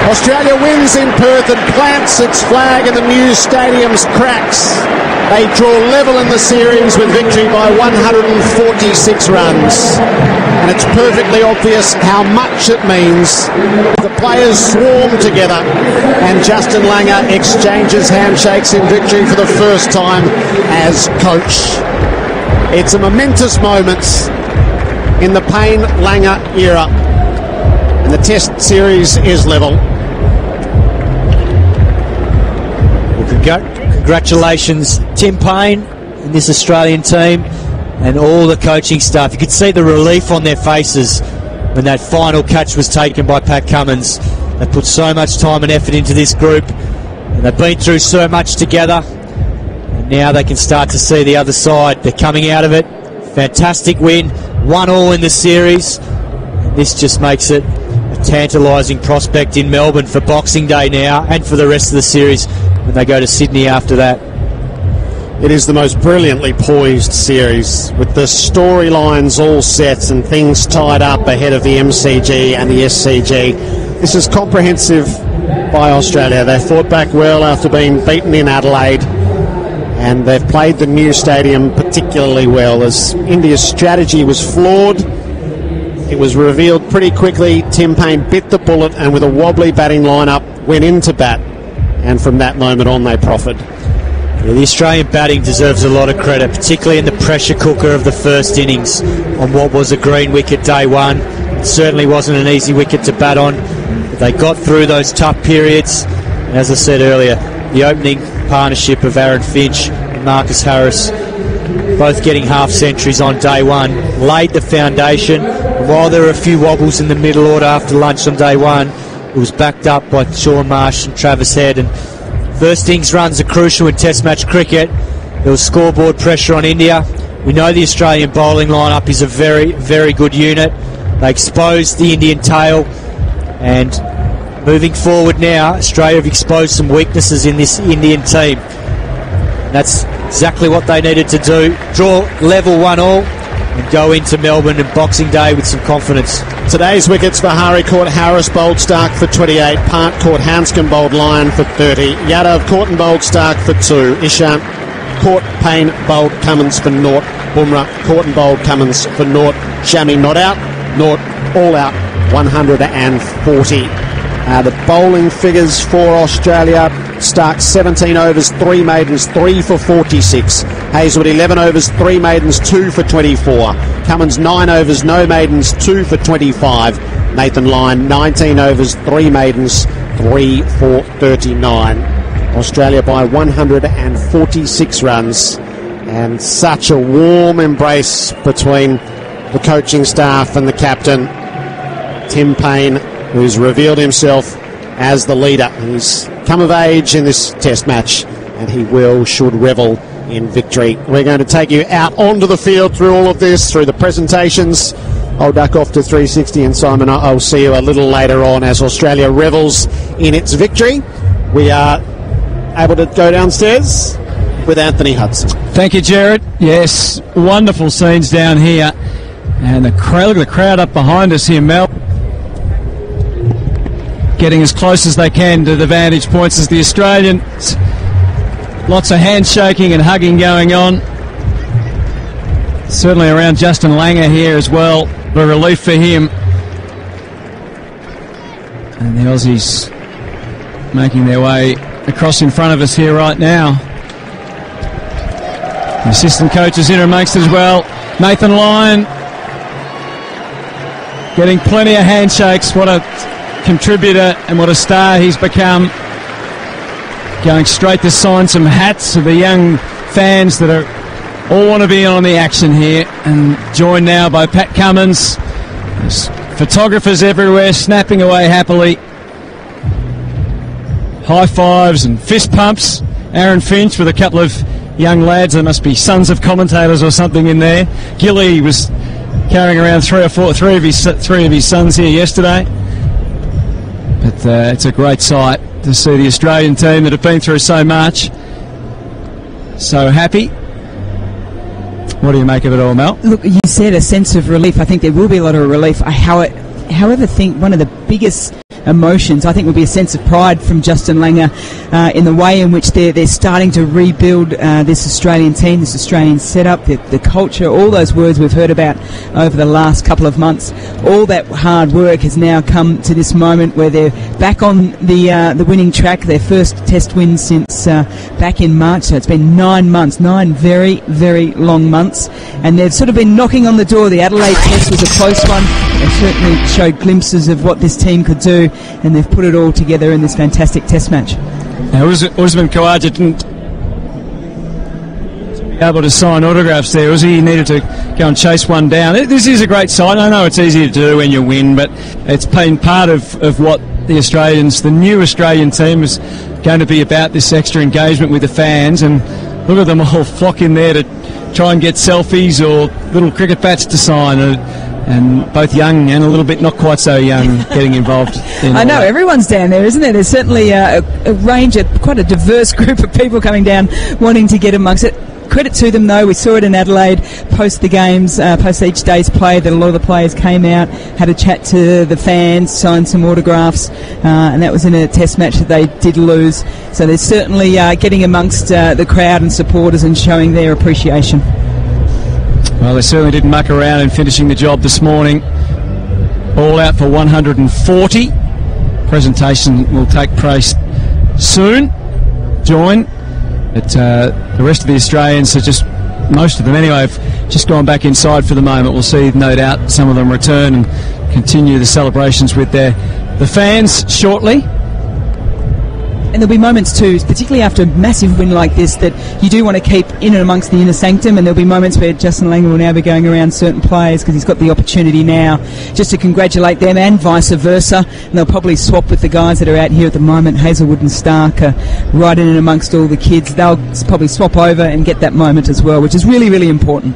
Australia wins in Perth and plants its flag in the new stadium's cracks. They draw level in the series with victory by 146 runs. And it's perfectly obvious how much it means. The players swarm together and Justin Langer exchanges handshakes in victory for the first time as coach. It's a momentous moment in the Paine-Langer era. And the test series is level. Congratulations, Tim Paine and this Australian team and all the coaching staff. You could see the relief on their faces when that final catch was taken by Pat Cummins. They put so much time and effort into this group and they've been through so much together, and now they can start to see the other side. They're coming out of it. Fantastic win, 1-1 in the series. And this just makes it a tantalising prospect in Melbourne for Boxing Day now and for the rest of the series when they go to Sydney after that. It is the most brilliantly poised series, with the storylines all set and things tied up ahead of the MCG and the SCG. This is comprehensive by Australia. They fought back well after being beaten in Adelaide, and they've played the new stadium particularly well, as India's strategy was flawed. It was revealed pretty quickly. Tim Paine bit the bullet and with a wobbly batting lineup went into bat, and from that moment on they proffered. Yeah, the Australian batting deserves a lot of credit, particularly in the pressure cooker of the first innings on what was a green wicket day one. It certainly wasn't an easy wicket to bat on, but they got through those tough periods, and as I said earlier, the opening partnership of Aaron Finch and Marcus Harris, both getting half centuries on day one, laid the foundation. And while there were a few wobbles in the middle order after lunch on day one, it was backed up by Shaun Marsh and Travis Head. And first innings runs are crucial in Test match cricket. There was scoreboard pressure on India. We know the Australian bowling lineup is a very, very good unit. They exposed the Indian tail, and moving forward now, Australia have exposed some weaknesses in this Indian team. And that's exactly what they needed to do. Draw level 1-1 and go into Melbourne and Boxing Day with some confidence. Today's wickets: Vihari caught Harris, bowled Stark for 28. Pant caught Hanscom, bowled Lyon for 30. Yadav caught and bowled Stark for 2. Ishant caught Paine, bowled Cummins for 0. Bumrah caught and bowled Cummins for 0. Shami not out, 0, all out, 140. The bowling figures for Australia: Stark 17 overs, 3 maidens, 3 for 46. Hazlewood 11 overs, 3 maidens, 2 for 24. Cummins 9 overs, no maidens, 2 for 25. Nathan Lyon 19 overs, 3 maidens, 3 for 39. Australia by 146 runs, and such a warm embrace between the coaching staff and the captain, Tim Paine, who's revealed himself as the leader. He's come of age in this Test match, and he should revel in victory. We're going to take you out onto the field through all of this, through the presentations. I'll duck off to 360, and Simon, I'll see you a little later on as Australia revels in its victory. We are able to go downstairs with Anthony Hudson. Thank you, Jared. Yes, wonderful scenes down here. And look at the crowd up behind us here, Mel. Getting as close as they can to the vantage points as the Australians. Lots of handshaking and hugging going on. Certainly around Justin Langer here as well. A relief for him. And the Aussies making their way across in front of us here right now. The assistant coach is in amongst as well. Nathan Lyon getting plenty of handshakes. What a contributor and what a star he's become. Going straight to sign some hats of the young fans that are all want to be on the action here, and joined now by Pat Cummins. There's photographers everywhere snapping away happily. High fives and fist pumps. Aaron Finch with a couple of young lads. There must be sons of commentators or something in there. Gilly was carrying around three of his sons here yesterday. But it's a great sight to see the Australian team that have been through so much so happy. What do you make of it all, Mel? Look, you said a sense of relief. I think there will be a lot of relief. However, think one of the biggest emotions, I think, will be a sense of pride from Justin Langer in the way in which they're starting to rebuild this Australian team, this Australian setup, the culture, all those words we've heard about over the last couple of months. All that hard work has now come to this moment where they're back on the winning track, their first Test win since back in March. So it's been 9 months, 9 very, very long months, and they've sort of been knocking on the door. The Adelaide Test was a close one. They certainly showed glimpses of what this team could do, and they've put it all together in this fantastic Test match. Now, Usman Khawaja didn't be able to sign autographs there, was he? He needed to go and chase one down. This is a great sight. I know it's easy to do when you win, but it's been part of what the new Australian team is going to be about, this extra engagement with the fans. And look at them all flock in there to try and get selfies or little cricket bats to sign. And both young and a little bit not quite so young getting involved. I know, everyone's down there, isn't there? There's certainly a range of quite a diverse group of people coming down wanting to get amongst it. Credit to them, though. We saw it in Adelaide post the games, post each day's play, that a lot of the players came out, had a chat to the fans, signed some autographs, and that was in a test match that they did lose. So they're certainly getting amongst the crowd and supporters and showing their appreciation. Well, they certainly didn't muck around in finishing the job this morning. All out for 140. Presentation will take place soon. Join. But the rest of the Australians are just, most of them anyway, have just gone back inside for the moment. We'll see, no doubt, some of them return and continue the celebrations with the fans shortly. And there'll be moments too, particularly after a massive win like this, that you do want to keep in and amongst the inner sanctum, and there'll be moments where Justin Langer will now be going around certain players because he's got the opportunity now just to congratulate them and vice versa, and they'll probably swap with the guys that are out here at the moment. Hazelwood and Stark are right in and amongst all the kids. They'll probably swap over and get that moment as well, which is really, really important.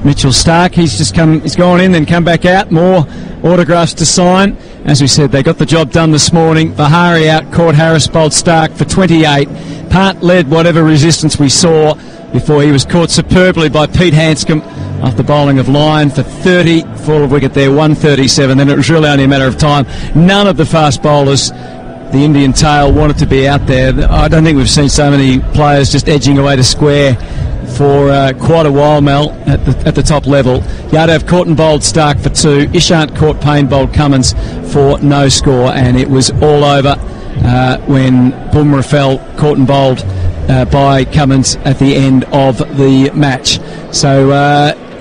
Mitchell Stark, he's gone in, then come back out. More autographs to sign. As we said, they got the job done this morning. Bahari out, caught Harris, bowled Stark for 28. Part led whatever resistance we saw before he was caught superbly by Pete Hanscom after bowling of Lyon for 30. Full of wicket there, 137. Then it was really only a matter of time. None of the fast bowlers, the Indian tail, wanted to be out there. I don't think we've seen so many players just edging away to square for quite a while, Mel, at the top level. Yadav caught and bowled Stark for 2. Ishant caught Payne, bowled Cummins for no score, and it was all over when Bumrah fell, caught and bowled by Cummins at the end of the match. So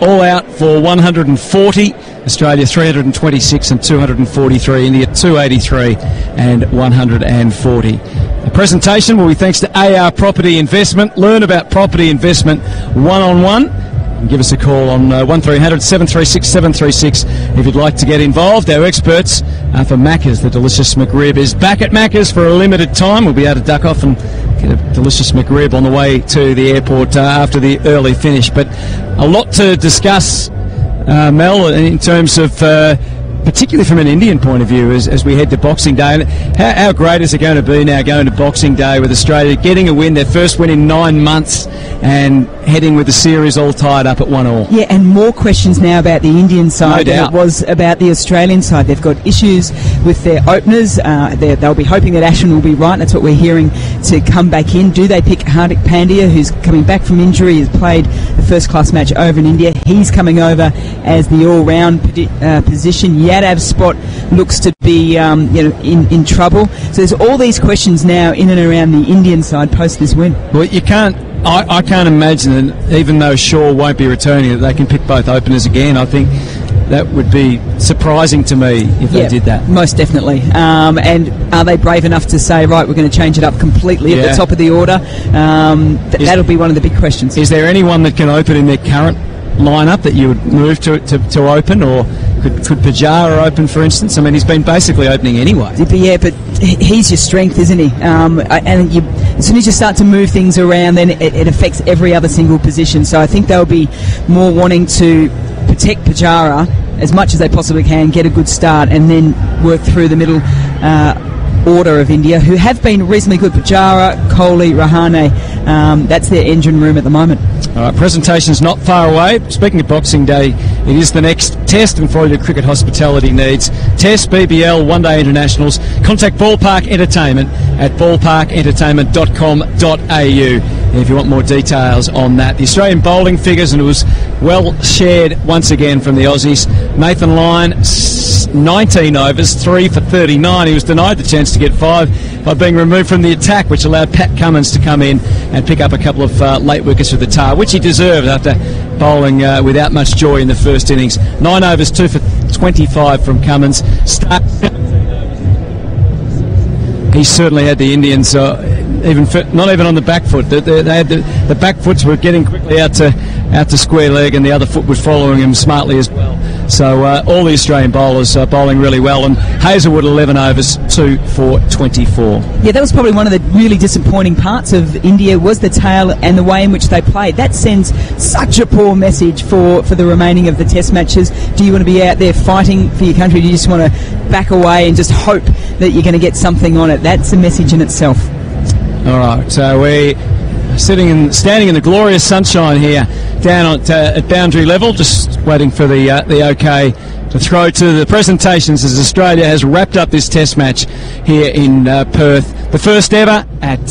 all out for 140. Australia 326 and 243. India 283 and 140. The presentation will be thanks to AR Property Investment. Learn about property investment one-on-one. And give us a call on 1300 736 736 if you'd like to get involved. Our experts for Macca's, the delicious McRib, is back at Macca's for a limited time. We'll be able to duck off and get a delicious McRib on the way to the airport after the early finish. But a lot to discuss, Mel, in terms of particularly from an Indian point of view as we head to Boxing Day. How great is it going to be now going to Boxing Day with Australia getting a win, their first win in 9 months, and heading with the series all tied up at 1-1. Yeah, and more questions now about the Indian side than it was about the Australian side. They've got issues with their openers. They'll be hoping that Ashwin will be right. That's what we're hearing, to come back in. Do they pick Hardik Pandya, who's coming back from injury, has played the first-class match over in India? He's coming over as the all-round position. Yadav's spot looks to be in trouble. So there's all these questions now in and around the Indian side post this win. Well, you can't. I can't imagine that, even though Shaw won't be returning, that they can pick both openers again. I think that would be surprising to me if they did that. Most definitely. And are they brave enough to say, right, we're going to change it up completely at the top of the order? That'll be one of the big questions. Is there anyone that can open in their current lineup that you would move to open, or could Pujara open, for instance? I mean, he's been basically opening anyway. Yeah, but he's your strength, isn't he? And as soon as you start to move things around, then it affects every other single position. So I think they'll be more wanting to protect Pujara as much as they possibly can, get a good start, and then work through the middle order of India, who have been reasonably good. Pujara, Kohli, Rahane, that's their engine room at the moment. All right, presentation's not far away. Speaking of Boxing Day, it is the next test, and for all your cricket hospitality needs, Test, BBL, one-day internationals, contact Ballpark Entertainment at ballparkentertainment.com.au if you want more details on that. The Australian bowling figures, and it was well shared once again from the Aussies. Nathan Lyon, 19 overs, 3 for 39. He was denied the chance to get 5 by being removed from the attack, which allowed Pat Cummins to come in and pick up a couple of late wickets with the tar, which he deserved after bowling without much joy in the first innings. 9 overs, 2 for 25 from Cummins. He certainly had the Indians not even on the back foot. They had the back foots were getting quickly out to square leg, and the other foot was following him smartly as well. So all the Australian bowlers are bowling really well, and Hazelwood 11 overs, 2 for 24. Yeah, that was probably one of the really disappointing parts of India, was the tail and the way in which they played. That sends such a poor message for the remaining of the test matches. Do you want to be out there fighting for your country? Do you just want to back away and just hope that you're going to get something on it? That's a message in itself. All right, so we standing in the glorious sunshine here down at boundary level, just waiting for the OK to throw to the presentations as Australia has wrapped up this test match here in Perth. The first ever at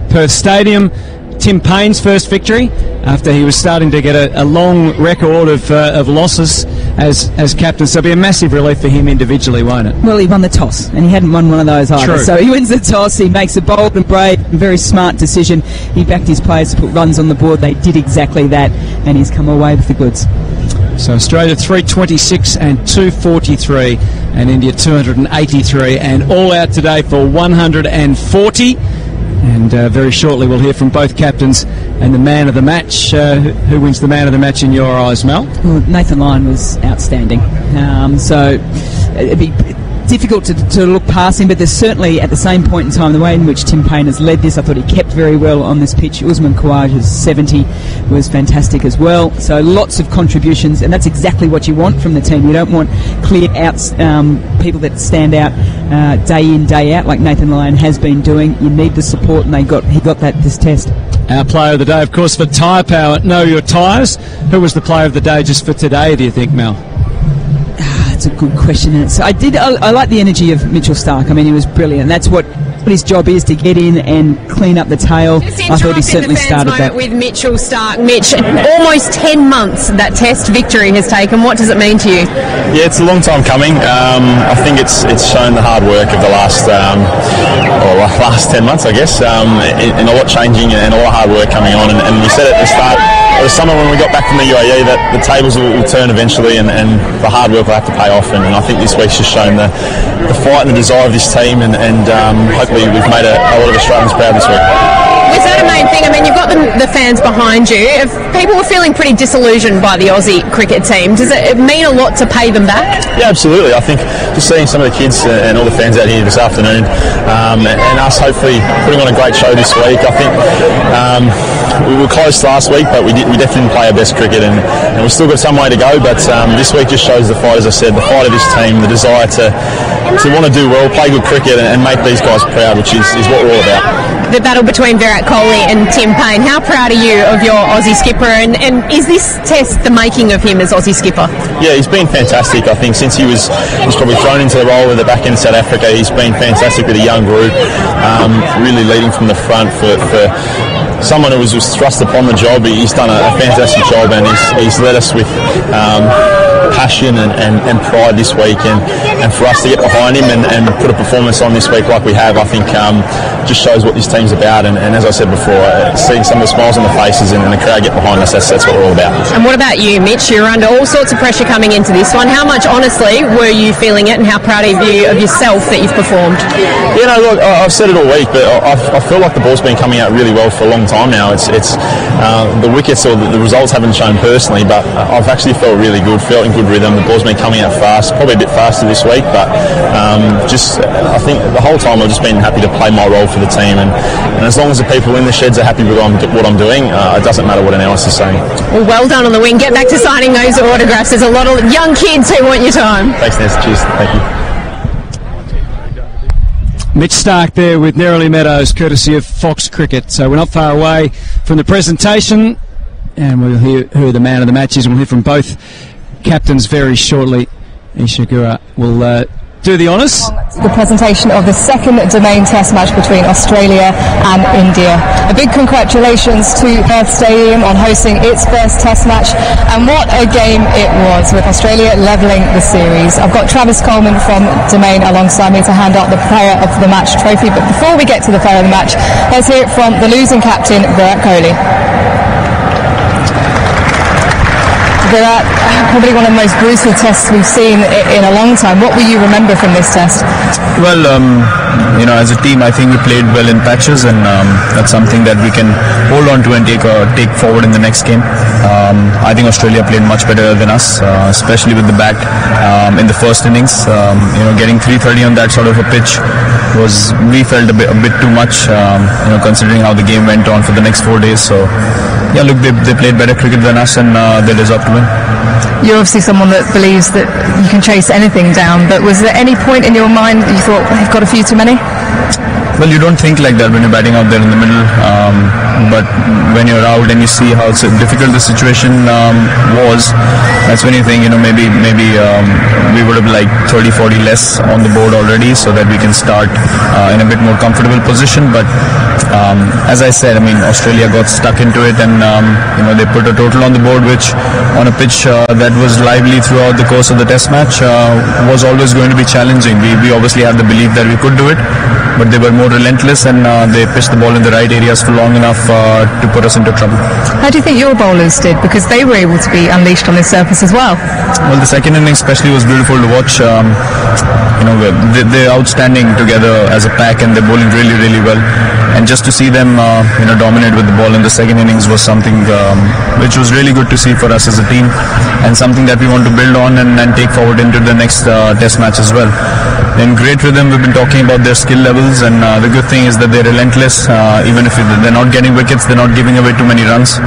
Perth Stadium. Tim Paine's first victory after he was starting to get a long record of losses as captain. So it'll be a massive relief for him individually, won't it? Well, he won the toss, and he hadn't won one of those either. True. So he wins the toss, he makes a bold and brave and very smart decision. He backed his players to put runs on the board. They did exactly that, and he's come away with the goods. So Australia 326 and 243, and India 283, and all out today for 140. And very shortly we'll hear from both captains and the man of the match. Who wins the man of the match in your eyes, Mel? Well, Nathan Lyon was outstanding. So it'd be difficult to look past him, but there's certainly at the same point in time the way in which Tim Paine has led this. I thought he kept very well on this pitch. Usman Khawaja's 70 was fantastic as well. So lots of contributions, and that's exactly what you want from the team. You don't want clear outs, people that stand out day in, day out like Nathan Lyon has been doing. You need the support, and he got that this test. Our player of the day, of course, for Tyre Power, Know Your Tyres. Who was the player of the day just for today, do you think, Mel? That's a good question. So I like the energy of Mitchell Starc. I mean, he was brilliant. That's what his job is, to get in and clean up the tail. I thought he certainly started that. With Mitchell Starc. Mitch, almost 10 month that test victory has taken. What does it mean to you? Yeah, it's a long time coming. I think it's shown the hard work of the last 10 months, I guess, in a lot changing and a lot of hard work coming on. And we said at the start of the summer when we got back from the UAE that the tables will turn eventually, and the hard work will have to pay off. And I think this week's just shown the fight and the desire of this team, and hopefully we've made a lot of Australians proud this week. Was that a main thing? I mean, you've got the fans behind you. If people were feeling pretty disillusioned by the Aussie cricket team, does it mean a lot to pay them back? Yeah, absolutely. I think just seeing some of the kids and all the fans out here this afternoon, and us hopefully putting on a great show this week. I think we were close last week, but we definitely didn't play our best cricket, and we've still got some way to go. But this week just shows the fight, as I said, the fight of this team, the desire to want to do well, play good cricket, and make these guys proud, which is what we're all about. The battle between Virat Kohli and Tim Paine. How proud are you of your Aussie skipper, and is this test the making of him as Aussie skipper? Yeah, he's been fantastic. I think since he was probably thrown into the role at the back end of South Africa, he's been fantastic with a young group, really leading from the front for someone who was thrust upon the job. He's done a fantastic job, and he's led us with passion and pride this week, and for us to get behind him and put a performance on this week like we have, I think just shows what this team's about. And as I said before, seeing some of the smiles on the faces and the crowd get behind us, that's what we're all about. And what about you, Mitch? You're under all sorts of pressure coming into this one. How much, honestly, were you feeling it, and how proud are you of yourself that you've performed? Yeah, no, look, I've said it all week, but I feel like the ball's been coming out really well for a long time now. It's the wickets or the results haven't shown personally, but I've actually felt really good, felt in good rhythm. The ball's been coming out fast, probably a bit faster this week, but I think the whole time I've just been happy to play my role for the team, and as long as the people in the sheds are happy with what I'm doing, it doesn't matter what anyone else is saying. Well done on the wing. Get back to signing those autographs. There's a lot of young kids who want your time. Thanks, Ness. Cheers. Thank you. Mitch Starc there with Nerily Meadows, courtesy of Fox Cricket. So we're not far away from the presentation, and we'll hear who the man of the match is. We'll hear from both captains very shortly. Isha Gura will do the honours. The presentation of the second Domain Test match between Australia and India. A big congratulations to Perth Stadium on hosting its first Test match, and what a game it was, with Australia levelling the series. I've got Travis Coleman from Domain alongside me to hand out the Player of the Match trophy, but before we get to the Player of the Match, let's hear it from the losing captain, Virat Kohli. Virat, probably one of the most brutal tests we've seen in a long time. What will you remember from this test? Well, as a team, I think we played well in patches, and that's something that we can hold on to and take forward in the next game. I think Australia played much better than us, especially with the bat in the first innings. Getting 330 on that sort of a pitch we felt a bit too much, considering how the game went on for the next 4 days. So, yeah, look, they played better cricket than us, and they deserve to win. You're obviously someone that believes that you can chase anything down, but was there any point in your mind that you thought, I've got a few too many? Well, you don't think like that when you're batting out there in the middle, but when you're out and you see how difficult the situation was, that's when you think, maybe we would have like 30-40 less on the board already, so that we can start in a bit more comfortable position. But as I said, Australia got stuck into it, and they put a total on the board, which on a pitch that was lively throughout the course of the Test match was always going to be challenging. We obviously had the belief that we could do it, but they were more relentless, and they pitched the ball in the right areas for long enough to put us into trouble. How do you think your bowlers did? Because they were able to be unleashed on this surface as well. Well, the second innings especially was beautiful to watch. They're outstanding together as a pack, and they're bowling really, really well. And just to see them dominate with the ball in the second innings was something which was really good to see for us as a team, and something that we want to build on and take forward into the next Test match as well. In great rhythm, we've been talking about their skill levels, and the good thing is that they're relentless. Even if they're not getting wickets, they're not giving away too many runs,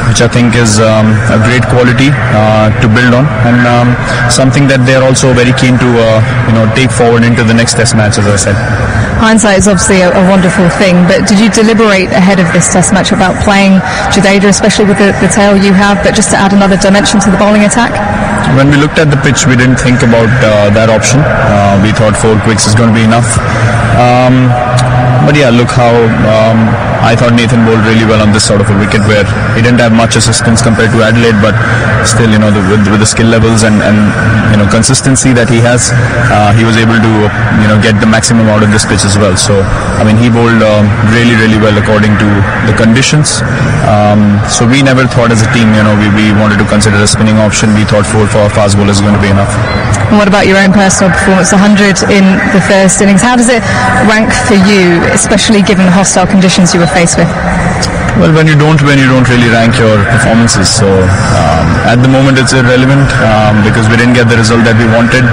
which I think is a great quality to build on, and something that they're also very keen to take forward into the next Test match, as I said. Hindsight is obviously a wonderful thing, but did you deliberate ahead of this Test match about playing Jadeja, especially with the tail you have, but just to add another dimension to the bowling attack? When we looked at the pitch, we didn't think about that option. We thought 4 quicks is going to be enough. But yeah, look how I thought Nathan bowled really well on this sort of a wicket, where he didn't have much assistance compared to Adelaide, but still, with the skill levels and consistency that he has, he was able to get the maximum out of this pitch as well. So he bowled really, really well according to the conditions. So we never thought as a team, we wanted to consider a spinning option. We thought 4 for our fast bowler is going to be enough. And what about your own personal performance? 100 in the first innings. How does it rank for you, especially given the hostile conditions you were faced with? Well, when you don't win, you don't really rank your performances. So at the moment, it's irrelevant because we didn't get the result that we wanted.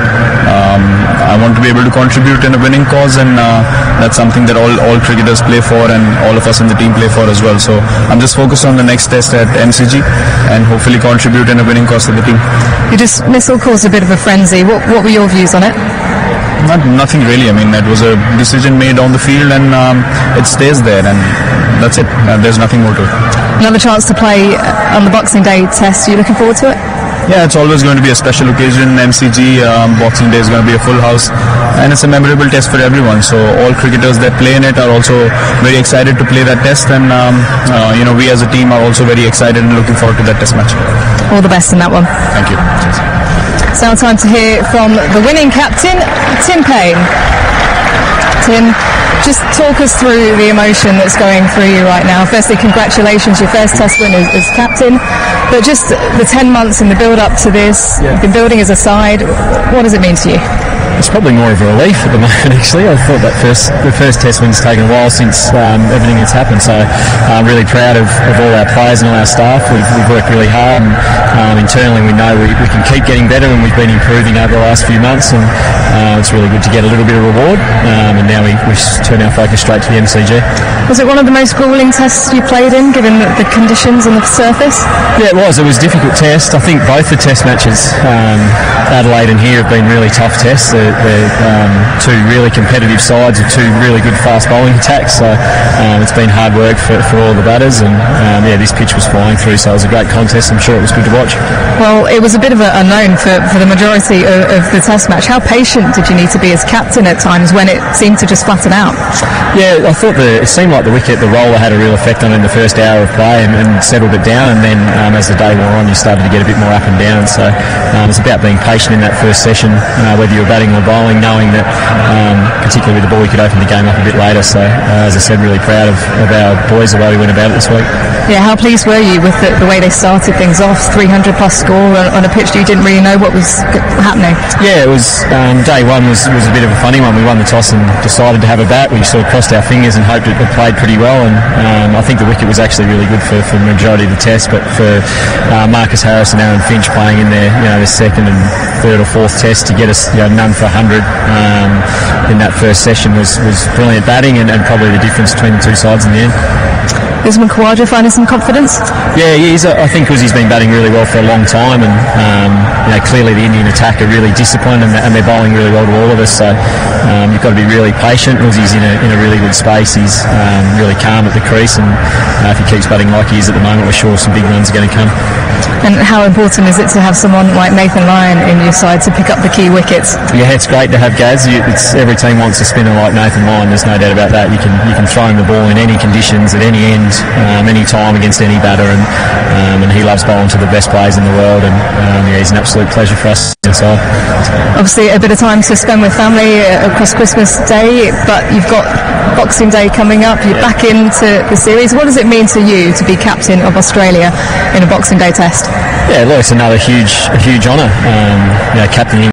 I want to be able to contribute in a winning cause, and that's something that all cricketers play for, and all of us in the team play for as well. So I'm just focused on the next Test at MCG and hopefully contribute in a winning cause to the team. Your dismissal caused a bit of a frenzy. What were your views on it? Nothing really. It was a decision made on the field, and it stays there, and that's it. There's nothing more to it. Another chance to play on the Boxing Day Test. Are you looking forward to it? Yeah, it's always going to be a special occasion. MCG, Boxing Day is going to be a full house, and it's a memorable test for everyone. So all cricketers that play in it are also very excited to play that test, and we as a team are also very excited and looking forward to that Test match. All the best in that one. Thank you. Cheers. It's now time to hear from the winning captain, Tim Paine. Tim, just talk us through the emotion that's going through you right now. Firstly, congratulations, your first Test win as captain, but just the 10 months in the build-up to this, you've been building as a side. What does it mean to you? It's probably more of a relief at the moment, actually. I thought the first Test win's taken a while since everything that's happened, so I'm really proud of all our players and all our staff. We've worked really hard, and internally we know we can keep getting better, and we've been improving over the last few months, and it's really good to get a little bit of reward, and now we turn our focus straight to the MCG. Was it one of the most gruelling tests you played in, given the conditions on the surface? Yeah, it was. It was a difficult test. I think both the Test matches, Adelaide and here, have been really tough tests. They're two really competitive sides with two really good fast bowling attacks, so it's been hard work for all the batters, and this pitch was flying through, so it was a great contest. I'm sure it was good to watch. Well, it was a bit of a known for the majority of the Test match. How patient did you need to be as captain at times when it seemed to just flatten out? Yeah, I thought it seemed like the roller had a real effect on it in the first hour of play and settled it down, and then as the day wore on, you started to get a bit more up and down, so it's about being patient in that first session, whether you're batting or bowling, knowing that particularly with the ball we could open the game up a bit later. So as I said, really proud of our boys, the way we went about it this week. Yeah, how pleased were you with the way they started things off? 300 plus score on a pitch you didn't really know what was happening. Yeah, it was day one was a bit of a funny one. We won the toss and decided to have a bat. We sort of crossed our fingers and hoped it played pretty well, and I think the wicket was actually really good for the majority of the test, but for Marcus Harris and Aaron Finch playing in their second and third or fourth test to get us none for 100 in that first session was brilliant batting, and probably the difference between the two sides in the end. Usman Khawaja finding some confidence? Yeah, I think because he's been batting really well for a long time, and clearly the Indian attack are really disciplined, and they're bowling really well to all of us. So you've got to be really patient because he's in a really good space. He's really calm at the crease, and if he keeps batting like he is at the moment, we're sure some big runs are going to come. And how important is it to have someone like Nathan Lyon in your side to pick up the key wickets? Yeah, it's great to have Gaz. Every team wants a spinner like Nathan Lyon. There's no doubt about that. You can throw him the ball in any conditions, at any end, any time against any batter, and he loves bowling to the best players in the world. And he's an absolute pleasure for us inside. Obviously, a bit of time to spend with family across Christmas Day, but you've got Boxing Day coming up. You're back into the series. What does it mean to you to be captain of Australia in a Boxing Day test? Yeah, look, it's another huge honour. Captaining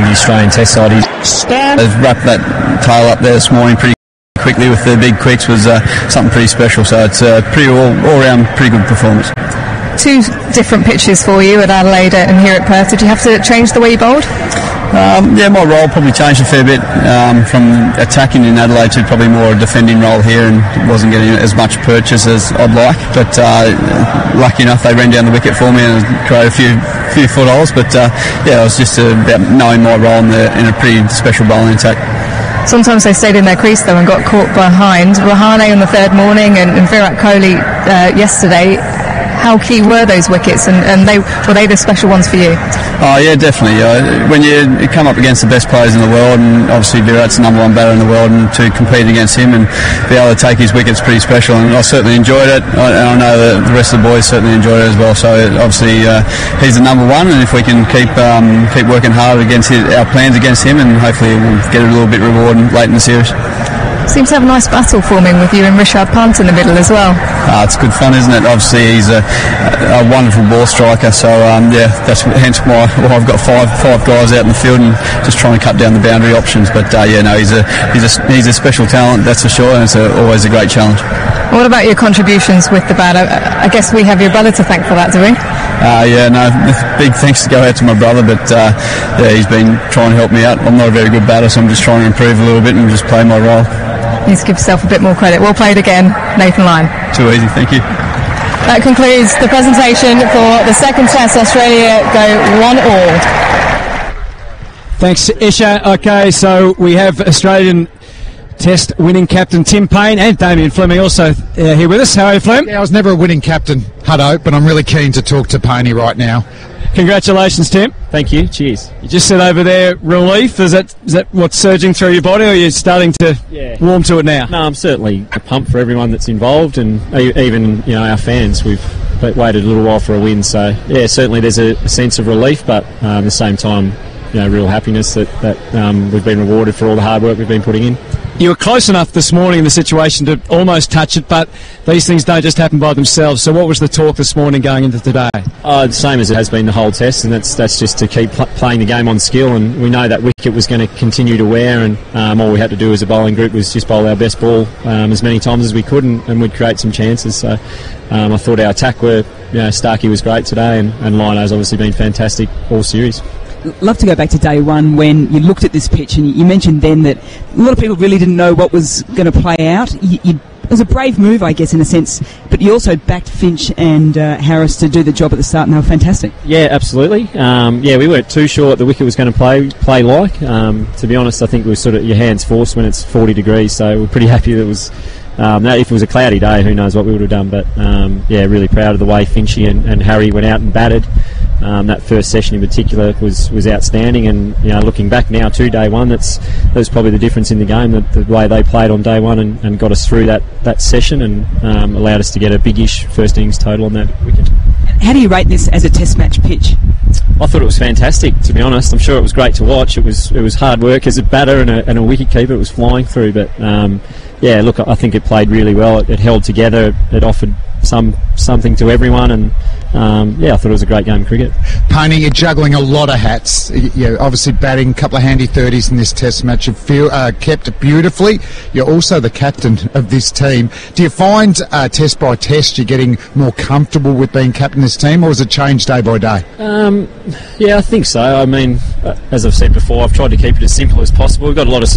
the Australian Test side. They've wrapped that tail up there this morning pretty quickly with their big quicks was something pretty special. So it's pretty all-round pretty good performance. Two different pitches for you at Adelaide and here at Perth. Did you have to change the way you bowled? My role probably changed a fair bit from attacking in Adelaide to probably more a defending role here, and wasn't getting as much purchase as I'd like. But lucky enough, they ran down the wicket for me and created a few foot holes. But it was just about knowing my role in a pretty special bowling attack. Sometimes they stayed in their crease though and got caught behind. Rahane on the third morning and Virat Kohli yesterday. How key were those wickets, and were they the special ones for you? Oh yeah, definitely. When you come up against the best players in the world, and obviously Virat's the number one batter in the world, and to compete against him and be able to take his wicket's pretty special. And I certainly enjoyed it. I know that the rest of the boys certainly enjoyed it as well. So obviously he's the number one, and if we can keep working hard against our plans against him, and hopefully we'll get a little bit reward late in the series. Seems to have a nice battle forming with you and Rishabh Pant in the middle as well. It's good fun, isn't it? Obviously he's a wonderful ball striker, so that's hence why I've got five guys out in the field and just trying to cut down the boundary options. But he's a special talent, that's for sure, and it's always a great challenge. What about your contributions with the bat? I guess we have your brother to thank for that, do we? Big thanks to go out to my brother, but he's been trying to help me out. I'm not a very good batter, so I'm just trying to improve a little bit and just play my role. You need to give yourself a bit more credit. Well played again, Nathan Lyon. Too easy, thank you. That concludes the presentation for the second test. Australia go 1-all. Thanks, Isha. Okay, so we have Australian Test winning captain Tim Paine and Damien Fleming also here with us. How are you, Flem? Yeah, I was never a winning captain, Hutto, but I'm really keen to talk to Paine right now. Congratulations, Tim. Thank you. Cheers. You just said over there, relief. Is that what's surging through your body, or are you starting to warm to it now? No, I'm certainly pumped for everyone that's involved, and even our fans. We've waited a little while for a win, so yeah, certainly there's a sense of relief, but at the same time, real happiness that we've been rewarded for all the hard work we've been putting in. You were close enough this morning in the situation to almost touch it, but these things don't just happen by themselves. So what was the talk this morning going into today? The same as it has been the whole test, and that's just to keep playing the game on skill, and we know that wicket was going to continue to wear, and all we had to do as a bowling group was just bowl our best ball as many times as we could, and we'd create some chances. So I thought our attack Starkey was great today, and Lino's obviously been fantastic all series. Love to go back to day one when you looked at this pitch, and you mentioned then that a lot of people really didn't know what was going to play out. It was a brave move, I guess, in a sense, but you also backed Finch and Harris to do the job at the start, and they were fantastic. Yeah, absolutely. We weren't too sure what the wicket was going to play like. To be honest, I think it was sort of your hands forced when it's 40 degrees, so we're pretty happy that it was... if it was a cloudy day, who knows what we would have done, but really proud of the way Finchy and Harry went out and batted. That first session in particular was outstanding, and looking back now to day one, that's probably the difference in the game, the way they played on day one and got us through that session and allowed us to get a big-ish first innings total on that wicket. How do you rate this as a test match pitch? I thought it was fantastic, to be honest. I'm sure it was great to watch. It was hard work as a batter and a wicket keeper. It was flying through, but I think it played really well. It held together. It offered something to everyone, and I thought it was a great game of cricket. Pony, you're juggling a lot of hats. You're obviously batting a couple of handy 30s in this test match. You kept it beautifully. You're also the captain of this team. Do you find test by test you're getting more comfortable with being captain of this team, or has it changed day by day? I think so. I mean, as I've said before, I've tried to keep it as simple as possible. We've got a lot of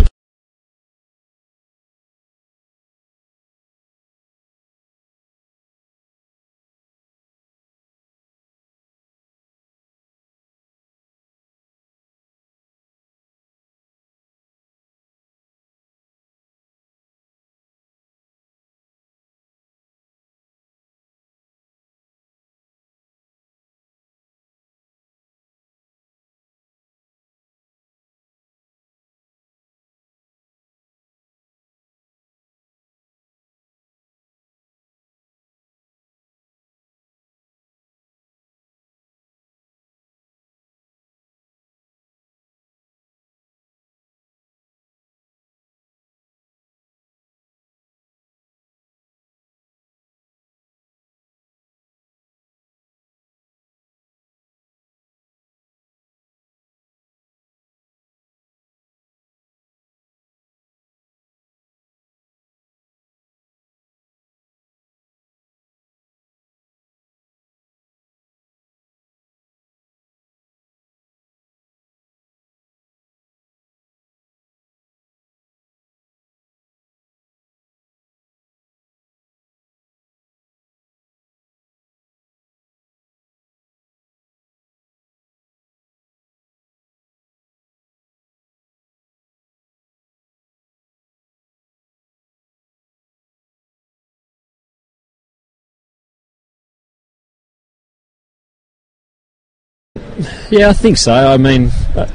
Yeah, I think so. I mean,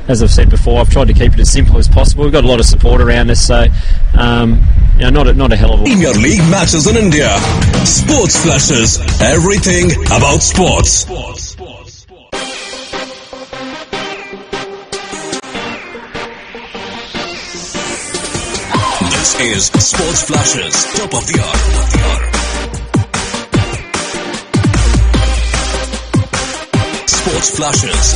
as I've said before, I've tried to keep it as simple as possible. We've got a lot of support around us, so not a hell of a... Premier League matches in India. Sports Flashes. Everything about sports. This is Sports Flashes. Top of the hour. Sports Flashes.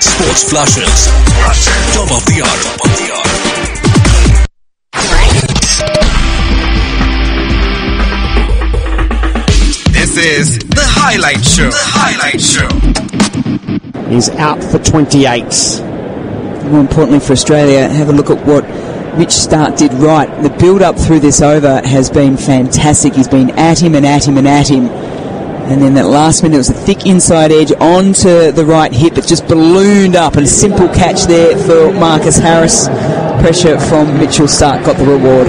Sports Flashes. Top of the hour. This is the Highlight Show. He's out for 28. More importantly for Australia, have a look at what Mitch Starc did right. The build-up through this over has been fantastic. He's been at him. And then that last minute, it was a thick inside edge onto the right hip. It just ballooned up, and a simple catch there for Marcus Harris. Pressure from Mitchell Starc got the reward.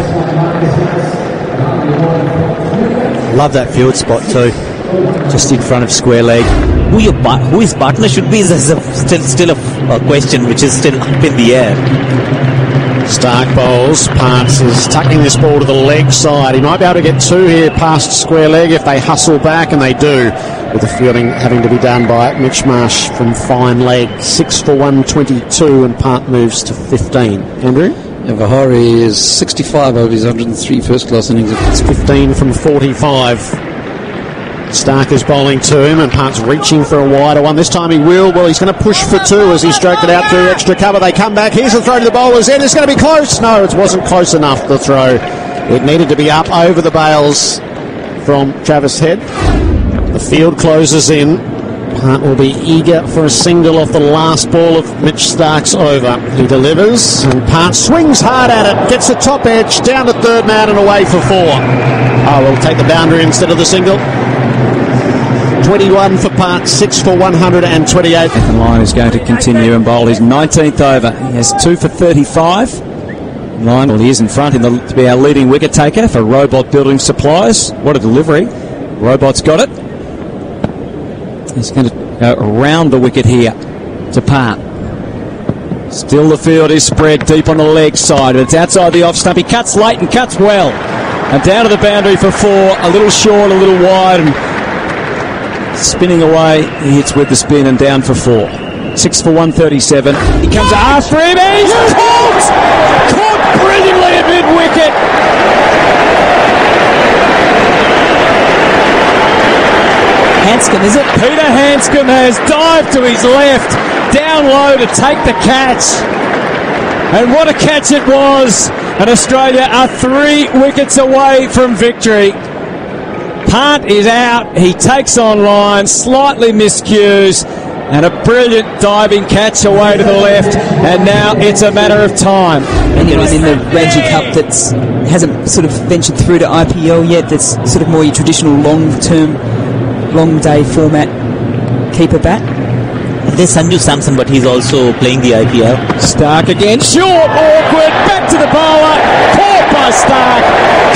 Love that field spot too, just in front of square leg. Who his partner should be is still a question which is still up in the air. Starc bowls, Parks is tucking this ball to the leg side. He might be able to get two here past square leg if they hustle back, and they do. with the fielding having to be done by Mitch Marsh from fine leg. 6 for 122, and Part moves to 15. Andrew? Yeah, Vihari is 65 over his 103 first-class innings. It's 15 from 45. Stark is bowling to him, and Part's reaching for a wider one. This time he will. Well, he's going to push for 2 as he stroked it out through extra cover. They come back. Here's the throw to the bowler's end. It's going to be close. No, it wasn't close enough, the throw. It needed to be up over the bails from Travis Head. The field closes in. Part will be eager for a single off the last ball of Mitch Stark's over. He delivers, and Part swings hard at it, gets the top edge, down to third man and away for 4. Oh, we'll take the boundary instead of the single. 21 for Part, 6 for 128. And Lyon is going to continue and bowl his 19th over. He has 2 for 35. Lyon, well, he is in front to be our leading wicket taker for Robot Building Supplies. What a delivery. Robot's got it. He's going to go around the wicket here to Part. Still the field is spread deep on the leg side. It's outside the off stump. He cuts late and cuts well. And down to the boundary for 4. A little short, a little wide, and spinning away. He hits with the spin and down for 4. 6 for 137. He comes to ask for him, and he's caught brilliantly at mid-wicket. Hanscom, is it? Peter Hanscom has dived to his left, down low to take the catch. And what a catch it was. And Australia are 3 wickets away from victory. Part is out. He takes on Lyon, slightly miscues, and a brilliant diving catch away to the left. And now it's a matter of time. And in the Ranji Cup that hasn't sort of ventured through to IPL yet, that's sort of more your traditional long-term, long-day format keeper bat. There's Sanju Samson, but he's also playing the IPL. Stark again, short, awkward, back to the bowler, caught by Stark,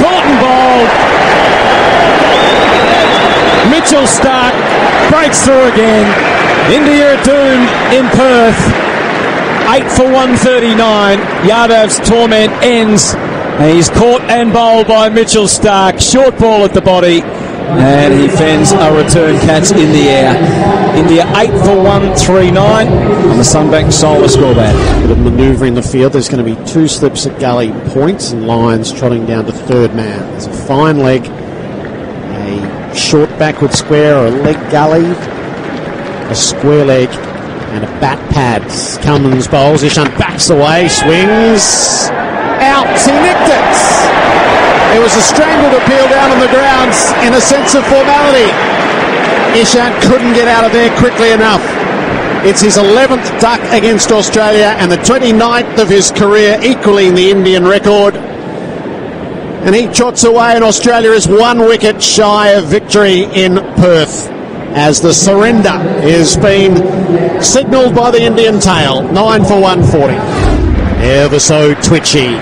caught and bowled. Mitchell Stark breaks through again. India are doomed in Perth. 8 for 139. Yadav's torment ends. And he's caught and bowled by Mitchell Stark. Short ball at the body. And he fends a return catch in the air. India 8 for 139 on the Sunbank Solar scoreboard. Bit of manoeuvre in the field. There's going to be 2 slips at gully points, and Lyons trotting down to third man. There's a fine leg, a short backward square, or a leg gully, a square leg, and a bat pad. Cummins bowls. Ishant backs away, swings out. He nicked it. It was a strangled appeal down on the grounds in a sense of formality. Ishant couldn't get out of there quickly enough. It's his 11th duck against Australia and the 29th of his career, equaling the Indian record. And he trots away, and Australia is 1 wicket shy of victory in Perth, as the surrender is being signalled by the Indian tail. 9 for 140. Ever so twitchy.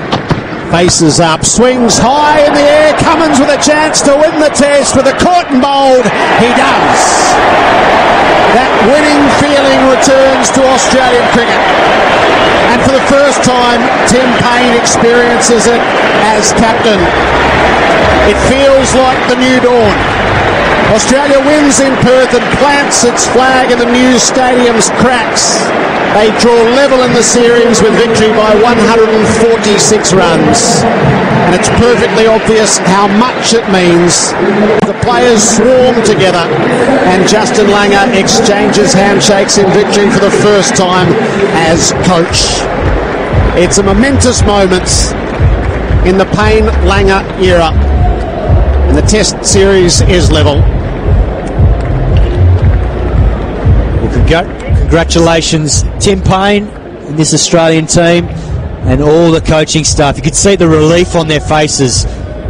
Faces up, swings high in the air. Cummins with a chance to win the test with a caught and bowled. He does. That winning feeling returns to Australian cricket. And for the first time, Tim Paine experiences it as captain. It feels like the new dawn. Australia wins in Perth and plants its flag in the new stadium's cracks. They draw level in the series with victory by 146 runs. And it's perfectly obvious how much it means. The players swarm together, and Justin Langer exchanges handshakes in victory for the first time as coach. It's a momentous moment in the Paine-Langer era. And the Test series is level. Congratulations, Tim Paine and this Australian team and all the coaching staff. You could see the relief on their faces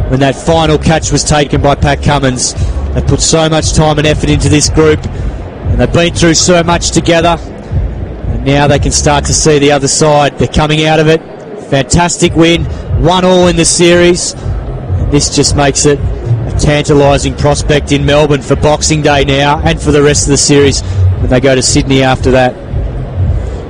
when that final catch was taken by Pat Cummins. They put so much time and effort into this group, and they've been through so much together, and now they can start to see the other side. They're coming out of it. Fantastic win, 1-1 in the series. And this just makes it a tantalising prospect in Melbourne for Boxing Day now, and for the rest of the series when they go to Sydney after that.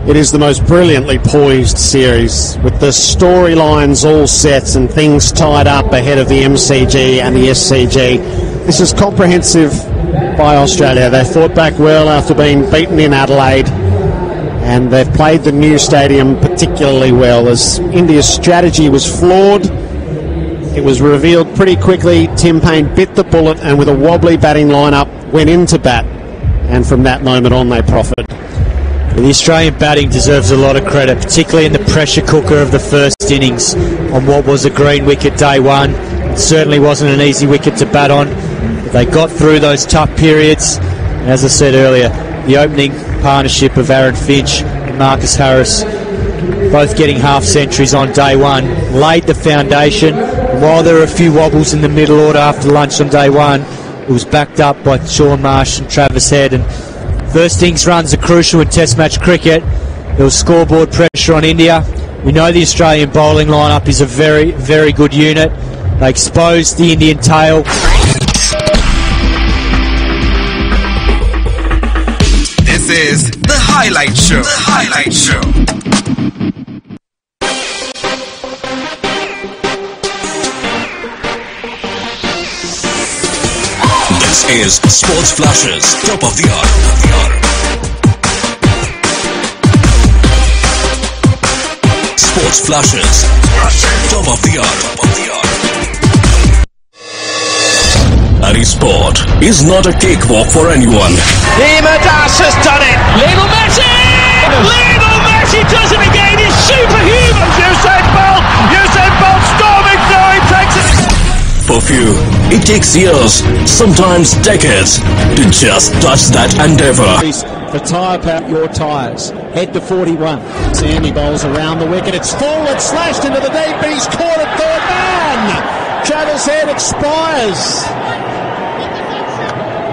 It is the most brilliantly poised series, with the storylines all set and things tied up ahead of the MCG and the SCG. This is comprehensive by Australia. They fought back well after being beaten in Adelaide, and they've played the new stadium particularly well. As India's strategy was flawed, it was revealed pretty quickly. Tim Paine bit the bullet and with a wobbly batting lineup went into bat, and from that moment on they profited. The Australian batting deserves a lot of credit, particularly in the pressure cooker of the first innings on what was a green wicket day one. It certainly wasn't an easy wicket to bat on, but they got through those tough periods. And as I said earlier, the opening partnership of Aaron Finch and Marcus Harris, both getting half centuries on day one, laid the foundation. And while there were a few wobbles in the middle order after lunch on day one, it was backed up by Shaun Marsh and Travis Head. And first innings runs are crucial in Test match cricket. There was scoreboard pressure on India. We know the Australian bowling lineup is a very, very good unit. They exposed the Indian tail. This is the Highlight Show. The Highlight Show. This is Sports Flashes, top of the hour. Sports Flashes, top of the hour. Any sport is not a cakewalk for anyone. Das has done it. Lionel Messi! Lionel Messi does it again. He's superhuman. Usain Bolt storming through. He takes it. For few, it takes years, sometimes decades, to just touch that endeavour. For tyre power, your tyres. Head to 41. Sandy bowls around the wicket. It's full. It's slashed into the deep. He's caught at third man. Travis Head expires.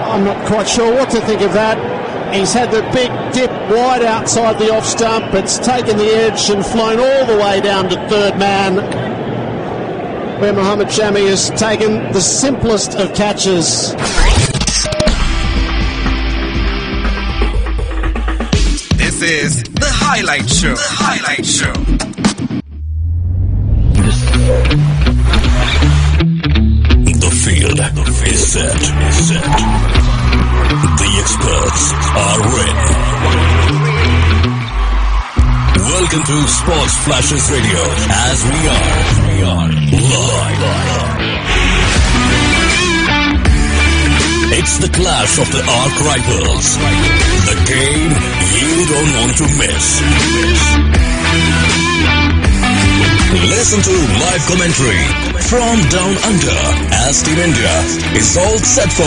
I'm not quite sure what to think of that. He's had the big dip wide outside the off stump. It's taken the edge and flown all the way down to third man, where Mohammad Shami has taken the simplest of catches. This is the Highlight Show. The Highlight Show. The field is set. The experts are ready. Welcome to Sports Flashes Radio, as we are live. It's the clash of the arch rivals. The game you don't want to miss. Listen to live commentary from down under as Team India is all set for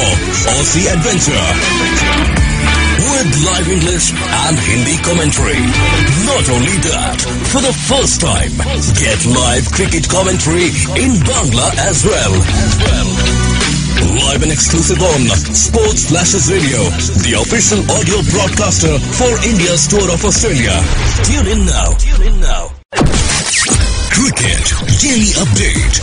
Aussie Adventure. With live English and Hindi commentary. Not only that, for the first time, get live cricket commentary in Bangla as well. Live and exclusive on Sports Flashes Radio, the official audio broadcaster for India's tour of Australia. Tune in now. Cricket Daily Update.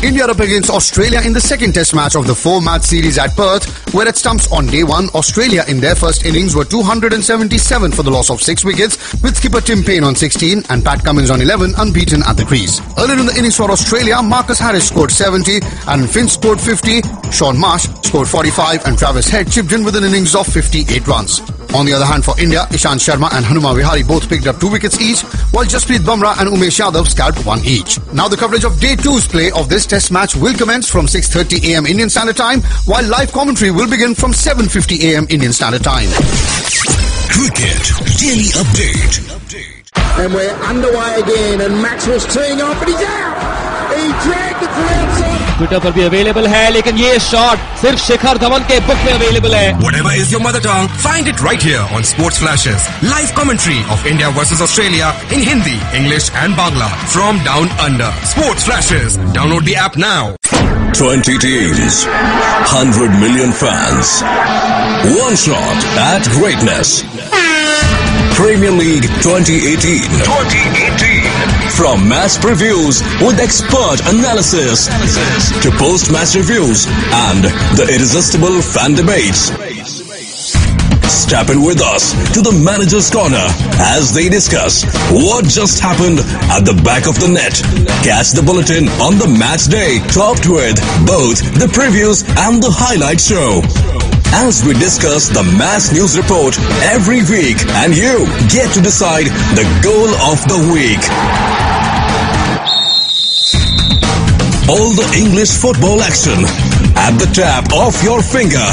India up against Australia in the second test match of the 4-match series at Perth, where at stumps on day one, Australia in their first innings were 277 for the loss of 6 wickets, with skipper Tim Paine on 16 and Pat Cummins on 11 unbeaten at the crease. Earlier in the innings for Australia, Marcus Harris scored 70, Aaron Finch scored 50, Shaun Marsh scored 45 and Travis Head chipped in with an innings of 58 runs. On the other hand, for India, Ishant Sharma and Hanuma Vihari both picked up 2 wickets each, while Jasprit Bumrah and Umesh Yadav scalped 1 each. Now the coverage of Day 2's play of this test match will commence from 6:30 a.m. Indian Standard Time, while live commentary will begin from 7:50 a.m. Indian Standard Time. Cricket Daily Update. And we're underway again, and Maxwell's teeing off, and he's out! He dragged it to outside. Twitter पर भी available है, लेकिन ये shot सिर्फ शिखर धवन के book में available है. Whatever is your mother tongue, find it right here on Sports Flashes. Live commentary of India versus Australia in Hindi, English and Bangla from down under. Sports Flashes. Download the app now. 20 teams, 100 million fans. One shot at greatness. Premier League 2018. From match previews with expert analysis to post-match reviews and the irresistible fan debates. Step in with us to the Manager's Corner as they discuss what just happened at the back of the net. Catch the bulletin on the match day, topped with both the previews and the highlight show. As we discuss the match news report every week, and you get to decide the goal of the week. All the English football action at the tap of your finger.